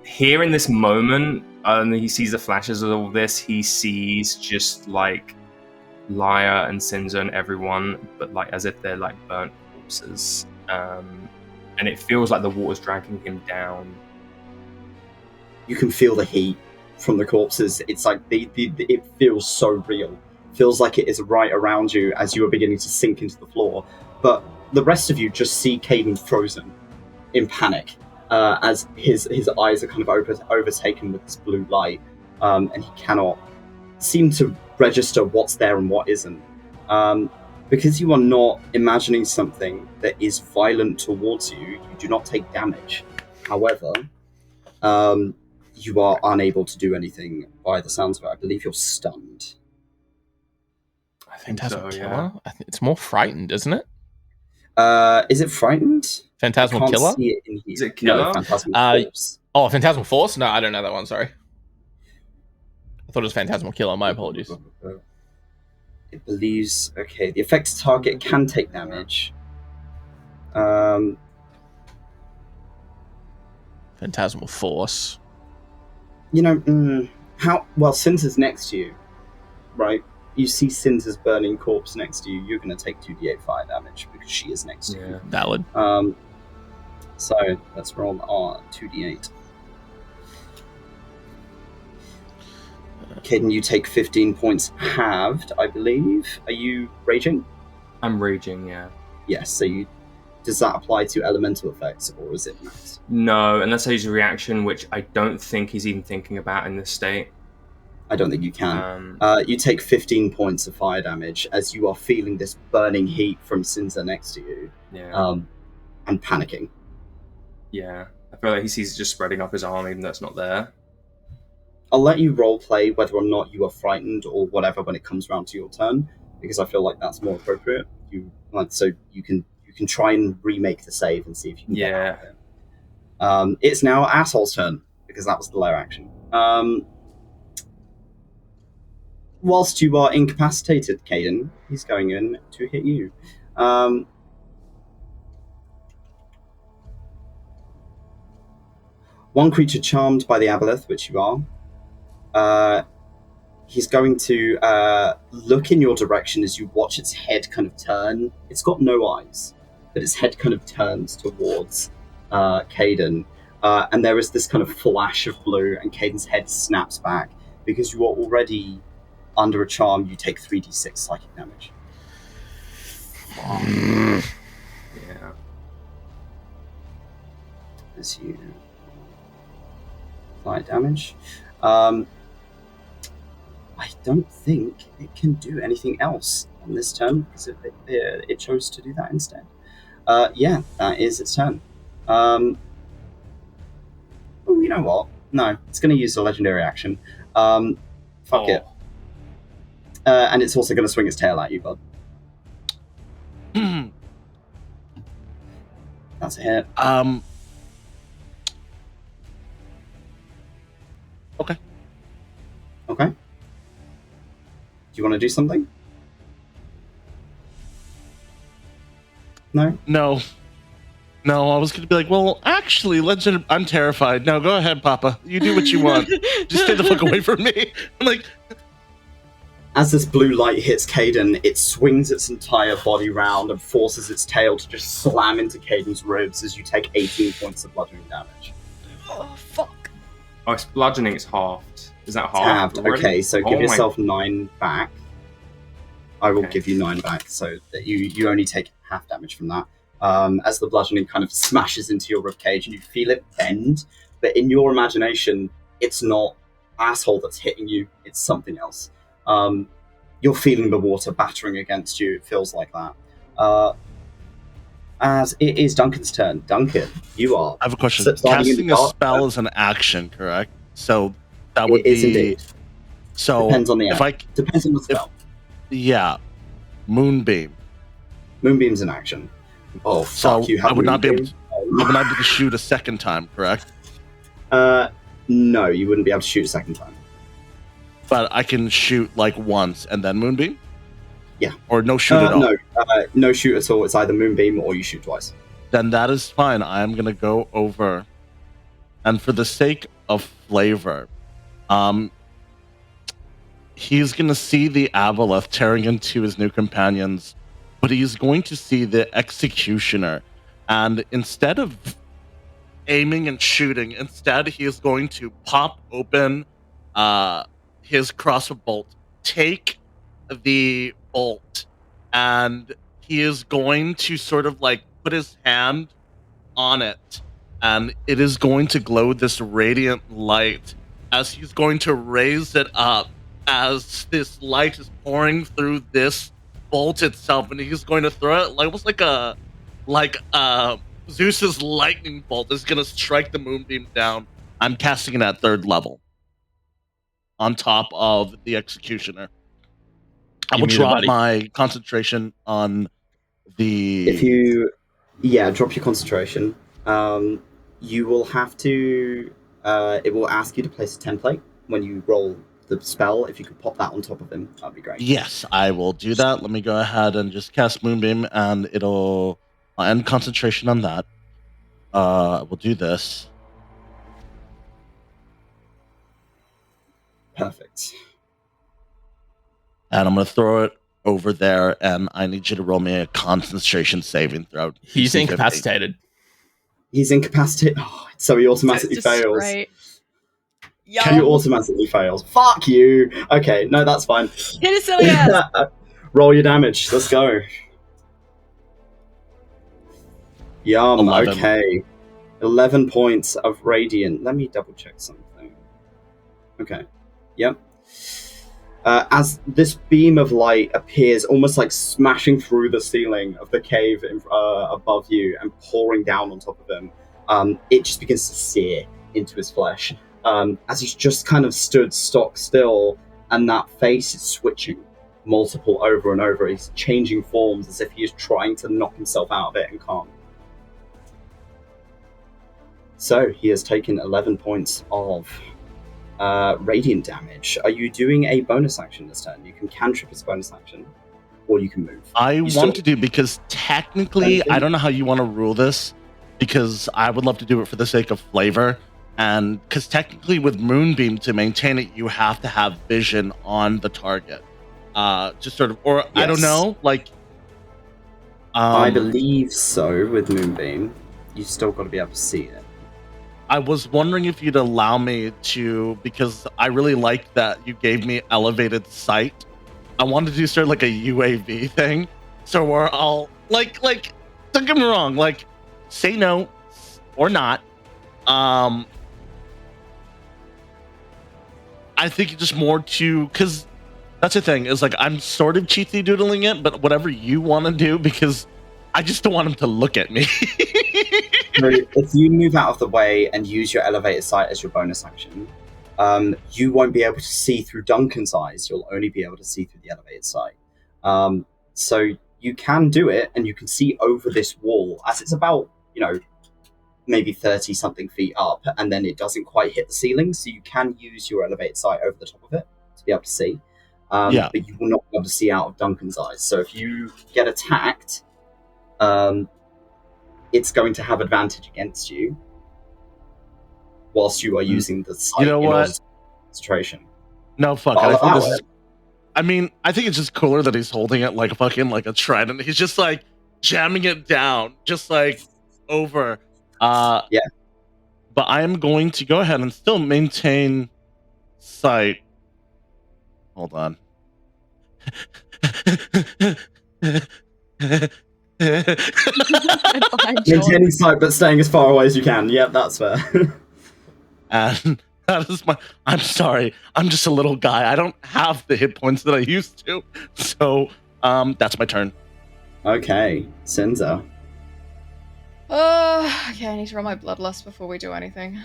here in this moment, he sees the flashes of all this. He sees just like Lyre and Sinza and everyone, but like as if they're like burnt corpses. And it feels like the water's dragging him down. You can feel the heat from the corpses. It's like it feels so real. It feels like it is right around you as you are beginning to sink into the floor. But the rest of you just see Kaiden frozen in panic as his eyes are kind of overtaken with this blue light, and he cannot seem to register what's there and what isn't. Because you are not imagining something that is violent towards you, you do not take damage. However, you are unable to do anything by the sounds of it. I believe you're stunned. I think Phantasmal Killer? I think it's more frightened, isn't it? Is it frightened? Phantasmal Killer? See it in here. Is it Killer? No, Phantasmal Force. Oh, Phantasmal Force? No, I don't know that one, sorry. I thought it was Phantasmal Killer, my apologies. It believes... Okay, the effect's target can take damage. Phantasmal Force. You know, how... Well, Sinza's next to you, right? You see Sinza's burning corpse next to you, you're going to take 2d8 fire damage because she is next to you. Valid. So, let's roll our 2d8. Kaiden, you take 15 points halved, I believe. Are you raging? I'm raging, yeah. Yes, so you... Does that apply to elemental effects, or is it not? No, unless I use a reaction, which I don't think he's even thinking about in this state. I don't think you can. You take 15 points of fire damage as you are feeling this burning heat from Sinza next to you, and panicking. Yeah, I feel like he sees it just spreading up his arm, even though it's not there. I'll let you role play whether or not you are frightened or whatever when it comes around to your turn, because I feel like that's more appropriate. So you can try and remake the save and see if you can get out of it. It's now Asshole's turn, because that was the lair action. Whilst you are incapacitated, Kaiden, he's going in to hit you. One creature charmed by the Aboleth, which you are, he's going to look in your direction as you watch its head kind of turn. It's got no eyes, but its head kind of turns towards Kaiden. And there is this kind of flash of blue, and Kaiden's head snaps back. Because you are already under a charm, you take 3d6 psychic damage. Yeah. As you apply damage. I don't think it can do anything else on this turn, because it chose to do that instead. Yeah, that is its turn. Oh, you know what? No, it's going to use a legendary action. Fuck it. And it's also going to swing its tail at you, bud. That's a hit. Okay. Okay. Do you want to do something? No? No, I was going to be like, well, actually, I'm terrified. No, go ahead, Papa. You do what you want. Just stay the fuck away from me. I'm like... As this blue light hits Kaiden, it swings its entire body round and forces its tail to just slam into Kaiden's ribs as you take 18 points of bludgeoning damage. Oh, fuck. Oh, it's bludgeoning, it's halved. Is that halved? Halved. Okay, so give yourself 9 back. I will give you 9 back, so that you only take half damage from that. As the bludgeoning kind of smashes into your ribcage and you feel it bend, but in your imagination, it's not Asshole that's hitting you, it's something else. You're feeling the water battering against you, it feels like that. As it is Duncan's turn. Duncan, you are... I have a question. Casting a spell is an action, correct? So that would be... It is indeed. So depends on the depends on the spell. Yeah. Moonbeam. Moonbeam's an action. Oh, fuck, so you have I would not be Moonbeam? able to shoot a second time, correct? No, you wouldn't be able to shoot a second time. But I can shoot like once and then Moonbeam? Yeah. Or no shoot at all? No, no shoot at all. It's either Moonbeam or you shoot twice. Then that is fine. I'm going to go over. And for the sake of flavor, he's going to see the Aboleth tearing into his new companions, but he's going to see the Executioner. And instead of aiming and shooting, instead he is going to pop open his crossbow bolt, take the bolt, and he is going to sort of like put his hand on it, and it is going to glow this radiant light as he's going to raise it up as this light is pouring through this bolt itself, and he's going to throw it almost like Zeus's lightning bolt is going to strike the Moonbeam down. I'm casting it at 3rd level on top of the Executioner. I will drop my concentration on the... drop your concentration. You will have to... it will ask you to place a template when you roll the spell. If you could pop that on top of him, that'd be great. Yes, I will do that. Let me go ahead and just cast Moonbeam, and I'll end concentration on that. We'll do this. Perfect. And I'm going to throw it over there, and I need you to roll me a concentration saving throw. He's incapacitated. He's incapacitated. Oh, so he automatically fails. Right. He automatically fails. Fuck you. Okay, no, that's fine. Hit his silly ass. Roll your damage. Let's go. Yum. 11. Okay. 11 points of radiant. Let me double check something. Okay. Yep. As this beam of light appears almost like smashing through the ceiling of the cave above you and pouring down on top of him, it just begins to sear into his flesh. as he's just kind of stood stock still, and that face is switching multiple over and over. He's changing forms as if he is trying to knock himself out of it and can't. So he has taken 11 points of radiant damage. Are you doing a bonus action this turn? You can cantrip as a bonus action, or you can move. I want to do, because technically, I don't know how you want to rule this, because I would love to do it for the sake of flavor. And because technically with Moonbeam, to maintain it, you have to have vision on the target. Just sort of, or yes. I don't know, like... I believe so with Moonbeam. You still got to be able to see it. I was wondering if you'd allow me to, because I really like that you gave me elevated sight. I wanted to do sort of like a UAV thing. So where I'll, like, don't get me wrong, like, say no or not. I think it's just more to, because that's the thing, is like, I'm sort of cheaty doodling it, but whatever you want to do, because I just don't want him to look at me. So if you move out of the way and use your elevated sight as your bonus action, you won't be able to see through Duncan's eyes. You'll only be able to see through the elevated sight. So you can do it, and you can see over this wall as it's about, maybe 30 something feet up, and then it doesn't quite hit the ceiling. So you can use your elevated sight over the top of it to be able to see. But you will not be able to see out of Duncan's eyes. So if you get attacked, it's going to have advantage against you whilst you are using the sight concentration. No, fuck it. I think it's just cooler that he's holding it like a fucking, like a trident. He's just like jamming it down, just like over. But I am going to go ahead and still maintain sight. Hold on. Maintaining sight but staying as far away as you can. Yep, that's fair. And that is I'm sorry, I'm just a little guy. I don't have the hit points that I used to. So that's my turn. Okay, Sinza. Okay, I need to roll my bloodlust before we do anything.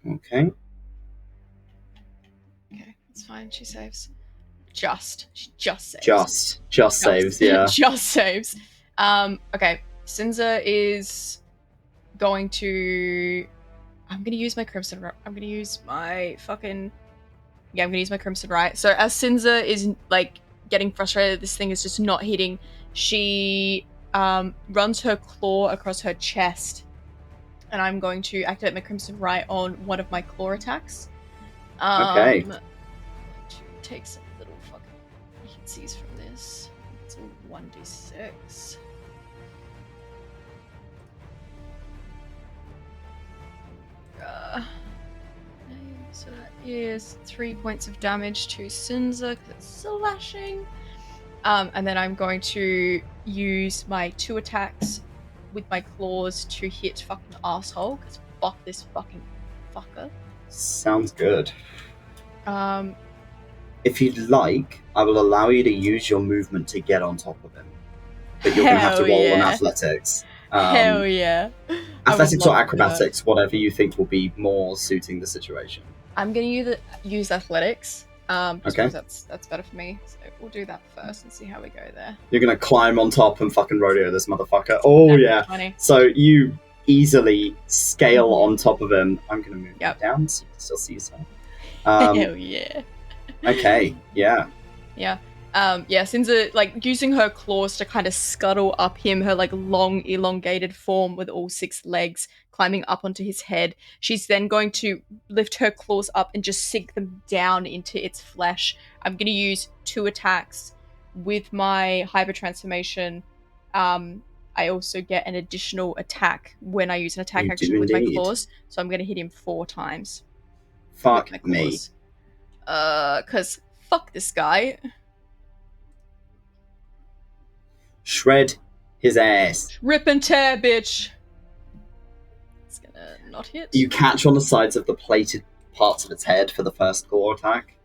Okay. Okay, that's fine. She saves. She just saves. Just saves, yeah. Just saves. Okay. Sinza is going to... I'm going to use my Crimson... I'm going to use my fucking... Yeah, I'm going to use my Crimson Right. So as Sinza is, like, getting frustrated, this thing is just not hitting, she runs her claw across her chest. And I'm going to activate my Crimson Right on one of my claw attacks. Okay. To take some little fucking hitsy from this. It's a 1d6. So that is 3 points of damage to Sinza because it's slashing. And then I'm going to use my 2 attacks with my claws to hit fucking asshole, because fuck this fucking fucker. Sounds good. If you'd like, I will allow you to use your movement to get on top of him. But you're going to have to roll on athletics. Hell yeah. Athletics or acrobatics, whatever you think will be more suiting the situation. I'm going to use athletics. Okay. Because that's better for me. So we'll do that first and see how we go there. You're going to climb on top and fucking rodeo this motherfucker. Oh, yeah. 20. So you easily scale on top of him. I'm going to move you down so you can still see yourself. Hell yeah. Okay, yeah. Yeah. Sinza, like, using her claws to kind of scuttle up him, her, like, long, elongated form with all 6 legs climbing up onto his head. She's then going to lift her claws up and just sink them down into its flesh. I'm going to use 2 attacks with my hyper transformation. I also get an additional attack when I use an attack action with my claws. So I'm going to hit him 4 times. Fuck me. Because fuck this guy. Shred his ass. Rip and tear, bitch. Not hit. You catch on the sides of the plated parts of its head for the first claw attack.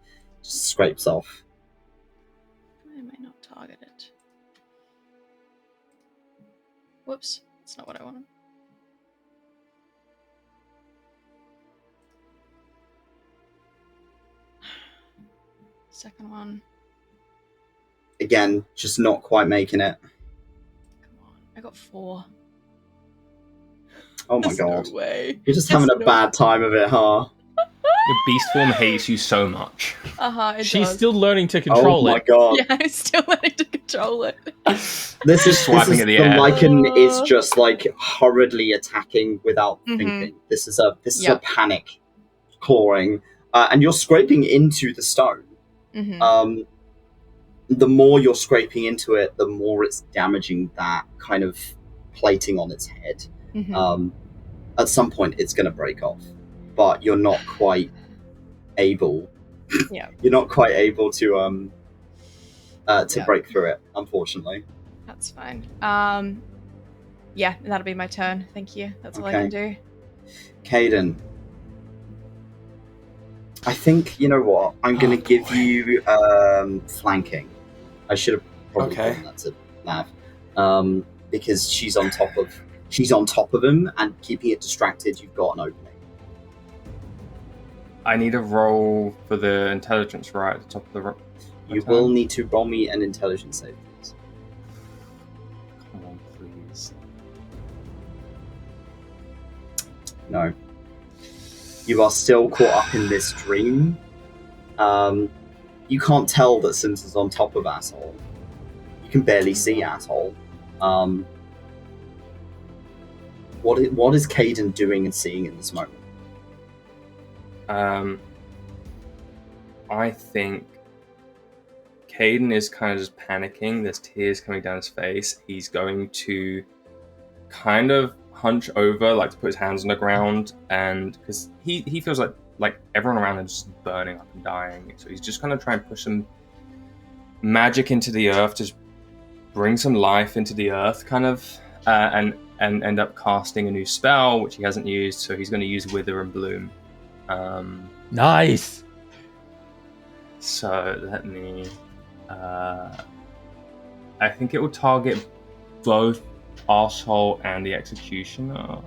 Just scrapes off. Why am I not targeted? Whoops, that's not what I wanted. Second one. Again, just not quite making it. Come on, I got 4. Oh my There's god. No way. You're just having a bad time of it, huh? Your beast form hates you so much. It She's does. still learning to Oh control my it. god. Yeah, I'm still learning to control it. This is Swiping at the the air. Lycan is just like hurriedly attacking without Mhm. thinking. This is a Yep. panic clawing, and you're scraping into the stone. Mm-hmm. The more you're scraping into it, the more it's damaging that kind of plating on its head. Mm-hmm. At some point, it's going to break off, but you're not quite able. Yeah. You're not quite able to Yeah. break through it, unfortunately. That's fine. Yeah, that'll be my turn. Thank you. That's all I can do. Kaiden, I think, you know what? I'm going to give you flanking. I should have probably done that to Mav. Because she's on top of him, and keeping it distracted, you've got an opening. I need a roll for the intelligence right at the top of the You will need to roll me an intelligence save, please. Come on, please. No. You are still caught up in this dream. You can't tell that Sinza's on top of Asshole. You can barely see Asshole. What is Kaiden doing and seeing in this moment? I think Kaiden is kind of just panicking. There's tears coming down his face. He's going to kind of hunch over, like to put his hands on the ground, and because he feels like everyone around him is just burning up and dying. So he's just going to try and push some magic into the earth, just bring some life into the earth, kind of, and end up casting a new spell, which he hasn't used. So he's going to use Wither and Bloom. Nice. So let me. I think it will target both Arsehole and the Executioner.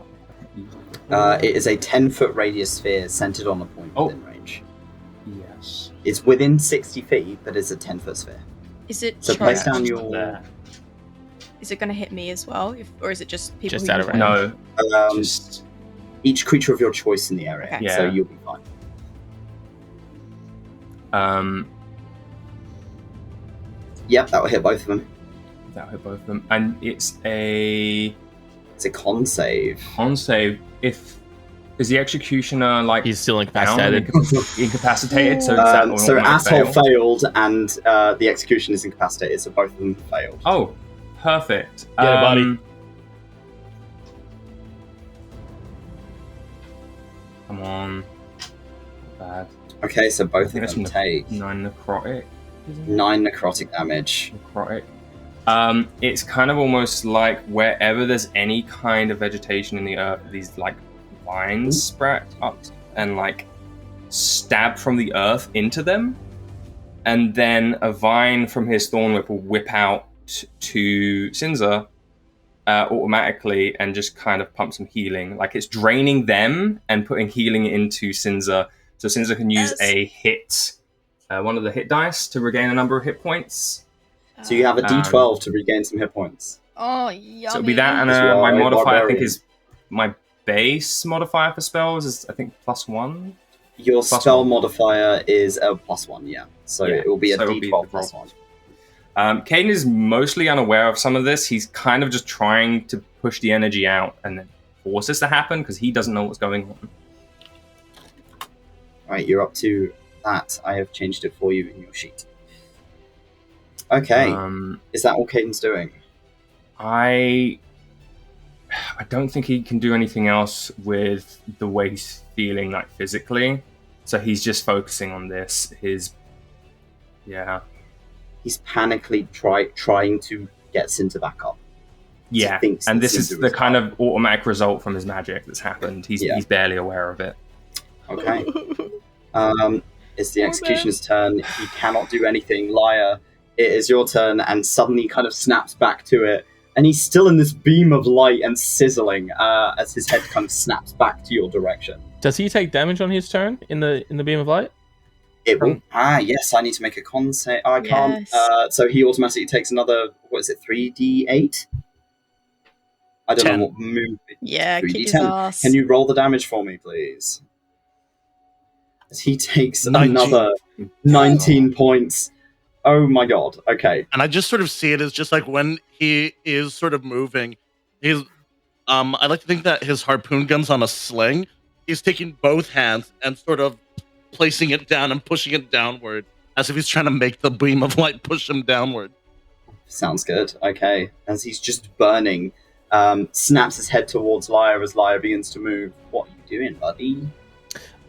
It is a 10-foot radius sphere centered on a point within range. Yes. It's within 60 feet, but it's a 10-foot sphere. Is it So place charged? down your... There. Is it going to hit me as well, or is it just people? Just who out you of know? range. No. Just Each creature of your choice in the area, Okay. so Yeah. you'll be fine. Yep, that will hit both of them. that'll hit both of them, and it's a It's a con save. con save. If is the Executioner like He's still down and incapacitated. incapacitated? So, is that So automatic Asshole fail? failed, and the execution is incapacitated, so both of them failed. Oh, perfect. Get it, buddy. Come on. Not bad. Okay, so both think of them that's take 9 necrotic. isn't it? 9 necrotic damage. Necrotic. It's kind of almost like wherever there's any kind of vegetation in the earth, these like vines sprout up and like stab from the earth into them, and then a vine from his thorn whip will whip out to Sinza automatically and just kind of pump some healing. Like it's draining them and putting healing into Sinza, so Sinza can use a hit, one of the hit dice to regain a number of hit points. So you have a d12 to regain some hit points. Oh, yummy. So it'll be that, and As well, my a modifier, I think, barbarian. is my base modifier for spells is I think +1. Your Plus spell one. modifier is a +1, yeah. So Yeah, it will be a so it'll be d12 the plus roll. 1. Kaiden is mostly unaware of some of this. He's kind of just trying to push the energy out and then force this to happen because he doesn't know what's going on. Alright, you're up to that. I have changed it for you in your sheet. Okay, is that all Kaiden's doing? I don't think he can do anything else with the way he's feeling, like physically. So he's just focusing on this. He's panically trying to get Sinza back up. Yeah, thinks and that this is Sinza the is kind alive. of automatic result from his magic that's happened. He's barely aware of it. Okay. It's the Poor executioner's turn. He cannot do anything. Lyre, it is your turn, and suddenly kind of snaps back to it. And he's still in this beam of light and sizzling as his head kind of snaps back to your direction. Does he take damage on his turn in the beam of light? It will. Yes, I need to make a con save. I can't. Yes. So he automatically takes another, 3d8? I don't 10. know what move. Yeah, kick his 3d10. ass. Can you roll the damage for me, please? As he takes 19. another 19 points. Oh my god. Okay. And I just sort of see it as just like when he is sort of moving, he's I like to think that his harpoon gun's on a sling. He's taking both hands and sort of placing it down and pushing it downward as if he's trying to make the beam of light push him downward. Sounds good. Okay. As he's just burning, snaps his head towards Lyre as Lyre begins to move. What are you doing, buddy?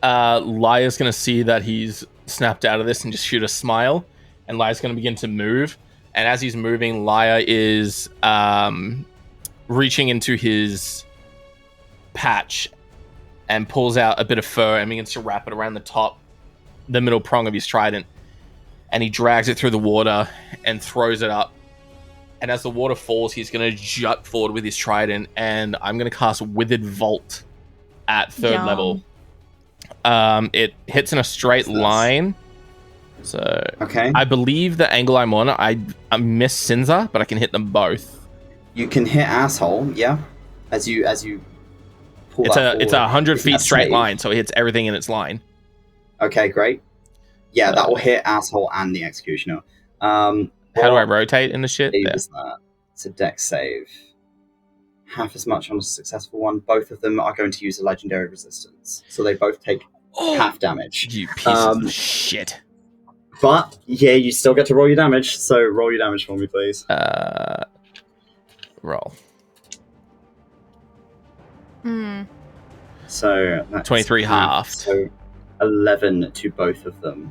Lyre's going to see that he's snapped out of this and just shoot a smile. And Lyre's going to begin to move. And as he's moving, Lyre is reaching into his patch and pulls out a bit of fur and begins to wrap it around the middle prong of his trident. And he drags it through the water and throws it up. And as the water falls, he's going to jut forward with his trident. And I'm going to cast Withered Vault at 3rd level. It hits in a straight line. So okay. I believe the angle I'm on, I miss Sinza, but I can hit them both. You can hit asshole, yeah. As you pull It's that a forward. 100 feet straight save? line, so it hits everything in its line. Okay, great. Yeah, that will hit asshole and the executioner. How do I rotate in the shit? Save There. is that? It's a dex save. Half as much on a successful one. Both of them are going to use a legendary resistance, so they both take half damage. You pieces of shit. But yeah, you still get to roll your damage. So roll your damage for me, please. Roll. So that's 23 halved. So 11 to both of them.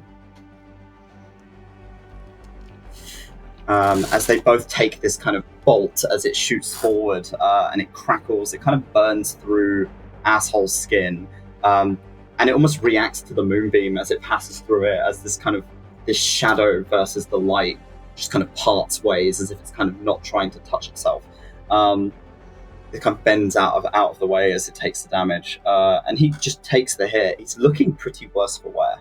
As they both take this kind of bolt as it shoots forward and it crackles, it kind of burns through asshole's skin, and it almost reacts to the moonbeam as it passes through it, as this shadow versus the light just kind of parts ways, as if it's kind of not trying to touch itself. It kind of bends out of the way as it takes the damage, and he just takes the hit. He's looking pretty worse for wear.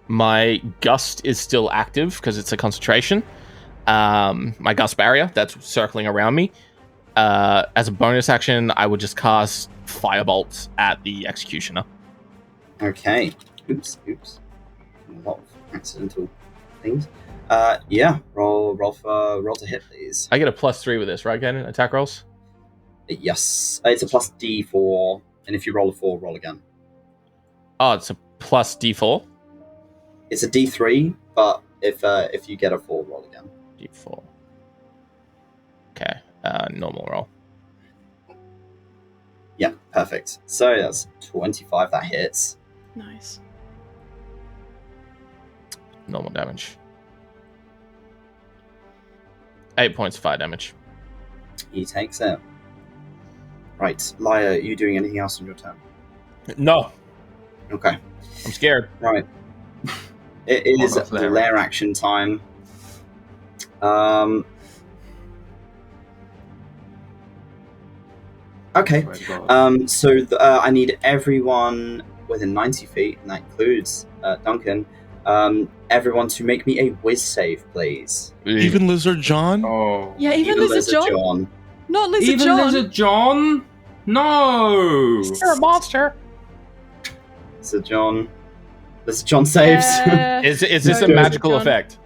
My gust is still active because it's a concentration. My gust barrier that's circling around me. As a bonus action, I would just cast Firebolt at the executioner. Okay. Oops. A lot of accidental things. Yeah. Roll to hit, please. I get a +3 with this, right, Kaiden? Attack rolls? Yes. It's a plus D4, and if you roll a 4, roll again. Oh, it's a +D4? It's a D3, but if you get a 4, roll again. D4. Okay. Normal roll. Yeah, perfect. So that's 25, that hits. Nice. Normal damage. 8 points of fire damage. He takes it. Right, Lyre, are you doing anything else on your turn? No. Okay. I'm scared. Right. It is lair action time. Okay. So I need everyone within 90 feet, and that includes Duncan. Everyone to make me a whiz save, please. Even Lizard John? Oh. Yeah, even Lizard John. Not Lizard Even John. Lizard John? No. You're a monster. Lizard John. Lizard John saves. Is this a No, magical John. effect?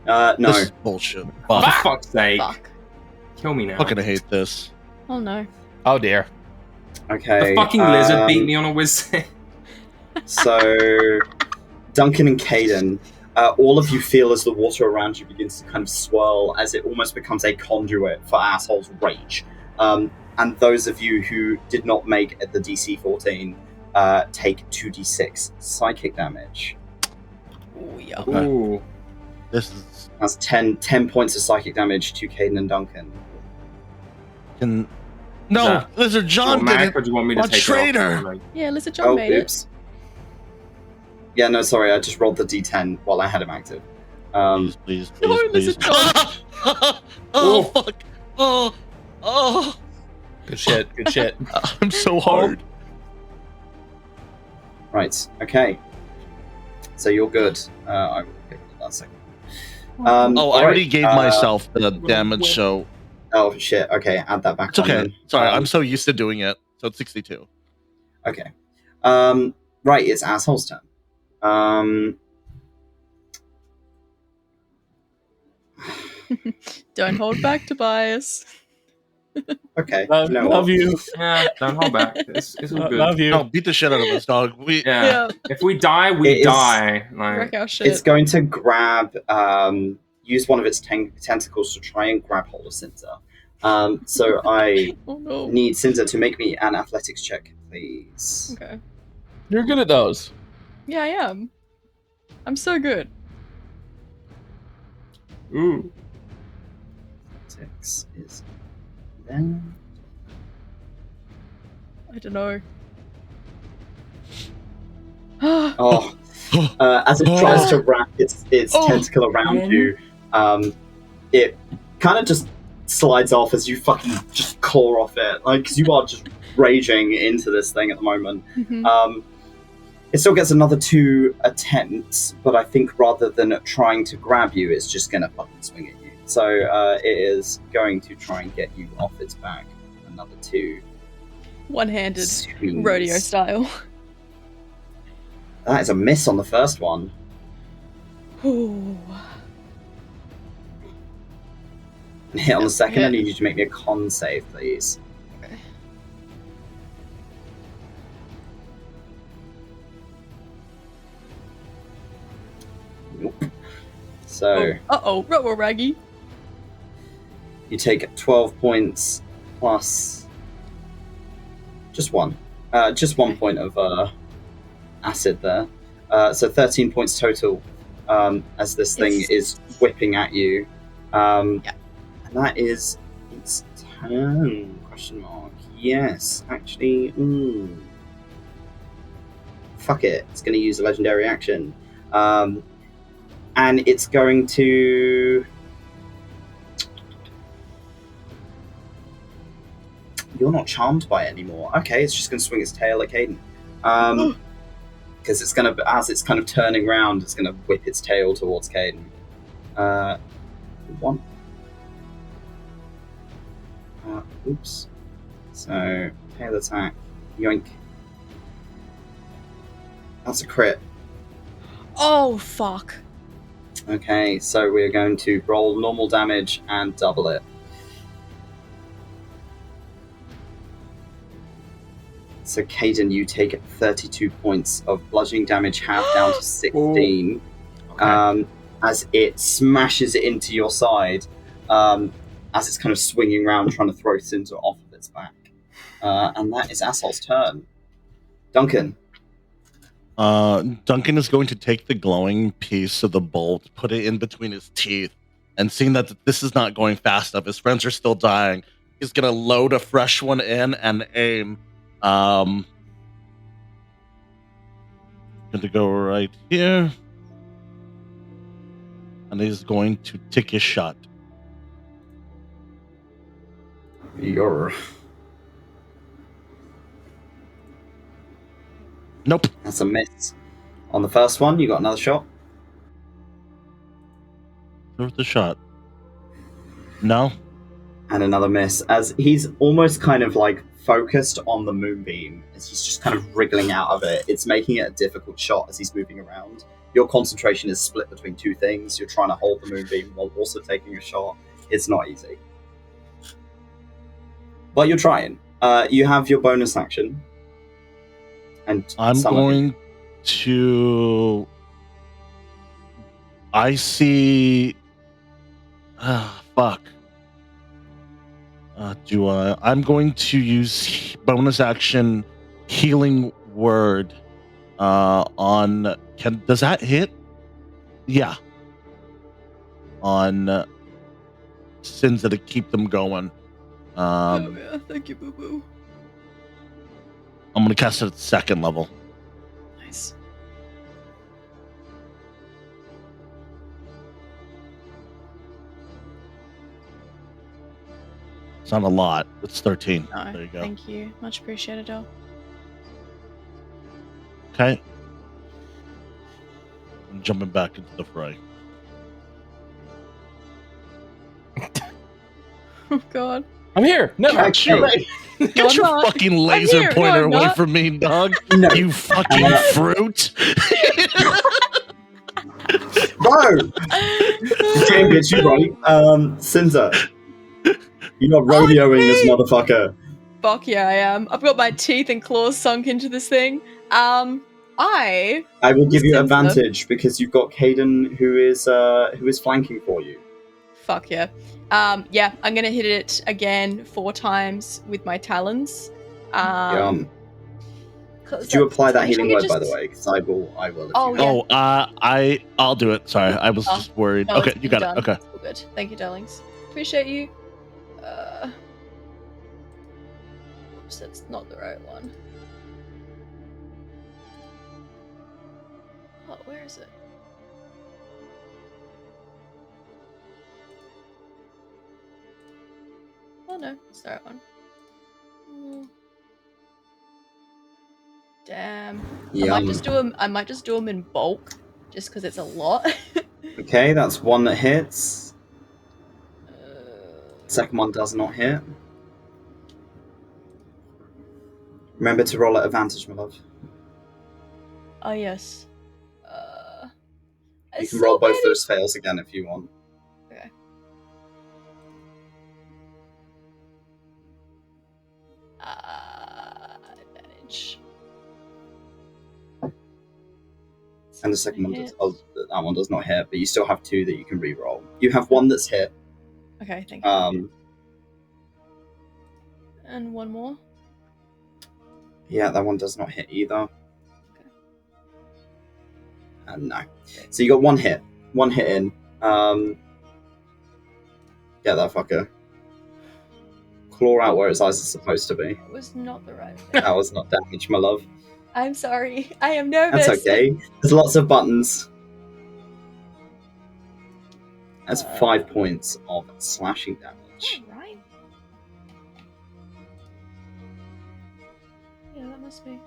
No. This is bullshit. For Fuck. fuck's sake. Fuck. Kill me now. Fucking hate this. Oh no. Oh dear. Okay. The fucking lizard beat me on a whiz save. So, Duncan and Kaiden, all of you feel as the water around you begins to kind of swirl, as it almost becomes a conduit for asshole's rage. And those of you who did not make the DC 14 take 2d6 psychic damage. Oh yeah. Okay. Ooh. This is That's 10 points of psychic damage to Kaiden and Duncan. can. No, that Lizard John did automatic, it. or do you want me to What take traitor? it off? Like, Yeah, Lizard John Oh, made oops. Yeah, no, sorry, I just rolled the d10 while I had him active. Please, No, please. Lizard John. Oh, fuck. Oh. Good shit. Good shit. I'm so hard. Right, okay. So you're good. I will pick that second. I already alright, gave myself the damage, so Oh, shit. Okay, add that back it's on okay. then. Sorry, I'm so used to doing it. So it's 62. Okay. Right, it's Asshole's turn. Don't hold back, Tobias. Okay. Love, you know love what? you. yeah, don't hold back. It's all good. Love you. No, beat the shit out of us, dog. Yeah. If we die, we It is- die. Like, Wreck our shit. It's going to grab, use one of its tentacles to try and grab hold of Sinza. So I Oh no. need Sinza to make me an athletics check, please. Okay. You're good at those. Yeah, I am. I'm so good. ooh. Athletics is there. I don't know. Oh, as it tries to wrap its tentacle around you, it kind of just slides off as you fucking just claw off it, like, because you are just raging into this thing at the moment. Mhm. It still gets another 2 attempts, but I think rather than trying to grab you, it's just gonna fucking swing at you. So it is going to try and get you off its back. Another 2 One-handed, swings. rodeo style. That is a miss on the first one. Ooh. Hit on the second. I Hit. need you to make me a con save, please. Okay. Nope. So Ruh-roh, Raggy. you take 12 points plus just 1 point of acid there. So 13 points total as this thing Yes. is whipping at you. Yeah. And that is its turn? Question mark. Yes, actually. Fuck it. It's going to use a legendary action. And it's going to... You're not charmed by it anymore. Okay, it's just going to swing its tail at Kaiden. Because it's going to, as it's kind of turning around, it's going to whip its tail towards Kaiden. 1. Oops. So, tail attack. Yoink. That's a crit. Oh, fuck. Okay, so we're going to roll normal damage and double it. So, Kaiden, you take 32 points of bludgeoning damage, half down to 16. Okay. As it smashes it into your side, as it's kind of swinging around trying to throw Sinza off of its back. And that is Assault's turn. Duncan. Duncan is going to take the glowing piece of the bolt, put it in between his teeth, and seeing that this is not going fast enough, his friends are still dying, he's going to load a fresh one in and aim. Going to go right here. And he's going to take his shot. You're... Nope. That's a miss. On the first one, you got another shot. There's the shot. No. And another miss. As he's almost kind of like focused on the moonbeam, as he's just kind of wriggling out of it. It's making it a difficult shot as he's moving around. Your concentration is split between 2 things. You're trying to hold the moonbeam while also taking a shot. It's not easy. But you're trying. You have your bonus action. And I'm going to... I see... fuck. I'm going to use bonus action healing word on... Does that hit? Yeah. on Sinza to keep them going. Oh, yeah. Thank you, Boo Boo. I'm gonna cast it at 2nd level. Nice. It's not a lot. It's 13. No, There you go. thank you. Much appreciated, Del. Okay. I'm jumping back into the fray. Oh, God. I'm here. No, Get you. No, Get I'm your not. fucking I'm laser here. No, pointer I'm away not. from me, dog. No. You fucking fruit. Bro! Game gets you right. Cinza. You're not rodeoing this motherfucker. Fuck yeah, I am. I've got my teeth and claws sunk into this thing. I will give you Cinza. advantage because you've got Kaiden who is flanking for you. Fuck yeah. Yeah, I'm gonna hit it again 4 times with my talons. Did you apply that healing word, by the way? Because I will. Oh, Oh, I'll do it. Sorry, I was Oh, just worried. no, Okay, it's you got done. it. Okay. It's all good. Thank you, darlings. Appreciate you. Oops, that's not the right one. Oh, where is it? Oh no, it's the right one. Mm. Damn. Yeah. I might just do them in bulk, just because it's a lot. Okay, that's one that hits. Second one does not hit. Remember to roll at advantage, my love. Oh yes. You can roll both those fails again if you want. Okay. Advantage. And the second one does. Oh, that one does not hit, but you still have 2 that you can re-roll. You have 1 that's hit. Okay, thank you. And one more. Yeah, that one does not hit either. Okay. And no. So you got 1 hit. 1 hit in. Get that fucker. Claw out where its eyes are supposed to be. It was not the right thing. That was not damage, my love. I'm sorry. I am nervous. That's okay. There's lots of buttons. That's 5 points of slashing damage. Alright. Yeah, that must be.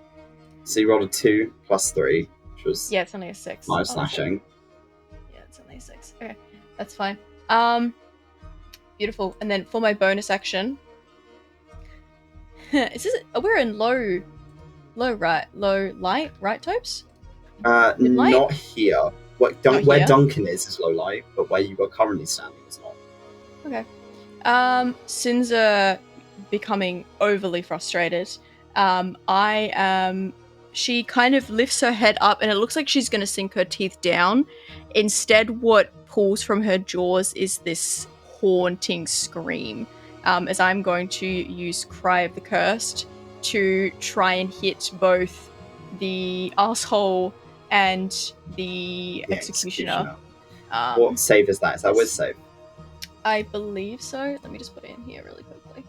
So you rolled a 2 plus 3, which was Yeah, it's only a 6. 5 Oh, slashing. yeah, it's only a 6. Okay, that's fine. Beautiful. And then for my bonus action, is this? We're in low light, right, Topes? Not here. Not Where here? Duncan is low light, but where you are currently standing is not. Okay. Sinza becoming overly frustrated. She kind of lifts her head up and it looks like she's going to sink her teeth down. Instead, what pulls from her jaws is this haunting scream. As I'm going to use Cry of the Cursed to try and hit both the asshole and the executioner. What save is that? Is that whiz save? I believe so. Let me just put it in here really quickly.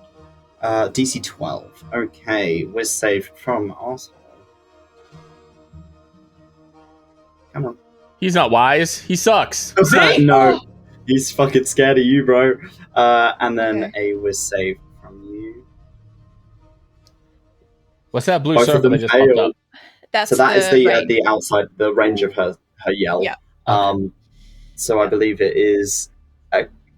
DC 12. Okay, whiz save from asshole. Come on. He's not wise. He sucks. See? No, he's fucking scared of you, bro. And then Okay. a whiz save from you. What's that blue Both of circle them that just popped fail. up? That's So that is the range. outside, the range of her yell. Yeah. So I believe it is.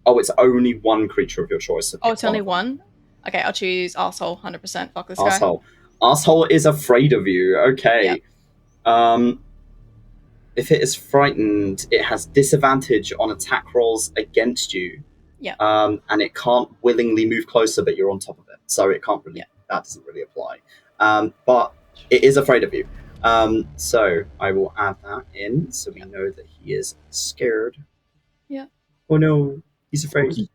It's only one creature of your choice. So Oh, it's pick only of them. one? Okay, I'll choose asshole 100%. Fuck this Asshole. Asshole is afraid of you. Okay. If it is frightened, it has disadvantage on attack rolls against you. Yeah. And it can't willingly move closer, but you're on top of it, so it can't really. Yeah. That doesn't really apply. But it is afraid of you. So I will add that in, so we know that he is scared. Yeah. Oh no, he's afraid. guy.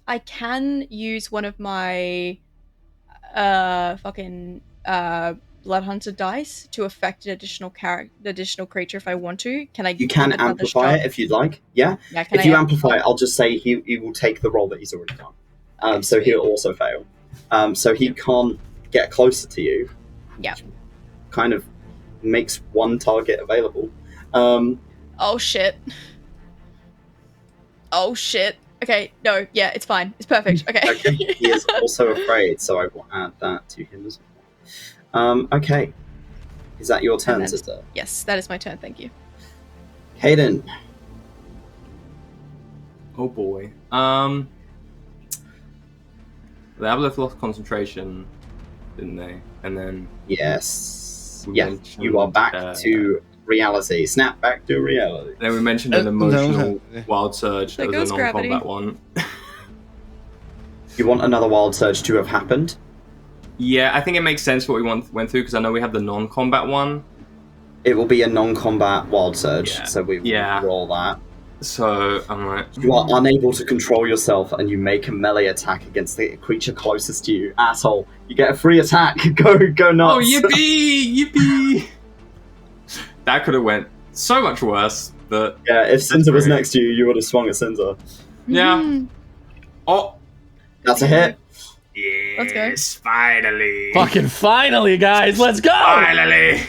I can use one of my Blood Hunter dice to affect an additional creature if I want to? Can I? You can give another amplify shot? it if you'd like. Yeah. Yeah. Can If I you amplify it, I'll just say he will take the roll that he's already done. Okay, So sweet. he'll also fail. So he can't get closer to you. Yeah. Kind of makes one target available. Oh shit. Oh shit. Okay, no, yeah, it's fine. It's perfect. Okay. Okay. He is also afraid, so I will add that to him as well. Okay. Is that your turn, And then- sister? Yes, that is my turn. Thank you. Kaiden. Oh boy. The Aboleth lost concentration, didn't they? And then Yes. We Yeah. mentioned, You are back to reality. Snap back to reality. then we mentioned an no. emotional wild surge. There That was goes a gravity. non-combat one. You want another wild surge to have happened? Yeah, I think it makes sense what we went through because I know we have the non-combat one. It will be a non-combat wild surge, Yeah. so we will Yeah. roll that. So I'm like, You are unable to control yourself, and you make a melee attack against the creature closest to you. Asshole! You get a free attack. Go nuts! oh yippee! That could have went so much worse. But Yeah, if Sinza was great. next to you, you would have swung at Sinza. Yeah. Mhm. oh, That's a hit. Let's go. yes, finally, Fucking finally, guys, let's go! finally.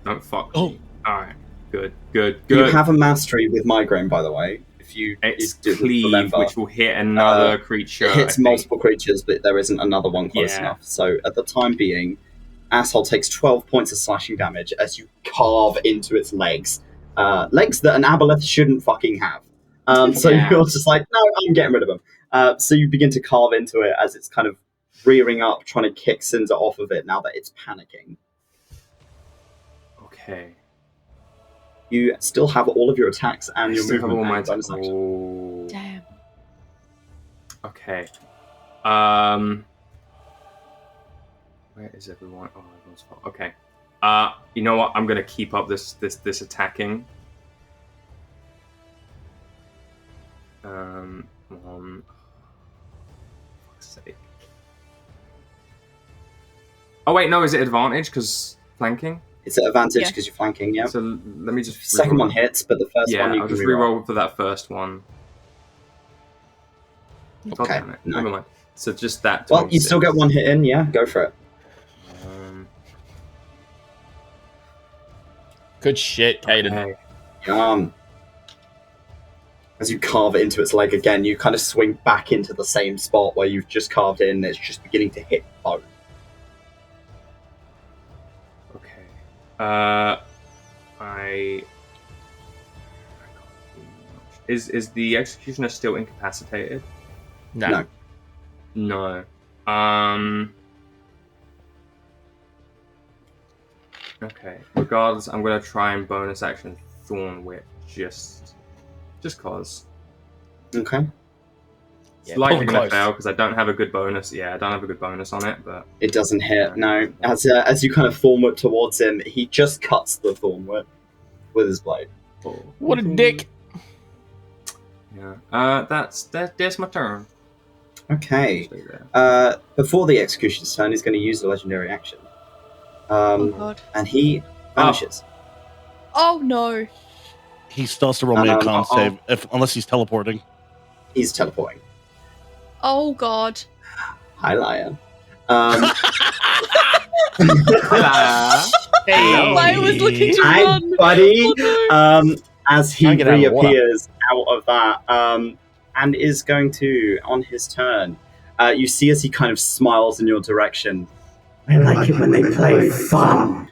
Don't fuck Oh. me. All right, good. You have a mastery with migraine, by the way. If you It's didn't cleave, remember. which will hit another creature. It I hits think. multiple creatures, but there isn't another one close Yeah. enough. So at the time being, Asshole takes 12 points of slashing damage as you carve into its legs. Legs that an Aboleth shouldn't fucking have. So Yeah. you're just like, no, I'm getting rid of them. So you begin to carve into it as it's kind of rearing up, trying to kick Sinza off of it now that it's panicking. Okay. You still have all of your attacks and I your still have movement all my and bonus action. Oh. Damn. Okay. Where is everyone? Oh, everyone's fine. Okay. You know what? I'm gonna keep up this attacking. On fuck's sake. Oh wait, no, is it advantage because flanking? It's an advantage Yeah. because you're flanking, yeah. So let me just Second reroll. one hits, but the first Yeah, one you I'll can just reroll. reroll for that first one. God Okay, damn it. no. Never mind. So just that. Well, you still get 26. one hit in, yeah? Go for it. Good shit, Kaiden. Okay. As you carve it into its leg again, you kind of swing back into the same spot where you've just carved in. It's just beginning to hit bone. Okay. Is the executioner still incapacitated? No. No. No. Okay. Regardless, I'm gonna try and bonus action Thorn Whip just cause. Okay. It's Yeah, likely pull gonna close. fail because I don't have a good bonus. Yeah, I don't have a good bonus on it, but It doesn't hit, no. As you kind of thorn whip towards him, he just cuts the thorn whip with his blade. What a dick. Yeah. That's my turn. Okay. Stay there. Before the execution's turn, he's going to use the legendary action. Oh god. And he vanishes. Oh no. He still has to roll me a con uh-oh. save unless he's teleporting. He's teleporting. Oh god. Hi, Lyre. Hello. Lyre was looking to Hi, run. buddy. Oh, no. As he Can't get out of the water. reappears out of that, and is going to, on his turn, you see as he kind of smiles in your direction. I like it when they play fun.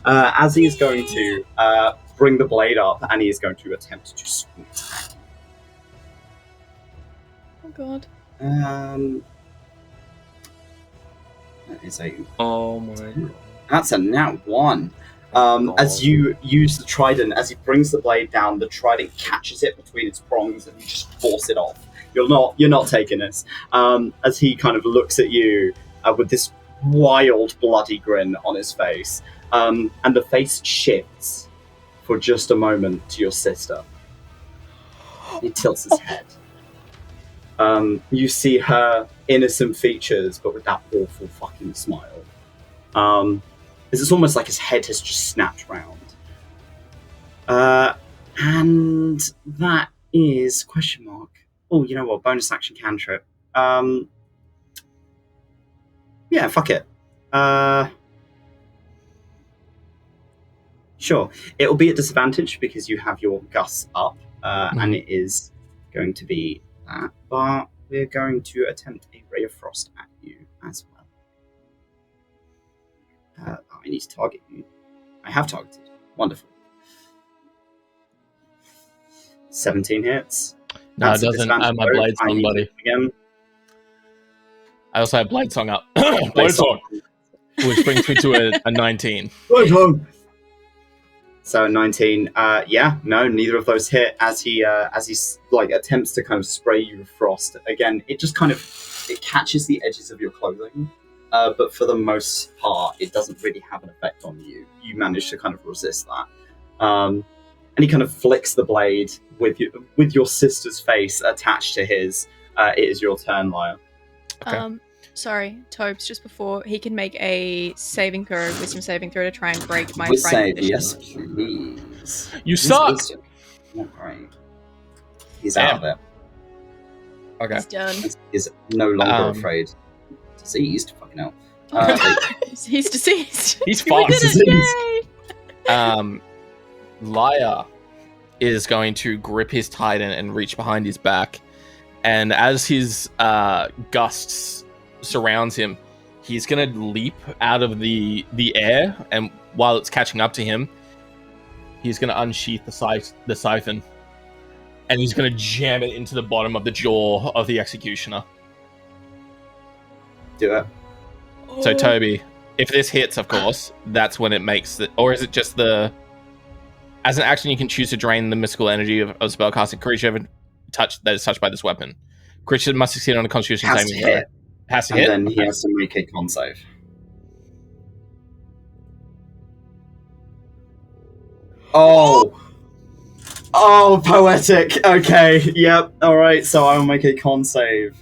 As he's going to bring the blade up, and he is going to attempt to swing attack. Oh god. That is a. Oh my god. That's a nat 1. As you use the trident, as he brings the blade down, the trident catches it between its prongs, and you just force it off. You're not taking this. As he kind of looks at you with this wild, bloody grin on his face, and the face shifts for just a moment to your sister. He tilts his head. You see her innocent features, but with that awful fucking smile. It's almost like his head has just snapped round. And that is question mark. Oh, you know what? Bonus action cantrip. Yeah, fuck it. Sure. It'll be at disadvantage because you have your Gus up, and it is going to be that. But we're going to attempt a Ray of Frost at you as well. I need to target you. I have targeted. Wonderful. 17 hits. No, That's it a doesn't. I have my disadvantage. blade I song, need buddy. it again. I also have blade song up. Blade Blade song. song, which brings me to a 19. So 19. Yeah, no, neither of those hit. As he like attempts to kind of spray you with frost. Again, it just kind of catches the edges of your clothing, but for the most part, it doesn't really have an effect on you. You manage to kind of resist that. And he kind of flicks the blade with your sister's face attached to his. It is your turn, Lyre. Okay. Sorry, Tobes, just before he can make a saving throw, wisdom saving throw to try and break my With friend. save, yes, please. You suck! Not great. He's out of it. Okay. He's done. He's no longer afraid. Diseased? Fucking hell. He's deceased. He's We fucked. did it! Yay! Lyre is going to grip his titan and reach behind his back, and as his gusts surrounds him, he's gonna leap out of the air, and while it's catching up to him, he's gonna unsheath the siphon, and he's gonna jam it into the bottom of the jaw of the executioner. Do it. So Toby, if this hits, of course, that's when it makes the, or is it just the, as an action you can choose to drain the mystical energy of a spellcasting creature that is touched by this weapon. Creature must succeed on a constitution Has to saving throw. hit. Has to And hit? then he has to make a con save. Oh! Oh, poetic. Okay, yep. Alright, so I will make a con save.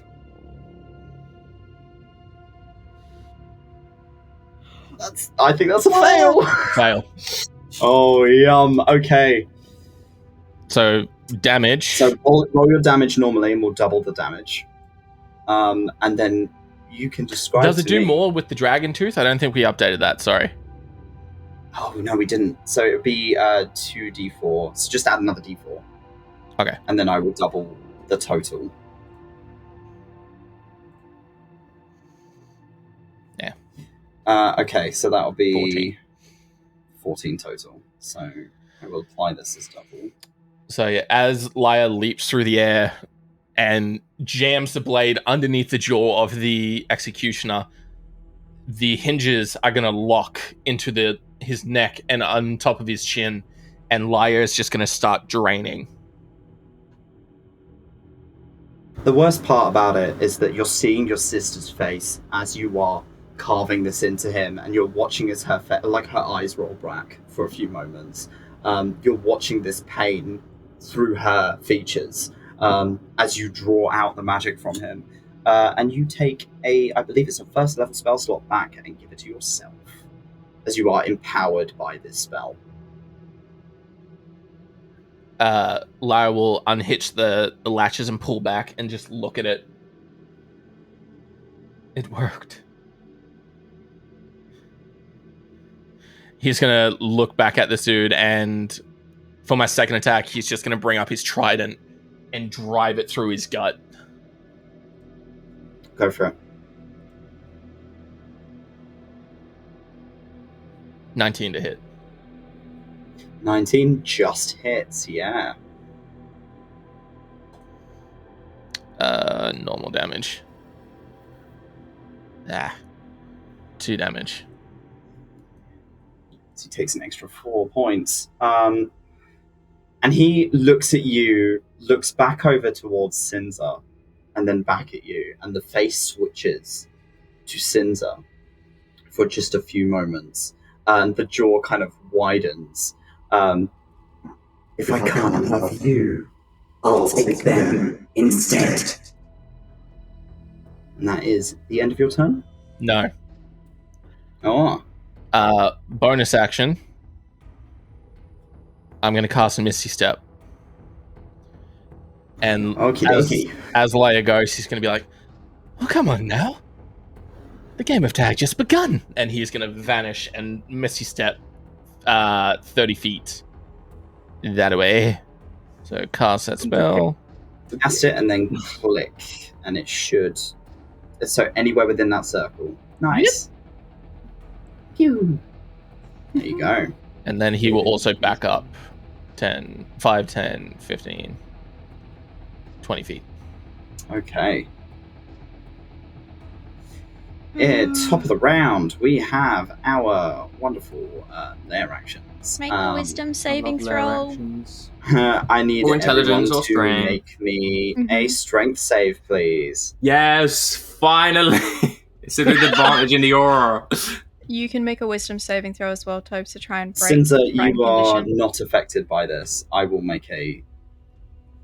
I think that's a fail. Fail. Oh, yum. Okay. So damage. So roll your damage normally and we'll double the damage. And then you can describe Does it to do me- more with the dragon tooth? I don't think we updated that, sorry. Oh, no, we didn't. So it would be 2d4. So just add another d4. Okay. And then I will double the total. Yeah. Okay, so that'll be 14 total. So I will apply this as double. So yeah, as Lyre leaps through the air and jams the blade underneath the jaw of the executioner, the hinges are going to lock into his neck and on top of his chin, and Lyre is just going to start draining. The worst part about it is that you're seeing your sister's face as you are carving this into him, and you're watching as her eyes roll back for a few moments. You're watching this pain through her features as you draw out the magic from him, and you take I believe it's a first level spell slot back and give it to yourself, as you are empowered by this spell. Lyra will unhitch the latches and pull back and just look at it. It worked. He's going to look back at this dude, and for my second attack, he's just going to bring up his trident and drive it through his gut. Go for it. 19 to hit. 19 just hits, yeah. Normal damage. 2 damage. So he takes an extra 4 points. And he looks at you, looks back over towards Sinza, and then back at you, and the face switches to Sinza for just a few moments, and the jaw kind of widens. If I can't love you, I'll take them instead. And that is the end of your turn? No. Oh, Bonus action. I'm going to cast a Misty Step. And okay. as Lyre goes, he's going to be like, oh, come on now. The game of tag just begun. And he's going to vanish and Misty Step 30 feet that way. So cast that spell. Cast it and then click, and it should. So anywhere within that circle. Nice. Pew. There you go. And then he will also back up 10, 5, 10, 15, 20 feet. Okay. Top of the round, we have our wonderful lair actions. Make a wisdom saving throw. I need Or intelligence everyone or to strength. make me a strength save, please. Yes, finally. It's a good advantage in the aura. You can make a wisdom saving throw as well, Tobes, to try and break Since the you are condition. not affected by this, I will make a.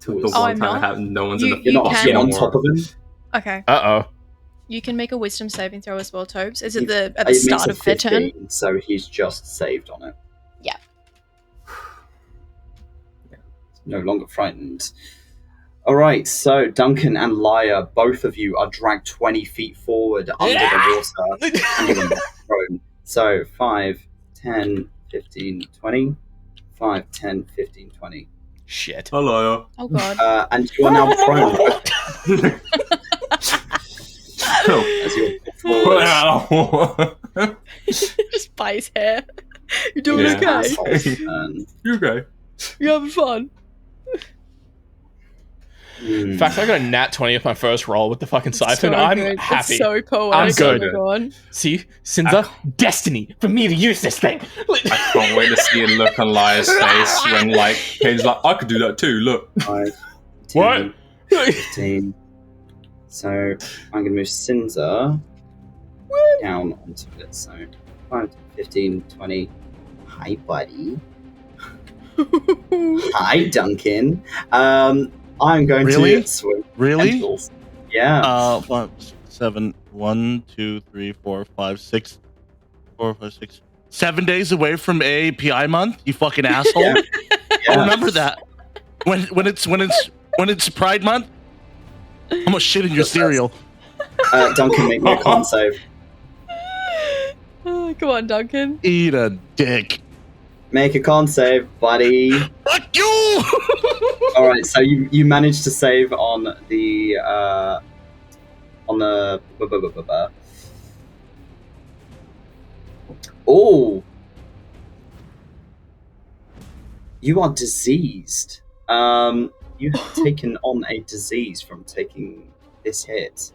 The Oh, one I'm time not? I have no one's You- in the You're not can- on top of him. Okay. Uh-oh. You can make a wisdom saving throw as well, Tobes. Is it at the It makes start a of their turn? 15, so he's just saved on it. Yeah. No longer frightened. Alright, so Duncan and Lyre, both of you are dragged 20 feet forward under the water and you're not prone. So 5, 10, 15, 20. 5, 10, 15, 20. Shit. Hello. Oh god. And you are now prone as you walk forward. Just by his hair. You doing Yeah. okay? Asshole's turn. You okay? You having fun? In fact, I got a nat 20 with my first roll with the fucking siphon. So I'm good. happy. It's so poetic. I'm good. Oh my god. See, Sinza, destiny for me to use this thing. I can't wait to see a look on Lyre's face when, like, Kane's like, I could do that too, look. 5, 10, What? 15. So I'm going to move Sinza down onto it. So 5, 15, 20. Hi, buddy. Hi, Duncan. I'm going Really? to swing Really? tentacles. Yeah. 5, 7, 1, 2, 3, 4, 5, 6, 4, 5, 6, 7 days away from AAPI month. You fucking asshole! Yeah. I'll remember that. When it's Pride month, I'm gonna shit in your cereal. Duncan, make me a con save. Oh, come on, Duncan. Eat a dick. Make a con save, buddy. Fuck you! All right, so you managed to save on the Oh, you are diseased. You have taken on a disease from taking this hit.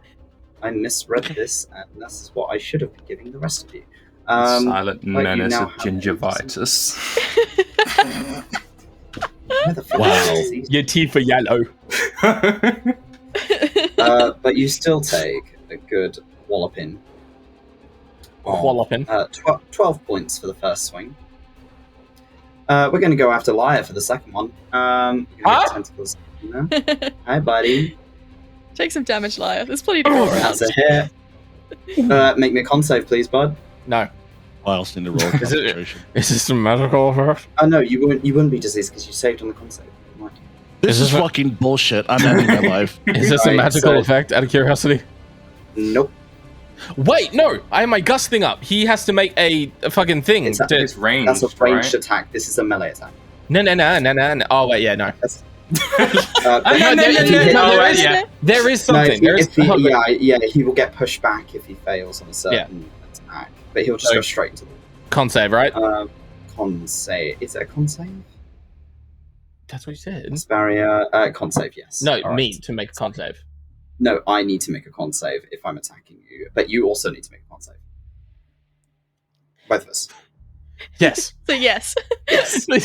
I misread this, and this is what I should have been giving the rest of you. Silent but you menace now of have a gingivitis. Where the fuck Wow. is disease? Your teeth are yellow. But you still take a good walloping. of, Walloping. 12 points for the first swing. We're going to go after Lyre for the second one. You're gonna get tentacles in there. Hi, buddy. Take some damage, Lyre. There's plenty to go around. That's a hit. Make me a con save, please, bud. No. I also need to roll Is it- concentration. Is this a magical effect? Oh no, you wouldn't be diseased because you saved on the con save. Never mind. This Is is this a- fucking bullshit. I'm ending my life. Is this a Right, magical so- effect, out of curiosity? Nope. Wait, no! I have my Gus thing up. He has to make a fucking thing. It's a- to... It's ranged, That's a ranged right? attack. This is a melee attack. No. Oh, wait, yeah, no. That's, No, there is something. There is. he will get pushed back if he fails on a certain attack, but he'll just go straight into the Con save, right? con save. Is it a con save? That's what you said. This barrier. Con save, yes. No, All me right. to make a con save. No, I need to make a con save if I'm attacking you, but you also need to make a con save. Both of us. Yes. So yes. Yes. I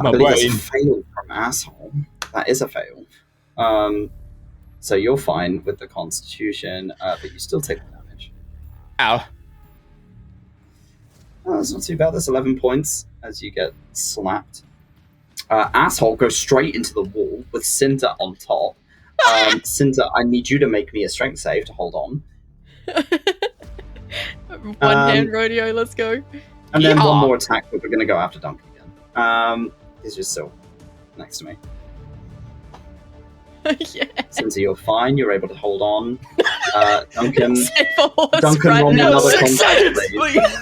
My believe that's a brain. fail from asshole. That is a fail. So you're fine with the constitution, but you still take the damage. Ow. Oh, that's not too bad. That's 11 points as you get slapped. Asshole goes straight into the wall with Sinza on top. Sinza, I need you to make me a strength save to hold on. One-hand rodeo, let's go. And then one Yeehaw! more attack, but we're going to go after Duncan again. He's just still next to me. Yeah. Since you're fine, you're able to hold on. Duncan, Save a horse Duncan, right roll me now. another 6 con save, seconds, please.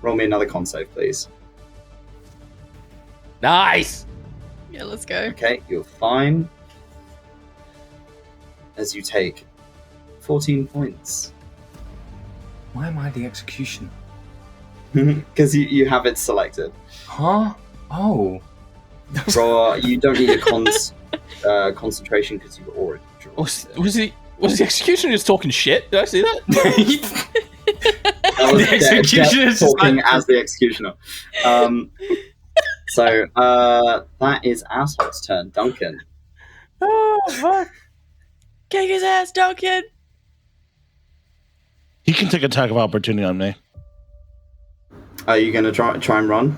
Roll me another con save, please. Nice. Yeah, let's go. Okay, you're fine. As you take 14 points. Why am I the executioner? Because you have it selected. Huh? Oh. You don't need a concentration because you've already drawn. Was the executioner just talking shit? Did I see that? That was The executioner is just talking like- as the executioner. So that is Asshole's turn. Duncan. Oh fuck! Kick his ass, Duncan! He can take attack of opportunity on me. Are you going to try and run?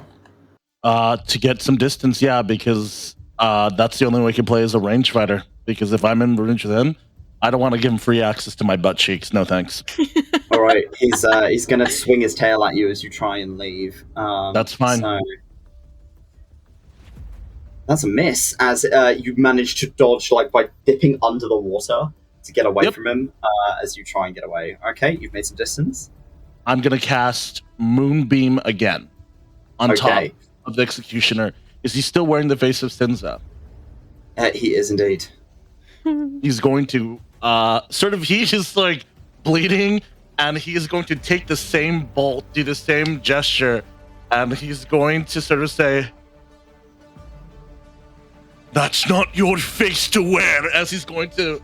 To get some distance, yeah, because that's the only way I can play as a range fighter. Because if I'm in range with him, I don't want to give him free access to my butt cheeks. No thanks. All right, he's going to swing his tail at you as you try and leave. That's fine. So that's a miss, as you manage to dodge by dipping under the water to get away from him as you try and get away. Okay, you've made some distance. I'm going to cast Moonbeam again on top of the Executioner. Is he still wearing the face of Sinza? He is indeed. He's going to he's just bleeding, and he is going to take the same bolt, do the same gesture, and he's going to sort of say, "That's not your face to wear," as he's going to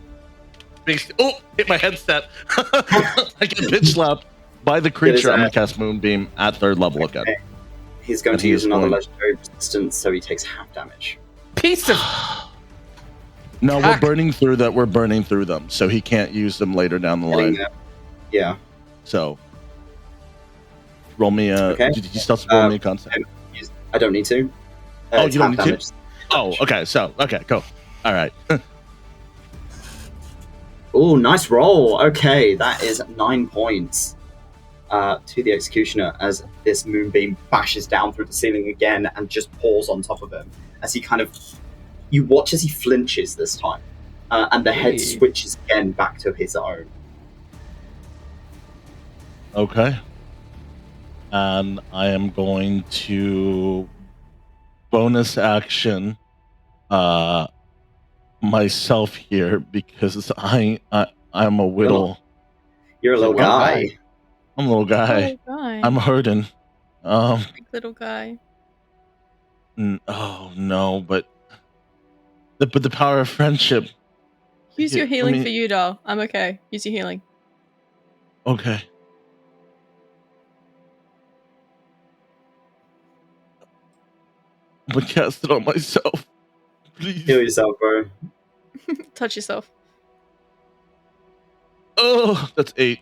hit my headset. I get bitch slapped by the creature. I'm going to cast Moonbeam at 3rd level again. He's going to use another legendary resistance, so he takes half damage. Piece of... No, we're burning through that. We're burning through them, so he can't use them later down the line. Yeah. So, roll me a... Okay. Did you still roll me a concept? I don't need to. You don't need to? Oh, okay. So, okay, cool. All right. Oh, nice roll. Okay, that is 9 points to the Executioner as this moonbeam bashes down through the ceiling again and just pours on top of him. As he you watch as he flinches this time, and the head switches again back to his own. Okay. And I am going to bonus action myself here because I'm a whittle. You're a little guy. I'm a little guy. Little guy. I'm hurting. Big little guy. Oh no, but the power of friendship. Use your healing for you, doll. I'm okay. Use your healing. Okay. I'm gonna cast it on myself. Please. Heal yourself, bro. Touch yourself. Oh, that's 8.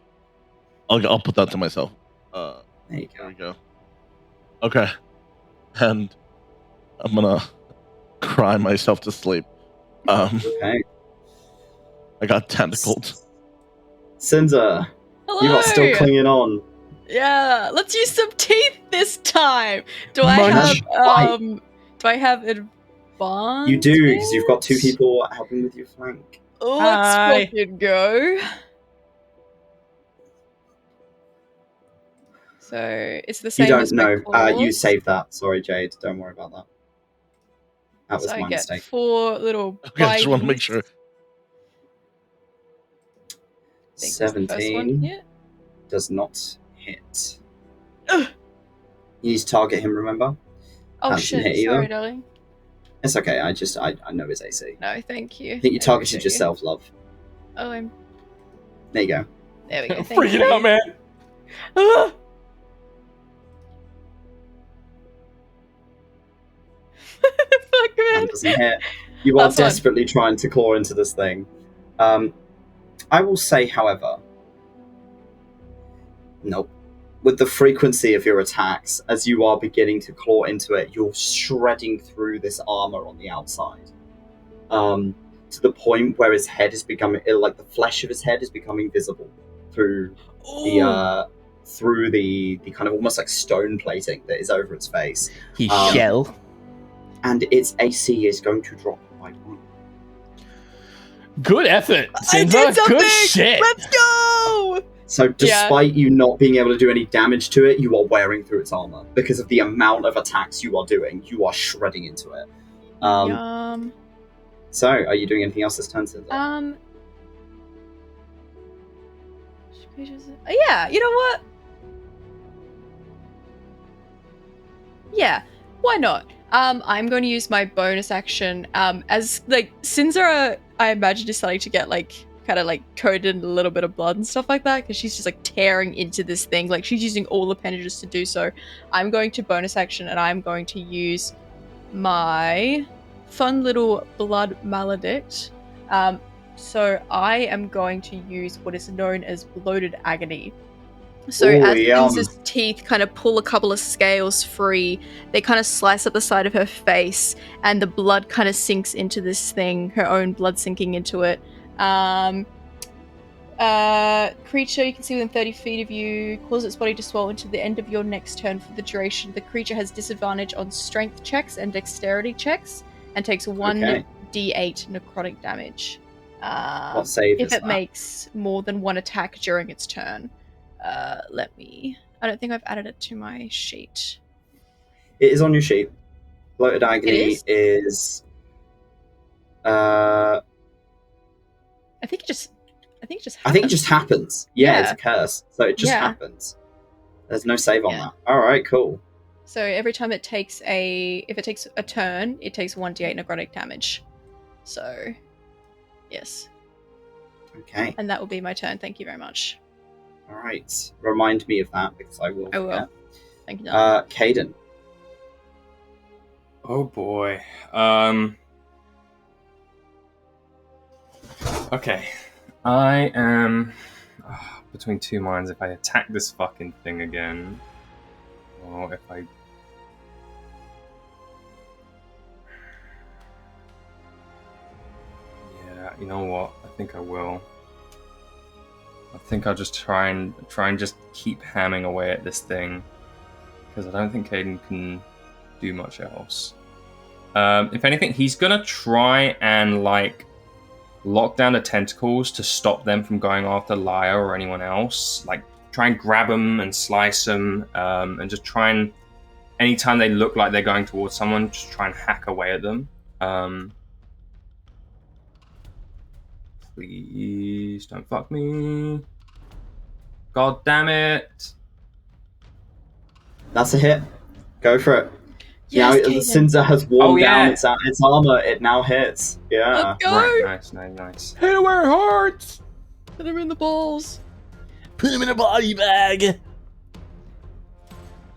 I'll put that to myself. There you go. There we go. Okay. And I'm gonna cry myself to sleep. Okay. I got tentacled. Sinza, Hello. you are still clinging on. Yeah, let's use some teeth this time. Do I have advantage? You do, because you've got 2 people helping with your flank. Let's fucking go. So it's the same. You don't as my know. You claws. saved that. Sorry, Jade. Don't worry about that. That was So my I get mistake. 4 little. Okay, I just want to make sure. 17 does not hit. Ugh. You need to target him, remember? Oh Hasn't shit! hit either. Sorry, darling. It's okay. I know his AC. No, thank you. I think you I targeted appreciate yourself, love. you. Oh, There you go. there we go. I'm Thank freaking you. out, man. Ah! Fuck, That man. doesn't hit. You are That's fine. desperately trying to claw into this thing. I will say, however, nope. With the frequency of your attacks, as you are beginning to claw into it, you're shredding through this armor on the outside. to the point where his head is becoming, like the flesh of his head is becoming visible through the kind of almost like stone plating that is over its face. His shell. And its AC is going to drop by 1. Good effort, I Sinza. did something! Good shit. Let's go! So despite you not being able to do any damage to it, you are wearing through its armor. Because of the amount of attacks you are doing, you are shredding into it. Yum. So, are you doing anything else this turn, Sinza? Yeah, you know what? Yeah, why not? I'm going to use my bonus action, as, like, Sinza, I imagine, is starting to get, like, kind of, like, coated in a little bit of blood and stuff like that, because she's just, like, tearing into this thing. Like, she's using all appendages to do so. I'm going to bonus action, and I'm going to use my fun little blood maledict. So I am going to use what is known as bloated agony. So as Sinza's teeth kind of pull a couple of scales free, they kind of slice up the side of her face, and the blood kind of sinks into this thing, her own blood sinking into it. Creature you can see within 30 feet of you, cause its body to swell into the end of your next turn for the duration. The creature has disadvantage on strength checks and dexterity checks, and takes 1d8 necrotic damage. What save if is it that? makes more than one attack during its turn. I don't think I've added it to my sheet. It is on your sheet. Bloated agony It is. I think it just happens. I think it just happens. Yeah, it's Yeah. a curse, so it just Yeah. happens. There's no save on Yeah. that. All right, cool. So every time if it takes a turn, it takes 1d8 necrotic damage. So, yes. Okay. And that will be my turn. Thank you very much. All right. Remind me of that because I will. I will. forget. Thank you. Kaiden. Oh boy. Okay. I am between two minds if I attack this fucking thing again, or if I. Yeah, you know what? I think I will. I think I'll just try and just keep hammering away at this thing, because I don't think Kaiden can do much else. If anything, he's gonna try and like lock down the tentacles to stop them from going after Lyre or anyone else. Like try and grab them and slice them, and just try and anytime they look like they're going towards someone, just try and hack away at them. Please don't fuck me. God damn it. That's a hit. Go for it. Yes, now Kaiden. Sinza has worn yeah. down its armor. It now hits. Yeah. Let's go! Right, nice. Hit it where it hurts. Put him in the balls. Put him in a body bag. And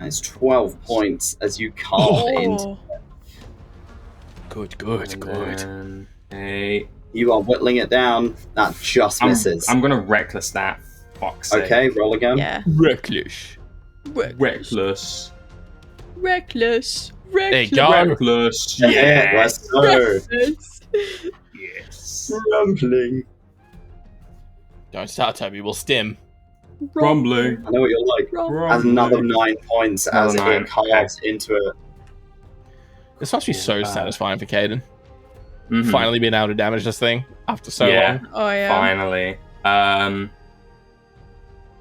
it's 12 points as you carve into. Oh. Good. And then You are whittling it down. That just misses. I'm gonna reckless that. Fuck's sake. Okay, roll again. Yeah. Reckless. Reckless. Reckless. There you go. Reckless. Yeah, Yeah. let's go. Reckless. Yes. Rumbling. Don't start, Toby. We'll stim. Rumbling. I know what you're like. As another 9 points as Another 9, it carves into it. This must be so satisfying for Kaiden. Mhm. Finally being able to damage this thing after so Yeah. long. Oh yeah. Finally.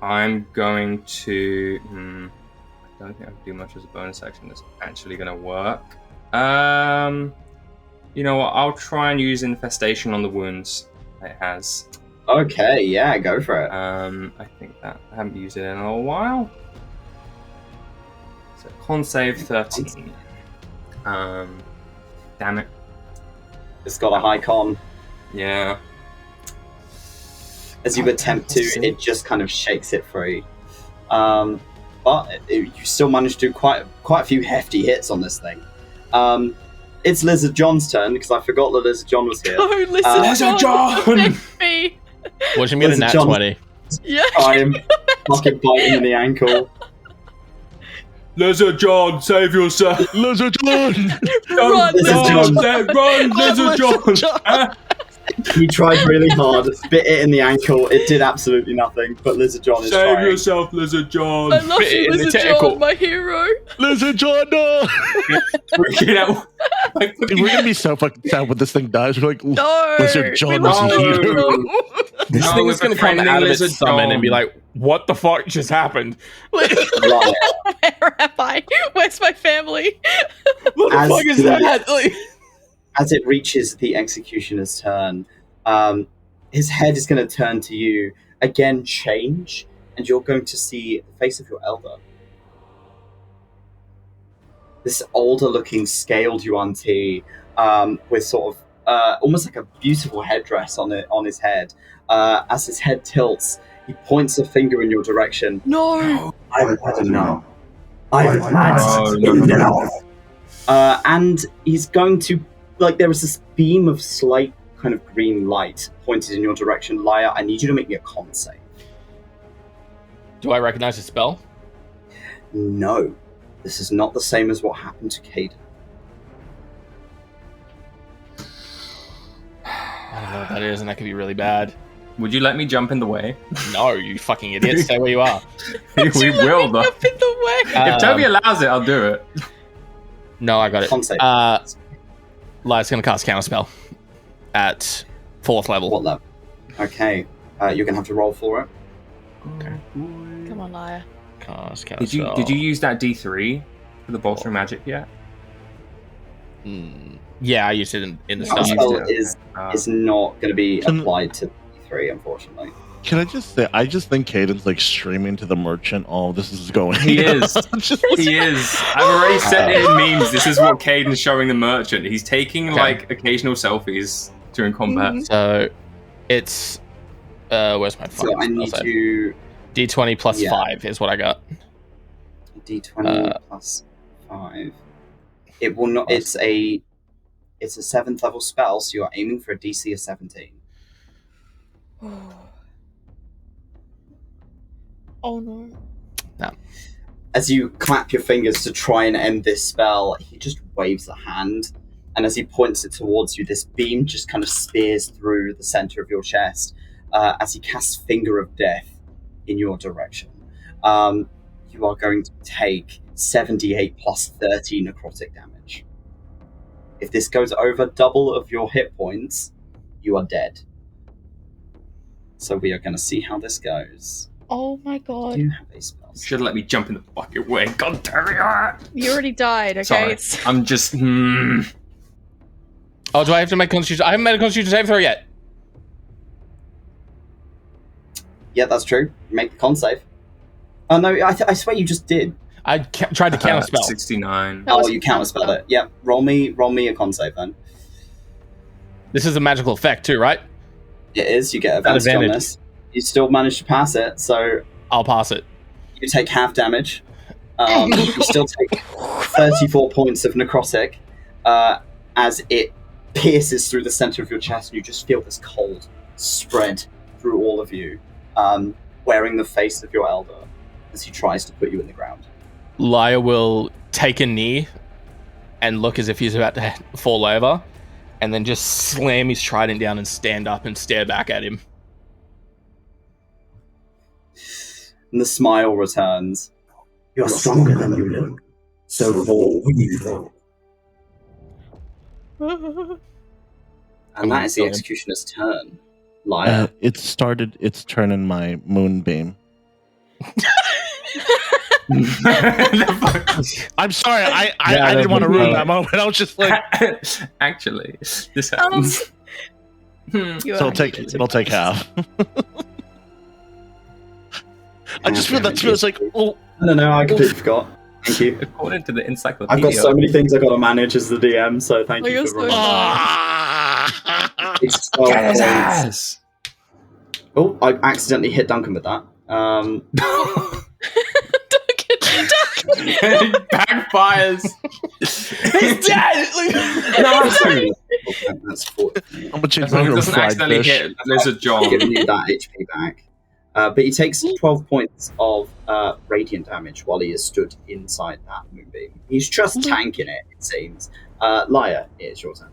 I'm going to. I don't think I can do much as a bonus action that's actually going to work. You know what? I'll try and use infestation on the wounds it has. Okay, yeah, go for it. I think that I haven't used it in a little while. So con save 13. Damn it. It's got a high con. Yeah. As you attempt to, it just kind of shakes it free. But you still manage to do quite a few hefty hits on this thing. It's Lizard John's turn, because I forgot that Lizard John was here. Oh, listen, Lizard John! protect me. Watch him get a Listen, nat John. 20. Yeah. I'm fucking biting in the ankle. Lizard John, save yourself! Lizard John! Run, Lizard Lizard John. Run, Lizard John! He tried really hard, bit it in the ankle. It did absolutely nothing. But Lizard John is Save trying. yourself, Lizard John. I love you, in the Lizard tentacle. John, my hero. Lizard John, no! Freaking out. Like, Dude, we're gonna be so fucking sad when this thing dies. We're like, No, Lizard John we was love here. you. This No, thing with is going a to come friendly out of its lizard summon and be dome. like, what the fuck just happened? Like, Liar. Where am I? Where's my family? what the As fuck is the- that? Like, As it reaches the executioner's turn, his head is going to turn to you again, change, and you're going to see the face of your elder. This older-looking scaled yuan-ti with sort of almost like a beautiful headdress on his head. As his head tilts, he points a finger in your direction. No. I've had enough. I've had Oh, no. enough. And he's going to, like, there is this beam of slight kind of green light pointed in your direction. Lyre, I need you to make me a con save. do I recognize the spell? No, this is not the same as what happened to Kaiden. I don't know what that is, and that could be really bad. Would you let me jump in the way? No, you fucking idiot. Stay where you are. we will, though. Up in the way. If Toby allows it, I'll do it. No, I got it. Con save. Lyre's going to cast Counterspell at 4th level. What level? Okay, you're going to have to roll for it. Come on, Lyre. Cast Counterspell. Did you use that D3 for the bolstering magic yet? Yeah, I used it in the That start. used spell it, is okay. not going to be Can- applied to E3, unfortunately. Can I just say, I just think Caiden's like screaming to the merchant, oh, this is going He is. Just- He is. I've already said it in memes. This is what Caiden's showing the merchant. He's taking like occasional selfies during combat. So it's where's my So I need spell save? you D20 plus Yeah. 5 is what I got. D20 plus 5. It will not. It's a 7th level spell, so you're aiming for a DC of 17. Oh no. As you clap your fingers to try and end this spell, he just waves a hand, and as he points it towards you, this beam just kind of spears through the center of your chest as he casts Finger of Death in your direction. You are going to take 78 plus 30 necrotic damage. If this goes over double of your hit points, you are dead. So we are going to see how this goes. Oh my god. Do you have a spell? Should have let me jump in the fucking way. God damn it. You already died, okay? Sorry. It's... I'm just. Oh, do I have to make Constitution? I haven't made a Constitution save throw yet. Yeah, that's true. Make the con save. Oh no, I swear you just did. I tried to counterspell. 69. That was Oh, you a counterspell. counterspelled it. Yeah, roll me a con save then. This is a magical effect too, right? It is. You get advantage on advantage. this. You still manage to pass it, so I'll pass it. you take half damage. You still take 34 points of necrotic as it pierces through the center of your chest, and you just feel this cold spread through all of you, wearing the face of your elder as he tries to put you in the ground. Lyre will take a knee and look as if he's about to fall over, and then just slam his trident down and stand up and stare back at him. And the smile returns. You're stronger than you look. So fall we fall. And that is the executioner's turn. Lyre. it started its turn in my moonbeam. I'm sorry, I didn't want to ruin that moment. I was just like, Actually, this happens. You so it'll take half. I just feel that feels like, oh, No, I completely forgot. Thank you. According to the encyclopedia. I've got so many things I've got to manage as the DM, so thank Oh, you you're for so reminding me. ah! It's 12 Get his points. ass! Oh, I accidentally hit Duncan with that. It backfires. He's dead! That's 40. I'm gonna change As long my as it name to doesn't fried accidentally fish. hit Lizard I'm John. giving you that HP back. But he takes 12 points of radiant damage while he is stood inside that moonbeam. He's just tanking it, it seems. Lyre, it is your turn.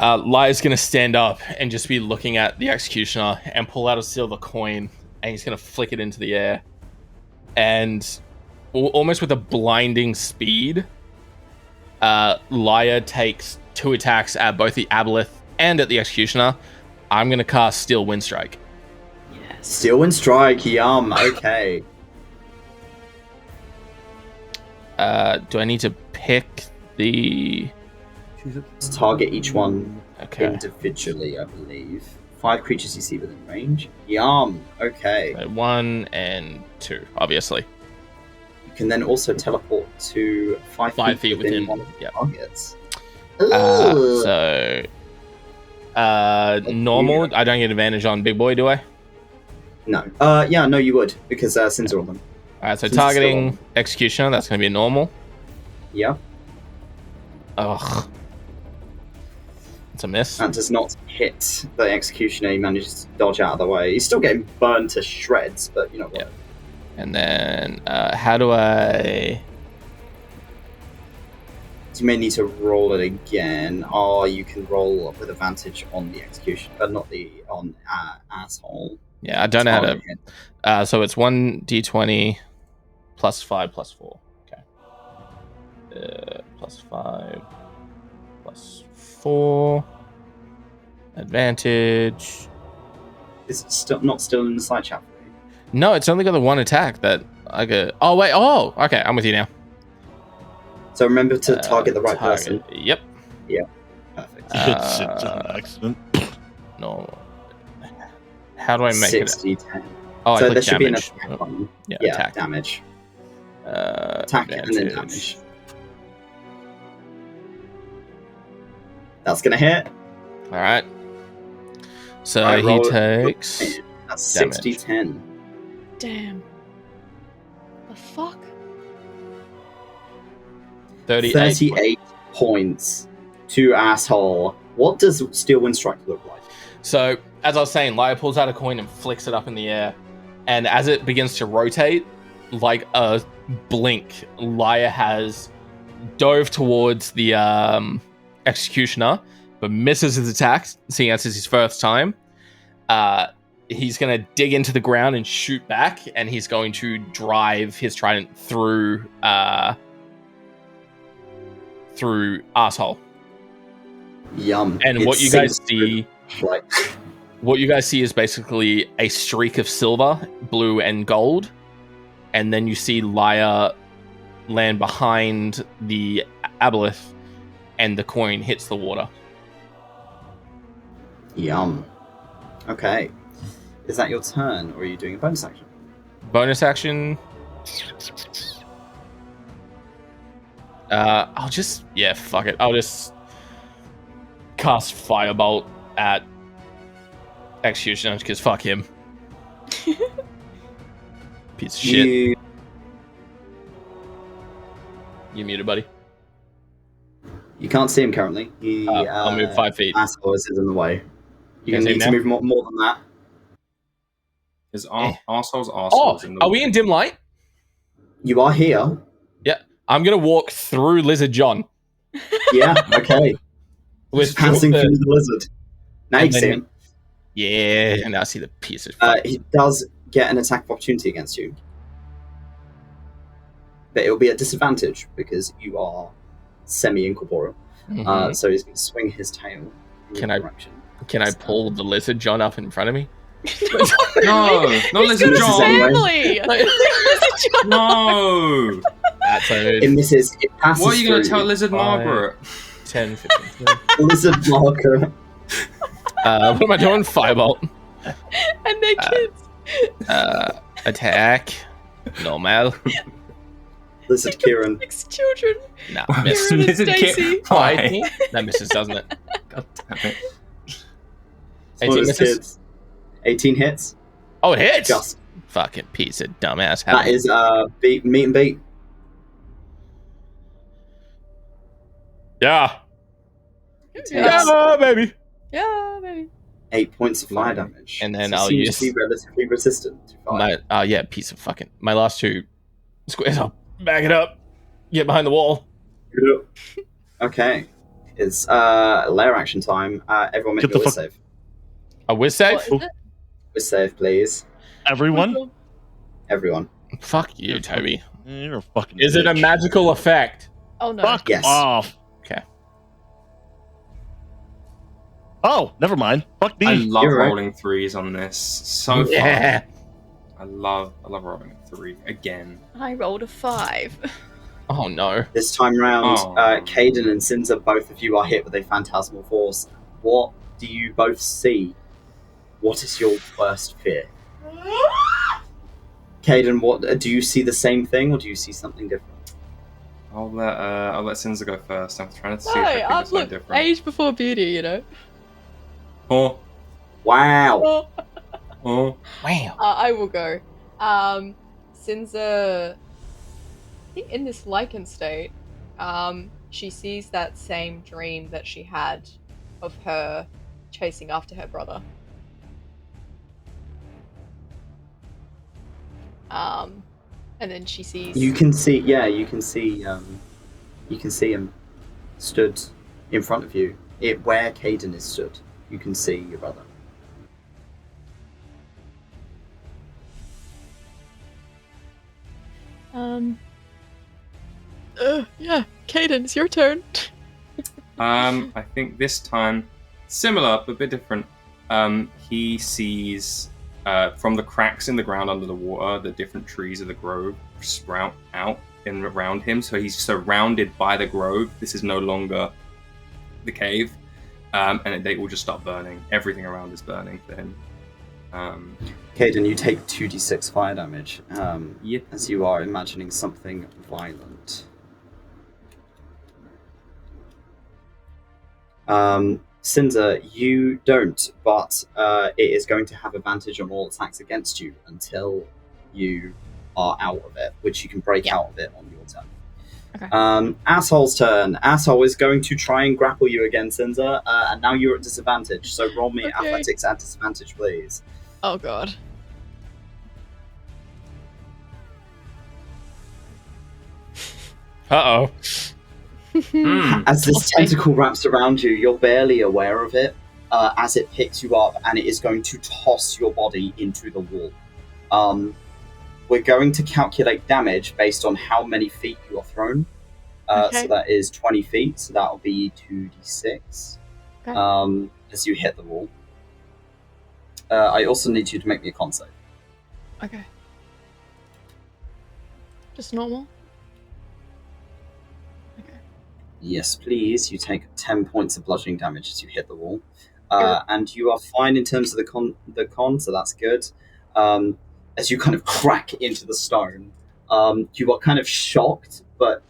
Lyre's going to stand up and just be looking at the executioner and pull out a silver coin, and he's going to flick it into the air. And almost with a blinding speed, Lyre takes 2 attacks at both the Aboleth and at the executioner. I'm going to cast Steel Wind Strike. Yes. Steel Wind Strike, yum. Okay. Do I need to pick the... Let's target each one Okay. individually, I believe. 5 creatures you see within range. Yum. Okay. 1 and 2, obviously. You can then also teleport to 5 feet within, one of the yep. targets. So... normal, I don't get advantage on Big Boy, do I? No. Yeah, no, you would, because Sinza on them. Alright, so Since it's targeting still executioner, that's going to be a normal. Yeah. Ugh. It's a miss. That does not hit the executioner. He manages to dodge out of the way. He's still getting burned to shreds, but you know what? Yeah. And then, how do I... You may need to roll it again, or you can roll with advantage on the execution, but not on asshole. Yeah, I don't know how to... so it's 1d20 plus 5 plus 4. Okay. Plus 5 plus 4. Advantage. Is it still not in the side chat for you? No, it's only got the 1 attack that I get... Oh, wait. Oh, okay. I'm with you now. So remember to target the right target. person. Yep. Yeah. Perfect. It's an accident. No. How do I make 60, it? 10. Oh, So I there click should be an damage. attack button. Yeah, Yeah, attack. damage. Attack and then advantage. damage. That's gonna hit. All right. So Right, he roll it. takes... That's Damage. 60, 10. Damn. The fuck? 38. 38 points to asshole. What does Steel Wind Strike look like? So, as I was saying, Lyre pulls out a coin and flicks it up in the air. And as it begins to rotate, like a blink, Lyre has dove towards the executioner, but misses his attacks, seeing as it's his first time. He's going to dig into the ground and shoot back, and he's going to drive his trident through asshole. Yum. And It what you guys sinks see... through, like, What you guys see is basically a streak of silver, blue, and gold. And then you see Lyre land behind the Aboleth, and the coin hits the water. yum. Okay. Is that your turn, or are you doing a bonus action? Bonus action. I'll just... Yeah, fuck it. I'll just cast Firebolt at Executioner, because fuck him. Piece of shit. You muted, buddy. You can't see him currently. I'll move 5 feet. Asshole is in the way. You Can I see need him to now? move more than that. His arsehole's Oh, in the are we in dim light? You are here. Yeah. I'm going to walk through Lizard John. Yeah, okay. Just passing through the lizard. Now you And can see then- him. Yeah, and I see the piece of fuck. He does get an attack of opportunity against you. But it will be at disadvantage because you are semi-incorporeal. Mhm. So he's going to swing his tail in Can your I- direction. Can I pull the Lizard John up in front of me? No, not He's Lizard got a John. family! Lizard John! No. That's It a misses. It passes What are you going to through tell Lizard Fine. Margaret? 10, 15. Lizard marker. What am I doing? Firebolt. And their kids. Attack. Normal. Lizard Kieran. 6 children. Nah, Kieran miss. and Lizard Stacy. kid. Why? 18? That misses, doesn't it? God damn it. 18 Smallest misses? kids. 18 hits. Oh, it hits! Just. Fucking piece of dumbass. That is meet and beat. Yeah. Yeah. Yeah, baby. Yeah, baby. 8 points of fire damage. And then So I'll seems use- to be relatively resistant to fire. Yeah, piece of fucking... My last 2 squares, I'll back it up. Get behind the wall. Okay. It's lair action time. Everyone make Get me the a whiz fuck- save. A whiz save? What is it? Whiz save, please. Everyone? Everyone. Fuck you, Toby. You're a fucking Is it a bitch. magical effect? Oh no. Fuck Yes. off. Okay. Oh, never mind. Fuck me. I love You're right. rolling threes on this. So fun. Yeah. I love rolling a 3 again. I rolled a 5. Oh no. This time round, Oh. Kaiden and Sinza, both of you are hit with a phantasmal force. What do you both see? What is your worst fear? Kaiden, what do you see the same thing, or do you see something different? I'll let Sinza go first. I'm trying to see No, if I think it's look, different. age before beauty, you know. Oh, Wow. oh. Wow. I will go. Sinza, I think in this lichen state, she sees that same dream that she had of her chasing after her brother. And then she sees. You can see, yeah, you can see him stood in front of you. Where Kaiden is stood, you can see your brother. Yeah, Kaiden, it's your turn. I think this time, similar but a bit different. He sees from the cracks in the ground under the water, the different trees of the grove sprout out in around him. So he's surrounded by the grove. This is no longer the cave, and they all just start burning. Everything around is burning for him. Kaiden, you take 2d6 fire damage Yep. as you are imagining something violent. Sinza, you don't, but it is going to have advantage on all attacks against you until you are out of it, which you can break out of it on your turn. Okay. Asshole's turn. Asshole is going to try and grapple you again, Sinza, and now you're at disadvantage, so roll me Okay. athletics at disadvantage, please. Oh god. Uh-oh. As this tentacle wraps around you, you're barely aware of it as it picks you up, and it is going to toss your body into the wall. We're going to calculate damage based on how many feet you are thrown. Okay. So that is 20 feet, so that'll be 2d6 Okay. as you hit the wall. I also need you to make me a con save. Okay. Just normal? Okay. Yes, please. You take 10 points of bludgeoning damage as you hit the wall. And you are fine in terms of the con, so that's good. As you kind of crack into the stone, you are kind of shocked, but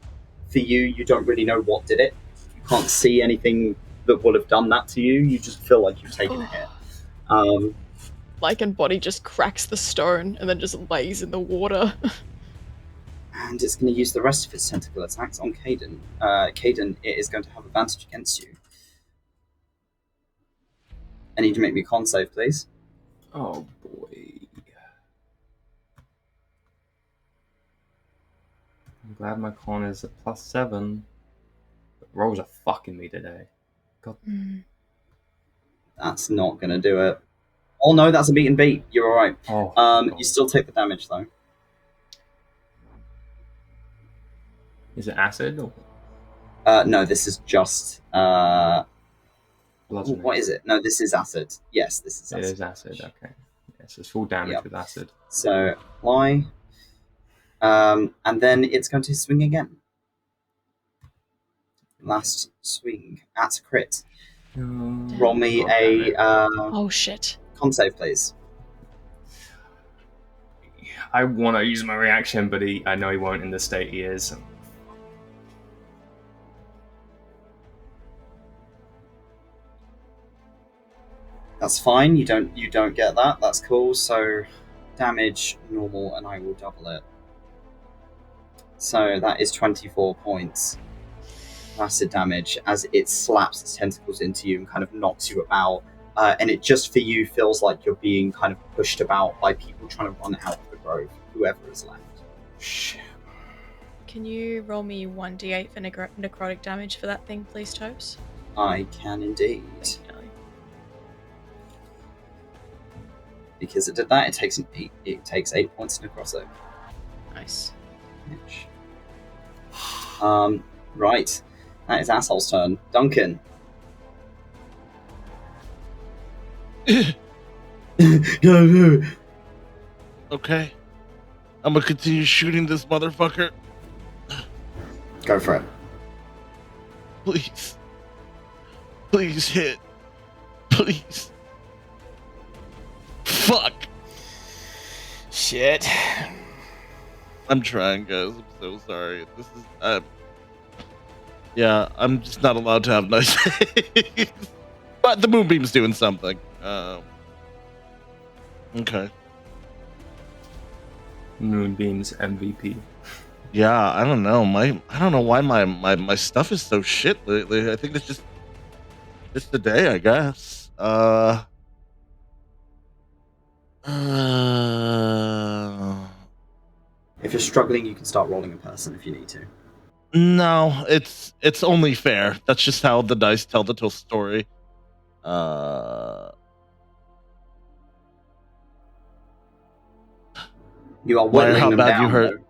for you, you don't really know what did it. You can't see anything that would have done that to you. You just feel like you've taken a hit. Lichen body just cracks the stone and then just lays in the water. And it's going to use the rest of its tentacle attacks on Kaiden. Kaiden, it is going to have advantage against you. I need to make me a con save, please. Oh boy. I'm glad my con is at +7. But rolls are fucking me today. God. That's not going to do it. Oh no, that's a beat and beat. You're alright. Oh, You still take the damage, though. Is it acid or No, this is just... bludgeoning? what is it? No, this is acid. Yes, this is It acid. is acid, okay. Yes, it's full damage Yep. with acid. So, apply. And then it's going to swing again. Last swing at a crit. Roll me a Oh shit. con save, please. I want to use my reaction, but I know he won't in the state he is. That's fine. You don't get that. That's cool. So, damage normal, and I will double it. So that is 24 points acid damage as it slaps its tentacles into you and kind of knocks you about. And it just for you feels like you're being kind of pushed about by people trying to run out of the grove, whoever is left. Shit. Can you roll me 1d8 for necrotic damage for that thing, please, Topes? I can indeed. Thank you, darling. Because it did that, it takes 8 points to necrotic. Nice. Right. That is Asshole's turn. Duncan. Go. Okay. I'm gonna continue shooting this motherfucker. Go for it. Please. Please hit. Please. Fuck. Shit. I'm trying, guys. I'm so sorry. This is. Yeah, I'm just not allowed to have nice things. But the moonbeam's doing something. Okay. Moonbeam's MVP. Yeah, I don't know. I don't know why my stuff is so shit lately. I think it's the day, I guess. If you're struggling, you can start rolling a person if you need to. No, it's only fair. That's just how the dice tell the story. You are Lyre, whittling how them bad down. you hurt?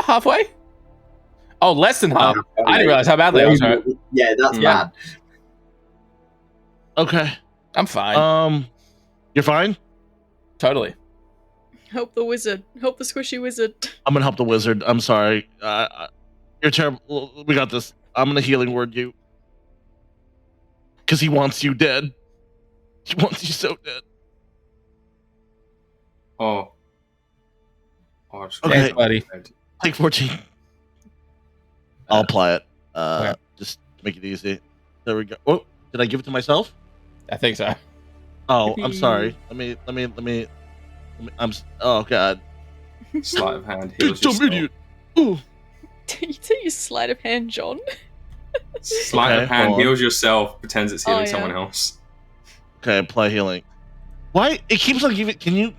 Halfway. Oh, less than half. I didn't realize how badly I was hurt. Yeah, that's Yeah. bad. Okay. I'm fine. You're fine? Totally. Help the wizard. Help the squishy wizard. I'm gonna help the wizard. I'm sorry. You're terrible. We got this. I'm gonna healing word you. Because he wants you dead. He wants you so dead. Oh. Okay. Thanks, buddy. Take 14. I'll apply it. Okay. Just to make it easy. There we go. Oh, did I give it to myself? I think so. Oh, I'm sorry. Let me. Oh God. Sleight of hand heals Dumb yourself. idiot. Ooh. You say you sleight of hand, John? Sleight Okay, of hand hold on. heals yourself, pretends it's healing Oh, yeah. someone else. Okay, apply healing. Why it keeps on giving? Can you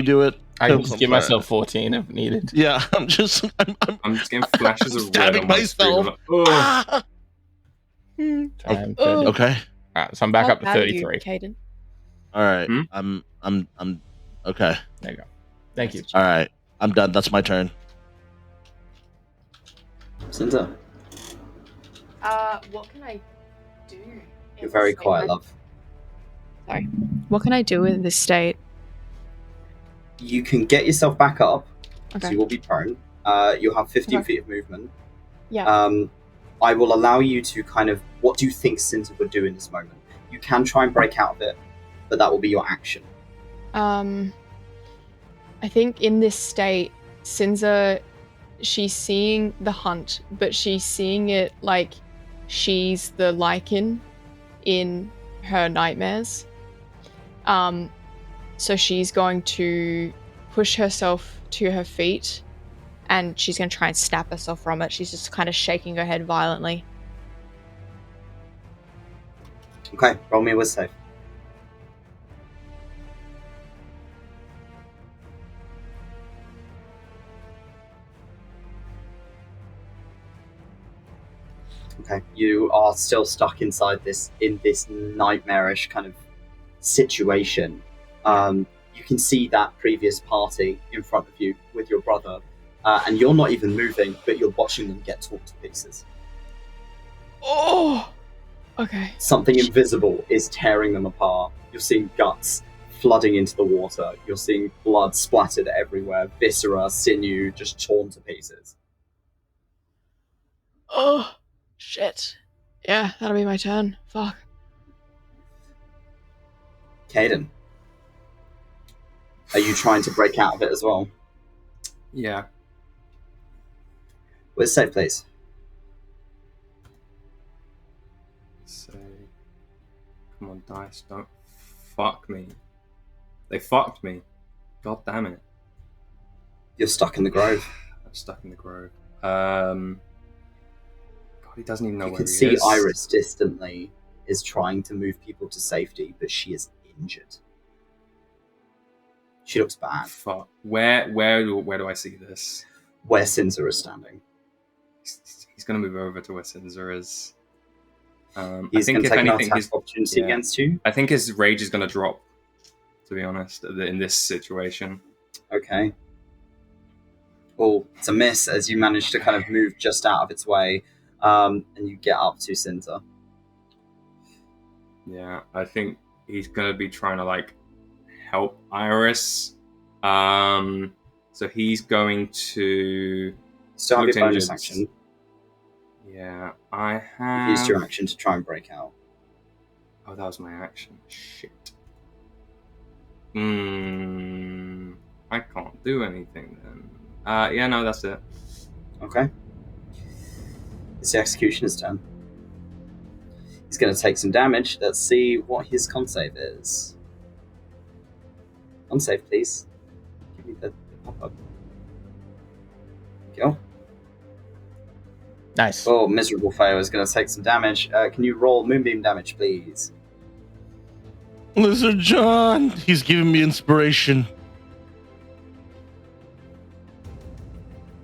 do it? I can I'm just give sorry. myself 14 if needed. Yeah, I'm just getting flashes I'm of red stabbing on my screen. I'm myself. like, oh. Ah! Time Oh. 30. Okay. Alright, so I'm back How up to bad are you, 33. Kaiden? All right. Hmm? I'm okay. There you go. Thank you. All right. I'm done. That's my turn. Sinza, What can I do? you're very quiet, love. Sorry. What can I do in this state? You can get yourself back up, so Okay. you will be prone. You'll have 15 Okay. feet of movement. Yeah. I will allow you to kind of... What do you think Sinza would do in this moment? You can try and break out of it, but that will be your action. I think in this state, Sinza, she's seeing the hunt, but she's seeing it like she's the lichen in her nightmares. So she's going to push herself to her feet, and she's going to try and snap herself from it. She's just kind of shaking her head violently. Okay, roll me a whiz save. Okay, you are still stuck inside this nightmarish kind of situation. You can see that previous party in front of you with your brother, and you're not even moving, but you're watching them get torn to pieces. Oh! Okay. Something invisible is tearing them apart. You're seeing guts flooding into the water. You're seeing blood splattered everywhere, viscera, sinew just torn to pieces. Oh, shit. Yeah, that'll be my turn. Fuck. Kaiden, are you trying to break out of it as well? Yeah. Whiz save, please. So, come on, dice, don't fuck me. They fucked me. God damn it. You're stuck in the grove. I'm stuck in the grove. God, he doesn't even know You where can he see is. Iris distantly is trying to move people to safety, but she is injured. She looks bad. Fuck. Where do I see this? Where Sinza is standing. he's going to move over to where Sinza is. I He's think going to if take an anything, attack his opportunity against you. I think his rage is going to drop. To be honest, in this situation. Okay. Well, it's a miss as you manage to kind of move just out of its way, and you get up to Sinza. Yeah, I think he's going to be trying to like help Iris. So he's going to Still have look your bonus injured. action. Yeah, I You've have used your action to try and break out. Oh, that was my action. Shit. I can't do anything then. Yeah, no, that's it. Okay. It's the executioner's turn. He's going to take some damage. Let's see what his con save is. Con save, please. Give me the pop-up. Go. Nice. Oh, miserable fail is going to take some damage. Can you roll moonbeam damage, please? Lizard John, he's giving me inspiration.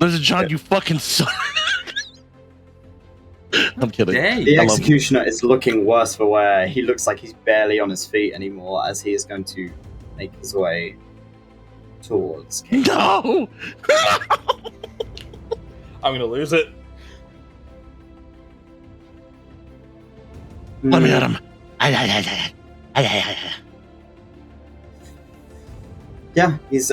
Lizard John, you fucking suck. I'm kidding. Dang. The I love executioner is looking worse for wear. He looks like he's barely on his feet anymore as he is going to make his way towards Kaiden. No! I'm gonna lose it. Let me at him. Yeah, he's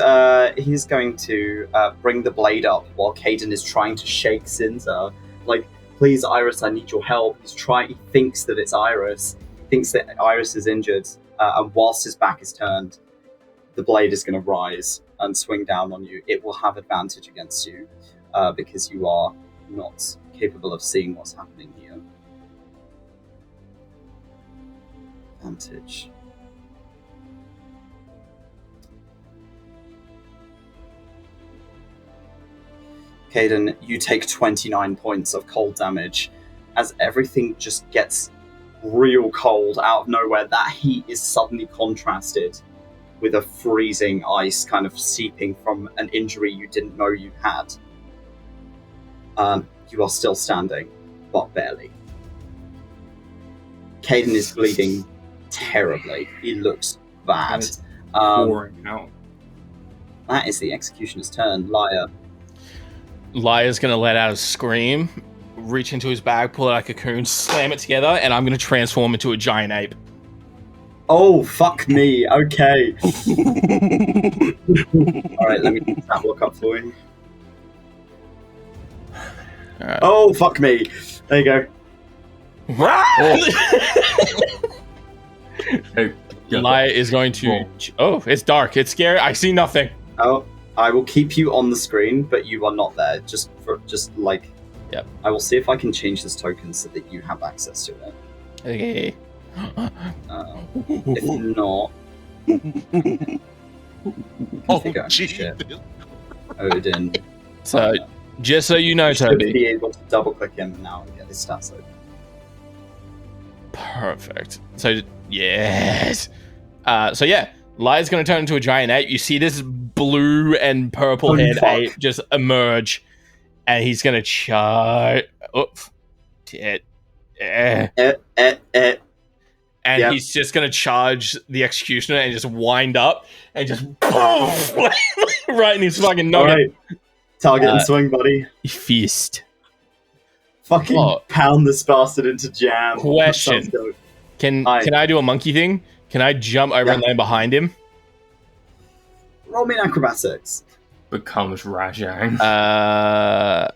going to bring the blade up while Kaiden is trying to shake Sinza. Like, please, Iris, I need your help. He thinks that it's Iris. He thinks that Iris is injured. And whilst his back is turned, the blade is going to rise and swing down on you. It will have advantage against you because you are not capable of seeing what's happening here. Advantage. Kaiden, you take 29 points of cold damage as everything just gets real cold out of nowhere. That heat is suddenly contrasted with a freezing ice kind of seeping from an injury you didn't know you had. You are still standing, but barely. Kaiden is bleeding terribly. He looks bad. Pouring out. That is the executioner's turn. Lyre. Lyre's gonna let out a scream, reach into his bag, pull out a cocoon, slam it together, and I'm gonna transform into a giant ape. Oh, fuck me. Okay. Alright, let me get that look up for you. Alright. Oh, fuck me. There you go. Hey, Lyre is going to... Oh, it's dark. It's scary. I see nothing. Oh, I will keep you on the screen, but you are not there. Just like... Yep. I will see if I can change this token so that you have access to it. Okay. If not... Oh, Figure out gee. shit. Odin. So, just so you know, You should Toby. be able to double-click him now and get his stats open. Perfect. So, yes. So, yeah. Lyre's going to turn into a giant ape. You see this blue and purple Holy haired fuck. ape just emerge. And he's going to charge... Oops. And Yep. he's just going to charge the executioner and just wind up and just boom, right in his fucking nugget. Alright. Target and Uh, swing, buddy. Fist. Fucking Oh. pound this bastard into jam. Question. That sounds dope. Can Hi. I do a monkey thing? Can I jump over and Yeah. land behind him? Roll me an acrobatics. becomes Rajang. I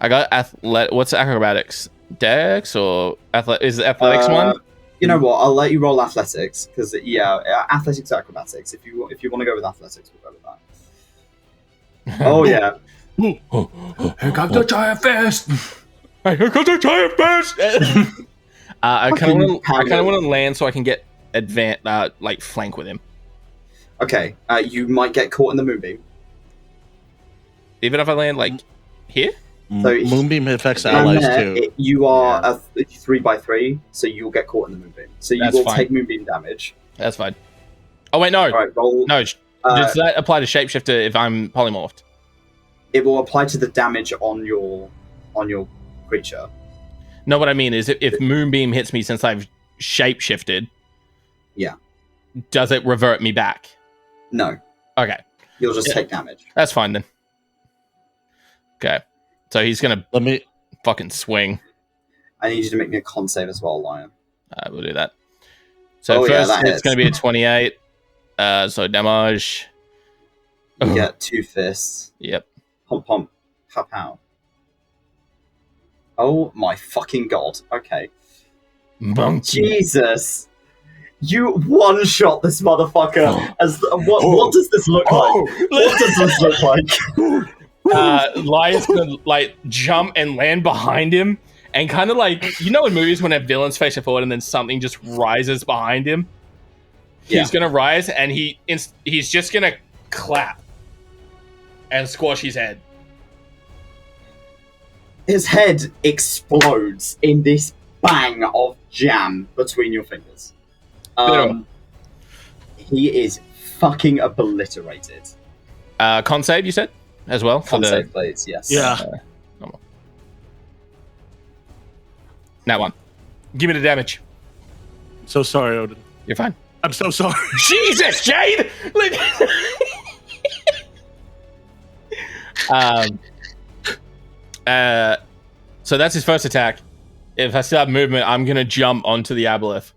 got what's acrobatics? Dex or is it athletics one? You know what? I'll let you roll athletics because athletics or acrobatics. If you want to go with athletics, we'll go with that. Oh yeah. Here comes the giant fist. Here comes the giant fist. I kind of want to land so I can get like flank with him. Okay. You might get caught in the moonbeam. Even if I land like here. So Moonbeam affects And allies there, too. you are a 3x3, so you'll get caught in the moonbeam. So you That's will fine. take moonbeam damage. That's fine. Oh wait, no, All right. Roll. no. Does that apply to shapeshifter if I'm polymorphed? It will apply to the damage on your on your creature. No, what I mean is if Moonbeam hits me since I've shape-shifted, Yeah. does it revert me back? No. Okay. You'll just take damage. That's fine then. Okay. So he's going to Let me. fucking swing. I need you to make me a con save as well, Lion. We'll do that. So first, that it's hits. going to be a 28. So damage. You get 2 fists. Yep. Pump, pump, pow, pow. Oh my fucking god. Okay. Monkey. Jesus. You one-shot this motherfucker. What does this look like? What does this look like? Lyre's going to jump and land behind him and kind of in movies when a villain's facing forward and then something just rises behind him? He's going to rise and he's just going to clap and squash his head. His head explodes in this bang of jam between your fingers. He is fucking obliterated. Con save, you said? As well? Con save, please, yes. Yeah. That one. Give me the damage. I'm so sorry, Odin. You're fine. I'm so sorry. Jesus, Jade! So that's his first attack. If I still have movement, I'm going to jump onto the Aboleth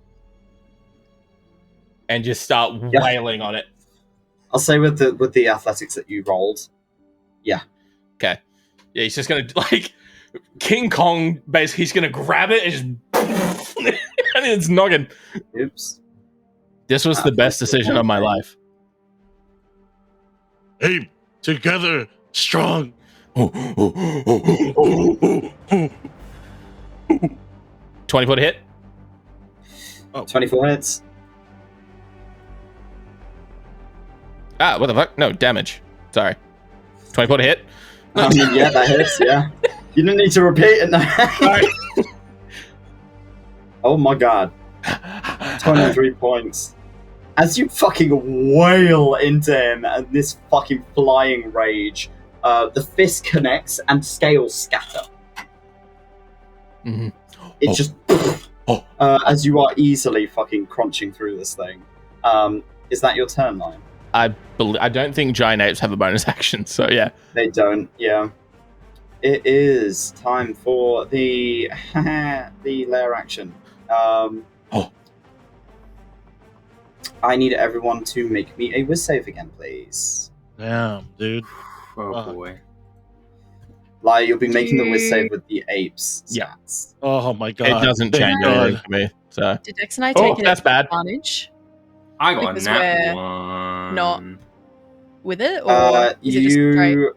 and just start wailing on it. I'll say with the athletics that you rolled. Yeah. Okay. Yeah, he's just going to, King Kong, basically, he's going to grab it and just... and it's noggin. Oops. This was the best decision of my life. Hey, together, strong. 20-foot hit. 24 hits. What the fuck? No, damage. Sorry. 20-foot hit. Yeah, that hits, yeah. You don't need to repeat it now. Oh my god. 23 points. As you fucking wail into him and this fucking flying rage, the fist connects and scales scatter. Mm-hmm. It just... as you are easily fucking crunching through this thing. Is that your turn, Lion? I don't think giant apes have a bonus action, so yeah. They don't, yeah. It is time for the lair action. I need everyone to make me a whiz save again, please. Damn, dude. Oh boy. Lyre, you'll be making the whiz save with the apes stats. Oh my god. It doesn't change anything for me. So. Did Dex and I take it that's as bad. advantage I got Because a nat we're one. not with it? Or is it just straight? You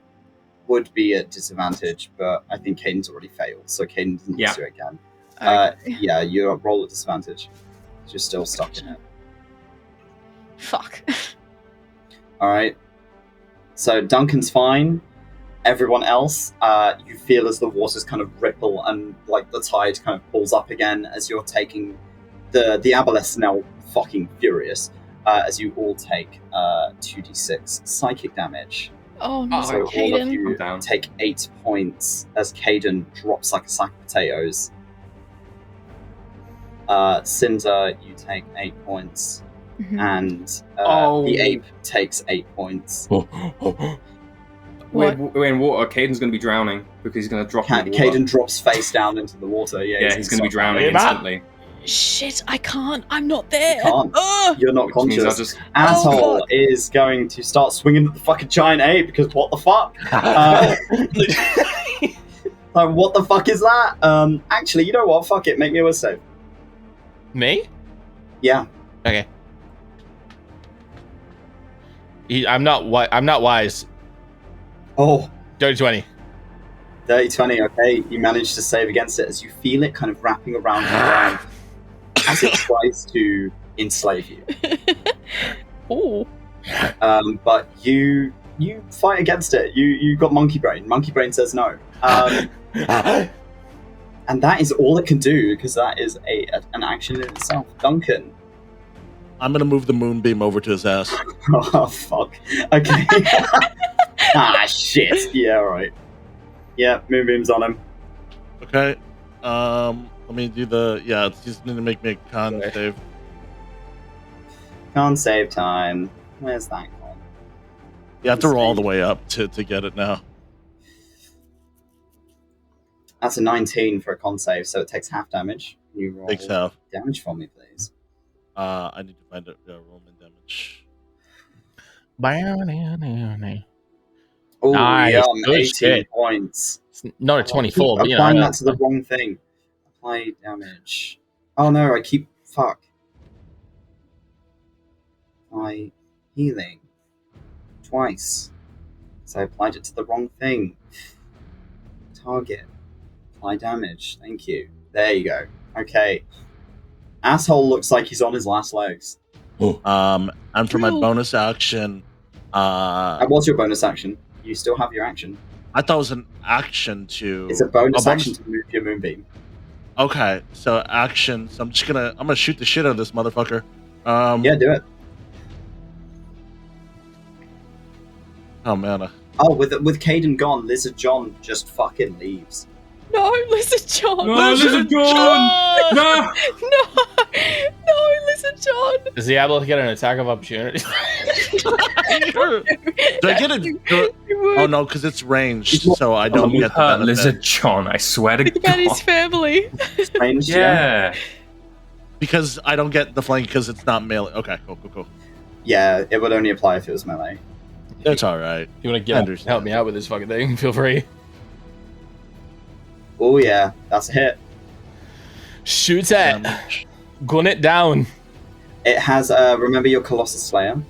would be at disadvantage, but I think Kaiden's already failed, so Kaiden doesn't Yeah. do it again. Okay. Yeah, you roll at disadvantage. You're still stuck in it. Fuck. Alright. So Duncan's fine. Everyone else, you feel as the waters kind of ripple and the tide kind of pulls up again as you're taking the Aboleth's now fucking furious as you all take 2d6 psychic damage. Oh no, So all of Kaiden. you I'm down. take 8 points as Kaiden drops like a sack of potatoes. Sinza, you take 8 points. Mhm. And the ape takes 8 points. We're in water. Kaiden's going to be drowning because he's going to drop in the water. Caden drops face down into the water. Yeah, he's going to be drowning Hey, man. instantly. Shit, I can't. I'm not there. You can't. Ugh. You're not Which means I'll conscious. just... Asshole fuck. is going to start swinging at the fucking giant ape because what the fuck? What the fuck is that? Actually, you know what? Fuck it. Make me a whiz save. Me? Yeah. Okay. I'm not wise. Oh, Dirty 20. dirty 20. Okay, you manage to save against it as you feel it kind of wrapping around your arm as it tries to enslave you. Ooh. But you fight against it. You got monkey brain. Monkey brain says no. And that is all it can do because that is an action in itself. Duncan. I'm gonna move the moonbeam over to his ass. Oh fuck. Okay. Shit. Yeah, right. Yeah, moonbeam's on him. Okay. Let me do the it's just need to make me a con save. Can't save time. Where's that gone? You have to roll all the way up to get it now. That's a 19 for a con save, so it takes half damage. You roll Takes half. damage for me, please. I need to find a Roman damage. Oh, Nice. yum, Good 18 shit. points. It's not a 24, but Applying you know. that to the wrong thing. Apply damage. Oh no, I keep... Fuck. Apply healing. Twice. So I applied it to the wrong thing. Target. Apply damage. Thank you. There you go. Okay. Asshole looks like he's on his last legs. And for my bonus action, What's your bonus action? You still have your action. I thought it was an action to. It's a bonus action to move your moonbeam. Okay, so action. So I'm gonna shoot the shit out of this motherfucker. Yeah, do it. Oh man. Oh, with Kaiden gone, Lizard John just fucking leaves. No, Lizard John. No, Lizard John! No! No, Lizard John. Does the Aboleth get an attack of opportunity? Do I get it? Oh no, because it's ranged, so I don't get the hurt benefit. Lizard John, I swear to Think about his God. family. Ranged, Yeah. Because I don't get the flank because it's not melee. Okay, cool. Yeah, it would only apply if it was melee. That's all right. If you want to help me out with this fucking thing, feel free. Oh yeah, that's a hit. Shoot it. Gun it down. It has, remember your Colossus Slayer?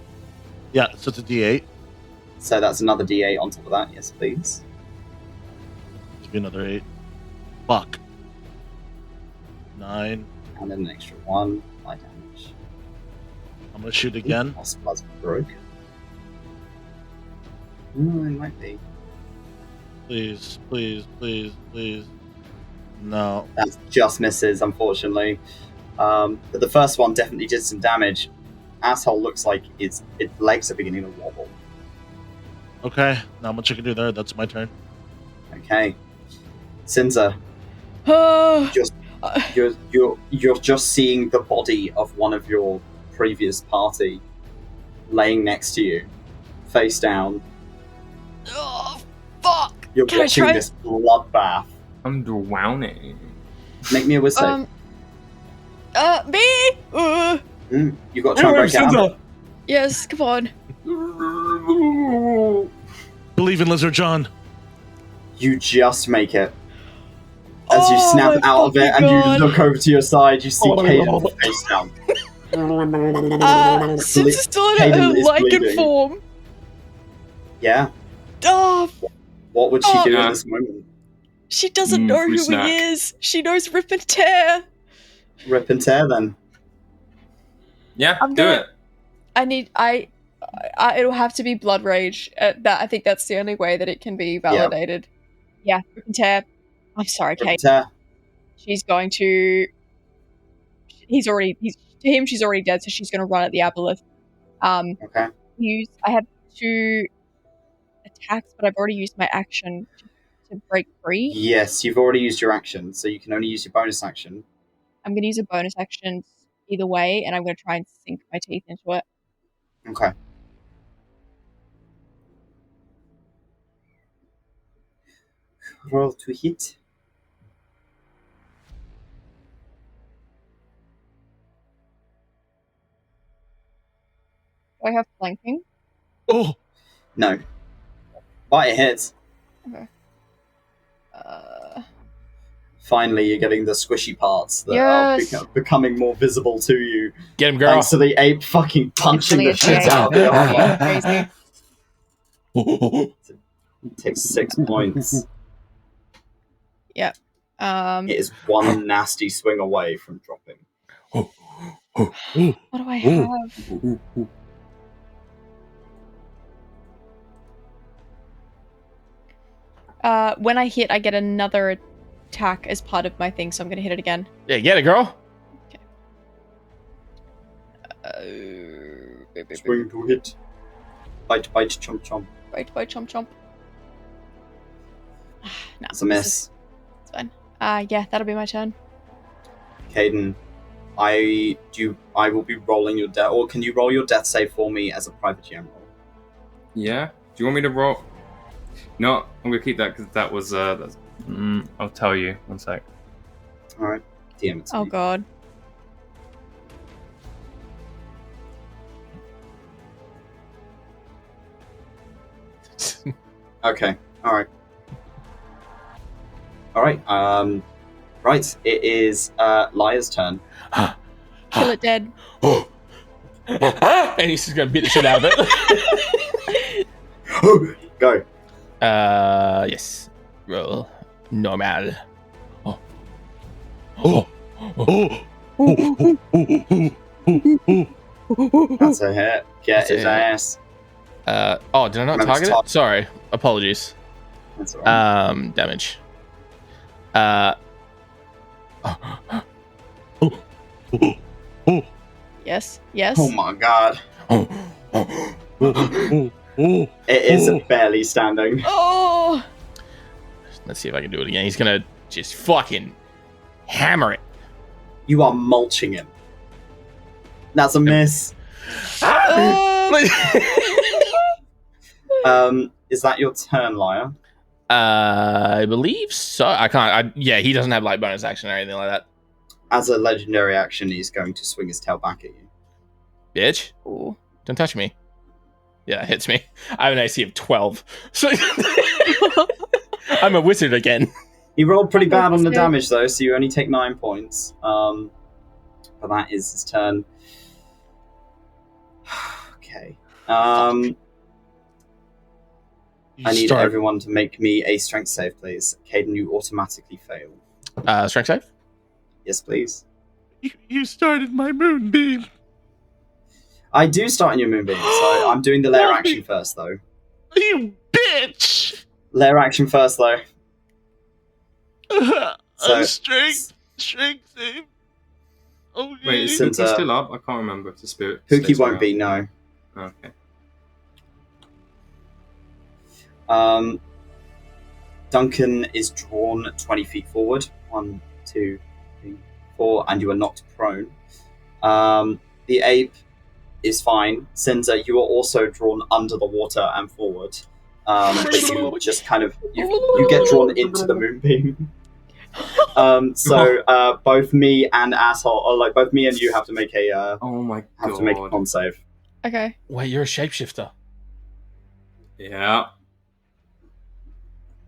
Yeah, so it's a D8. So that's another D8 on top of that, yes please. Give me another 8. Fuck. 9. And then an extra 1, 5 damage. I'm gonna shoot again. Plus broke. Oh, it might be. Please. No. That just misses, unfortunately. But the first one definitely did some damage. Asshole looks like its legs are beginning to wobble. Okay, not much I can do there. That's my turn. Okay. Sinza, Oh, you're just seeing the body of one of your previous party laying next to you, face down. oh, fuck. You're Can I watching try? this bloodbath. I'm drowning. Make me a wisdom. Me? You've got to try and break out of it. Yes, come on. Believe in Lizard John. You just make it. As you Oh snap my out of it fucking and God. you look over to your side, you see Oh my Kaiden God. face down. Since it's still in Kaiden her is lichen bleeding. form. Yeah. Oh, What would she Oh. do Yeah. in this moment? she doesn't know free who snack. he is. She knows Rip and Tear. Rip and tear then. Yeah, I'm do gonna- it. I need. It'll have to be Blood Rage. I think that's the only way that it can be validated. Yeah, Rip and Tear. I'm sorry, Rip and Kate. tear. She's going to. She's already dead, so she's going to run at the Aboleth. Okay. I have 2 attacks, but I've already used my action to break free. Yes, you've already used your action, so you can only use your bonus action. I'm going to use a bonus action either way, and I'm going to try and sink my teeth into it. Okay. Roll to hit. Do I have flanking? Oh, No. But it hits. Okay. Finally, you're getting the squishy parts that Yes. are becoming more visible to you. Get him, girl. Thanks to the ape fucking punching the shit out of it. Crazy. Takes 6 points. Um, It is one nasty swing away from dropping. what do I have? When I hit, I get another attack as part of my thing, so I'm gonna hit it again. Yeah, get it, girl. Swing to hit. Bite, chomp, chomp. Right by chomp chomp. No, It's a miss. It's fine. Yeah, that'll be my turn. Kaiden, I will be rolling your death, or can you roll your death save for me as a private GM roll? Yeah. Do you want me to roll? No, I'm gonna keep that because that was that's. I'll tell you. 1 sec. All right, DM it to Oh me. god. Okay. All right. Right. It is Lyre's turn. Kill it dead. And he's just gonna beat the shit out of it. Go. Yes. Roll. Normal. That's a hit. Get That's a his hit. ass. Did I not Remember target to it? Sorry. Apologies. That's all right. Damage. Yes. Yes. Oh my god. Oh. It is barely standing. Oh! Let's see if I can do it again. He's gonna just fucking hammer it. You are mulching him. That's a miss. Is that your turn, Lyre? I believe so. I can't. Yeah, he doesn't have like bonus action or anything like that. As a legendary action, he's going to swing his tail back at you. Bitch, Ooh. don't touch me. Yeah, it hits me. I have an AC of 12. So I'm a wizard again. He rolled pretty bad on the Okay. damage, though, so you only take 9 points. But that is his turn. Okay. I need everyone to make me a strength save, please. Kaiden, you automatically fail. Strength save? Yes, please. You started my moonbeam. I do start in your moonbeam, so I'm doing the lair action first, though. You bitch! Lair action first, though. So- Strength save. Okay. Wait, is Since, Sinza still up? I can't remember if the spirit. Pookie stays won't around. be, no. Okay. Duncan is drawn 20 feet forward. 1, 2, 3, 4, and you are knocked prone. The ape is fine. Sinza, you are also drawn under the water and forward. But you just kind of you get drawn into the moonbeam. So both me and asshole, or like both me and you have to make a Oh my god. have to make a con save. Okay. Wait, you're a shapeshifter. Yeah.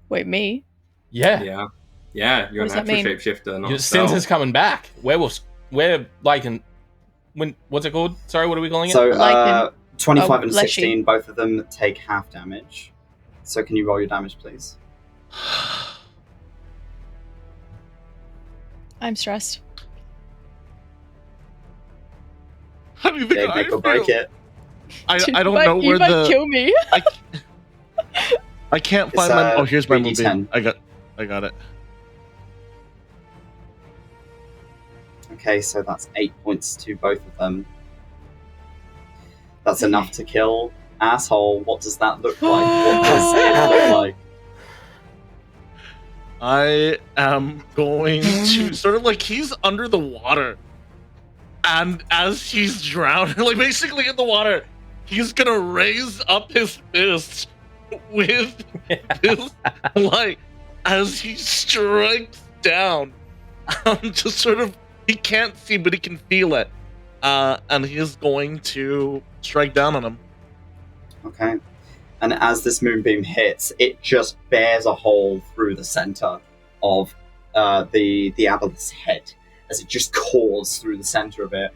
Wait, me? Yeah. Yeah. Yeah. You're What an does that actual mean? shapeshifter, not Your a spell. Sinza's coming back. Werewolves. We're like in. When what's it called? Sorry, what are we calling it? So Like 25 and fleshy. 16, both of them take half damage. So can you roll your damage, please? I'm stressed. How do you think Okay, I make or feel? break it. I don't But know you where might the kill me. I can't It's, find my. Oh, here's my 3d10. moonbeam. I got it. Okay, so that's 8 points to both of them. That's enough to kill. Asshole, what does that look like? What does it look like? I am going to sort of like he's under the water, and as he's drowning, like basically in the water, he's gonna raise up his fist with his like as he strikes down. Just sort of he can't see, but he can feel it, and he is going to strike down on him. Okay. And as this moonbeam hits, it just bears a hole through the center of the Aboleth's head. As it just cores through the center of it,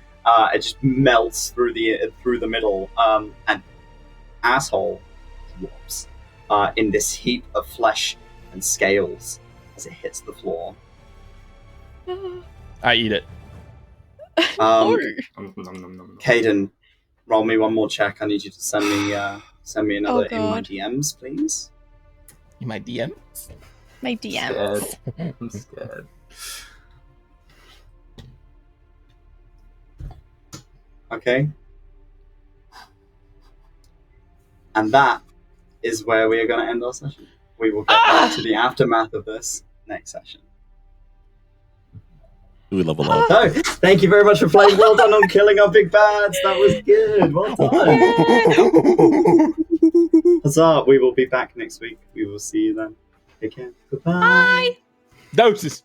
it just melts through the middle, and asshole drops in this heap of flesh and scales as it hits the floor. I eat it. Oh. Nom, nom, nom, nom. Kaiden, roll me one more check. I need you to send me another in my God. DMs, please. You might DM? My DM. Scared. I'm scared. Okay. And that is where we are going to end our session. We will get back to the aftermath of this next session. Do we level up? No, thank you very much for playing. Well done on killing our big bads. That was good. Well done. Huzzah. We will be back next week. We will see you then. Take care. Goodbye. Doses.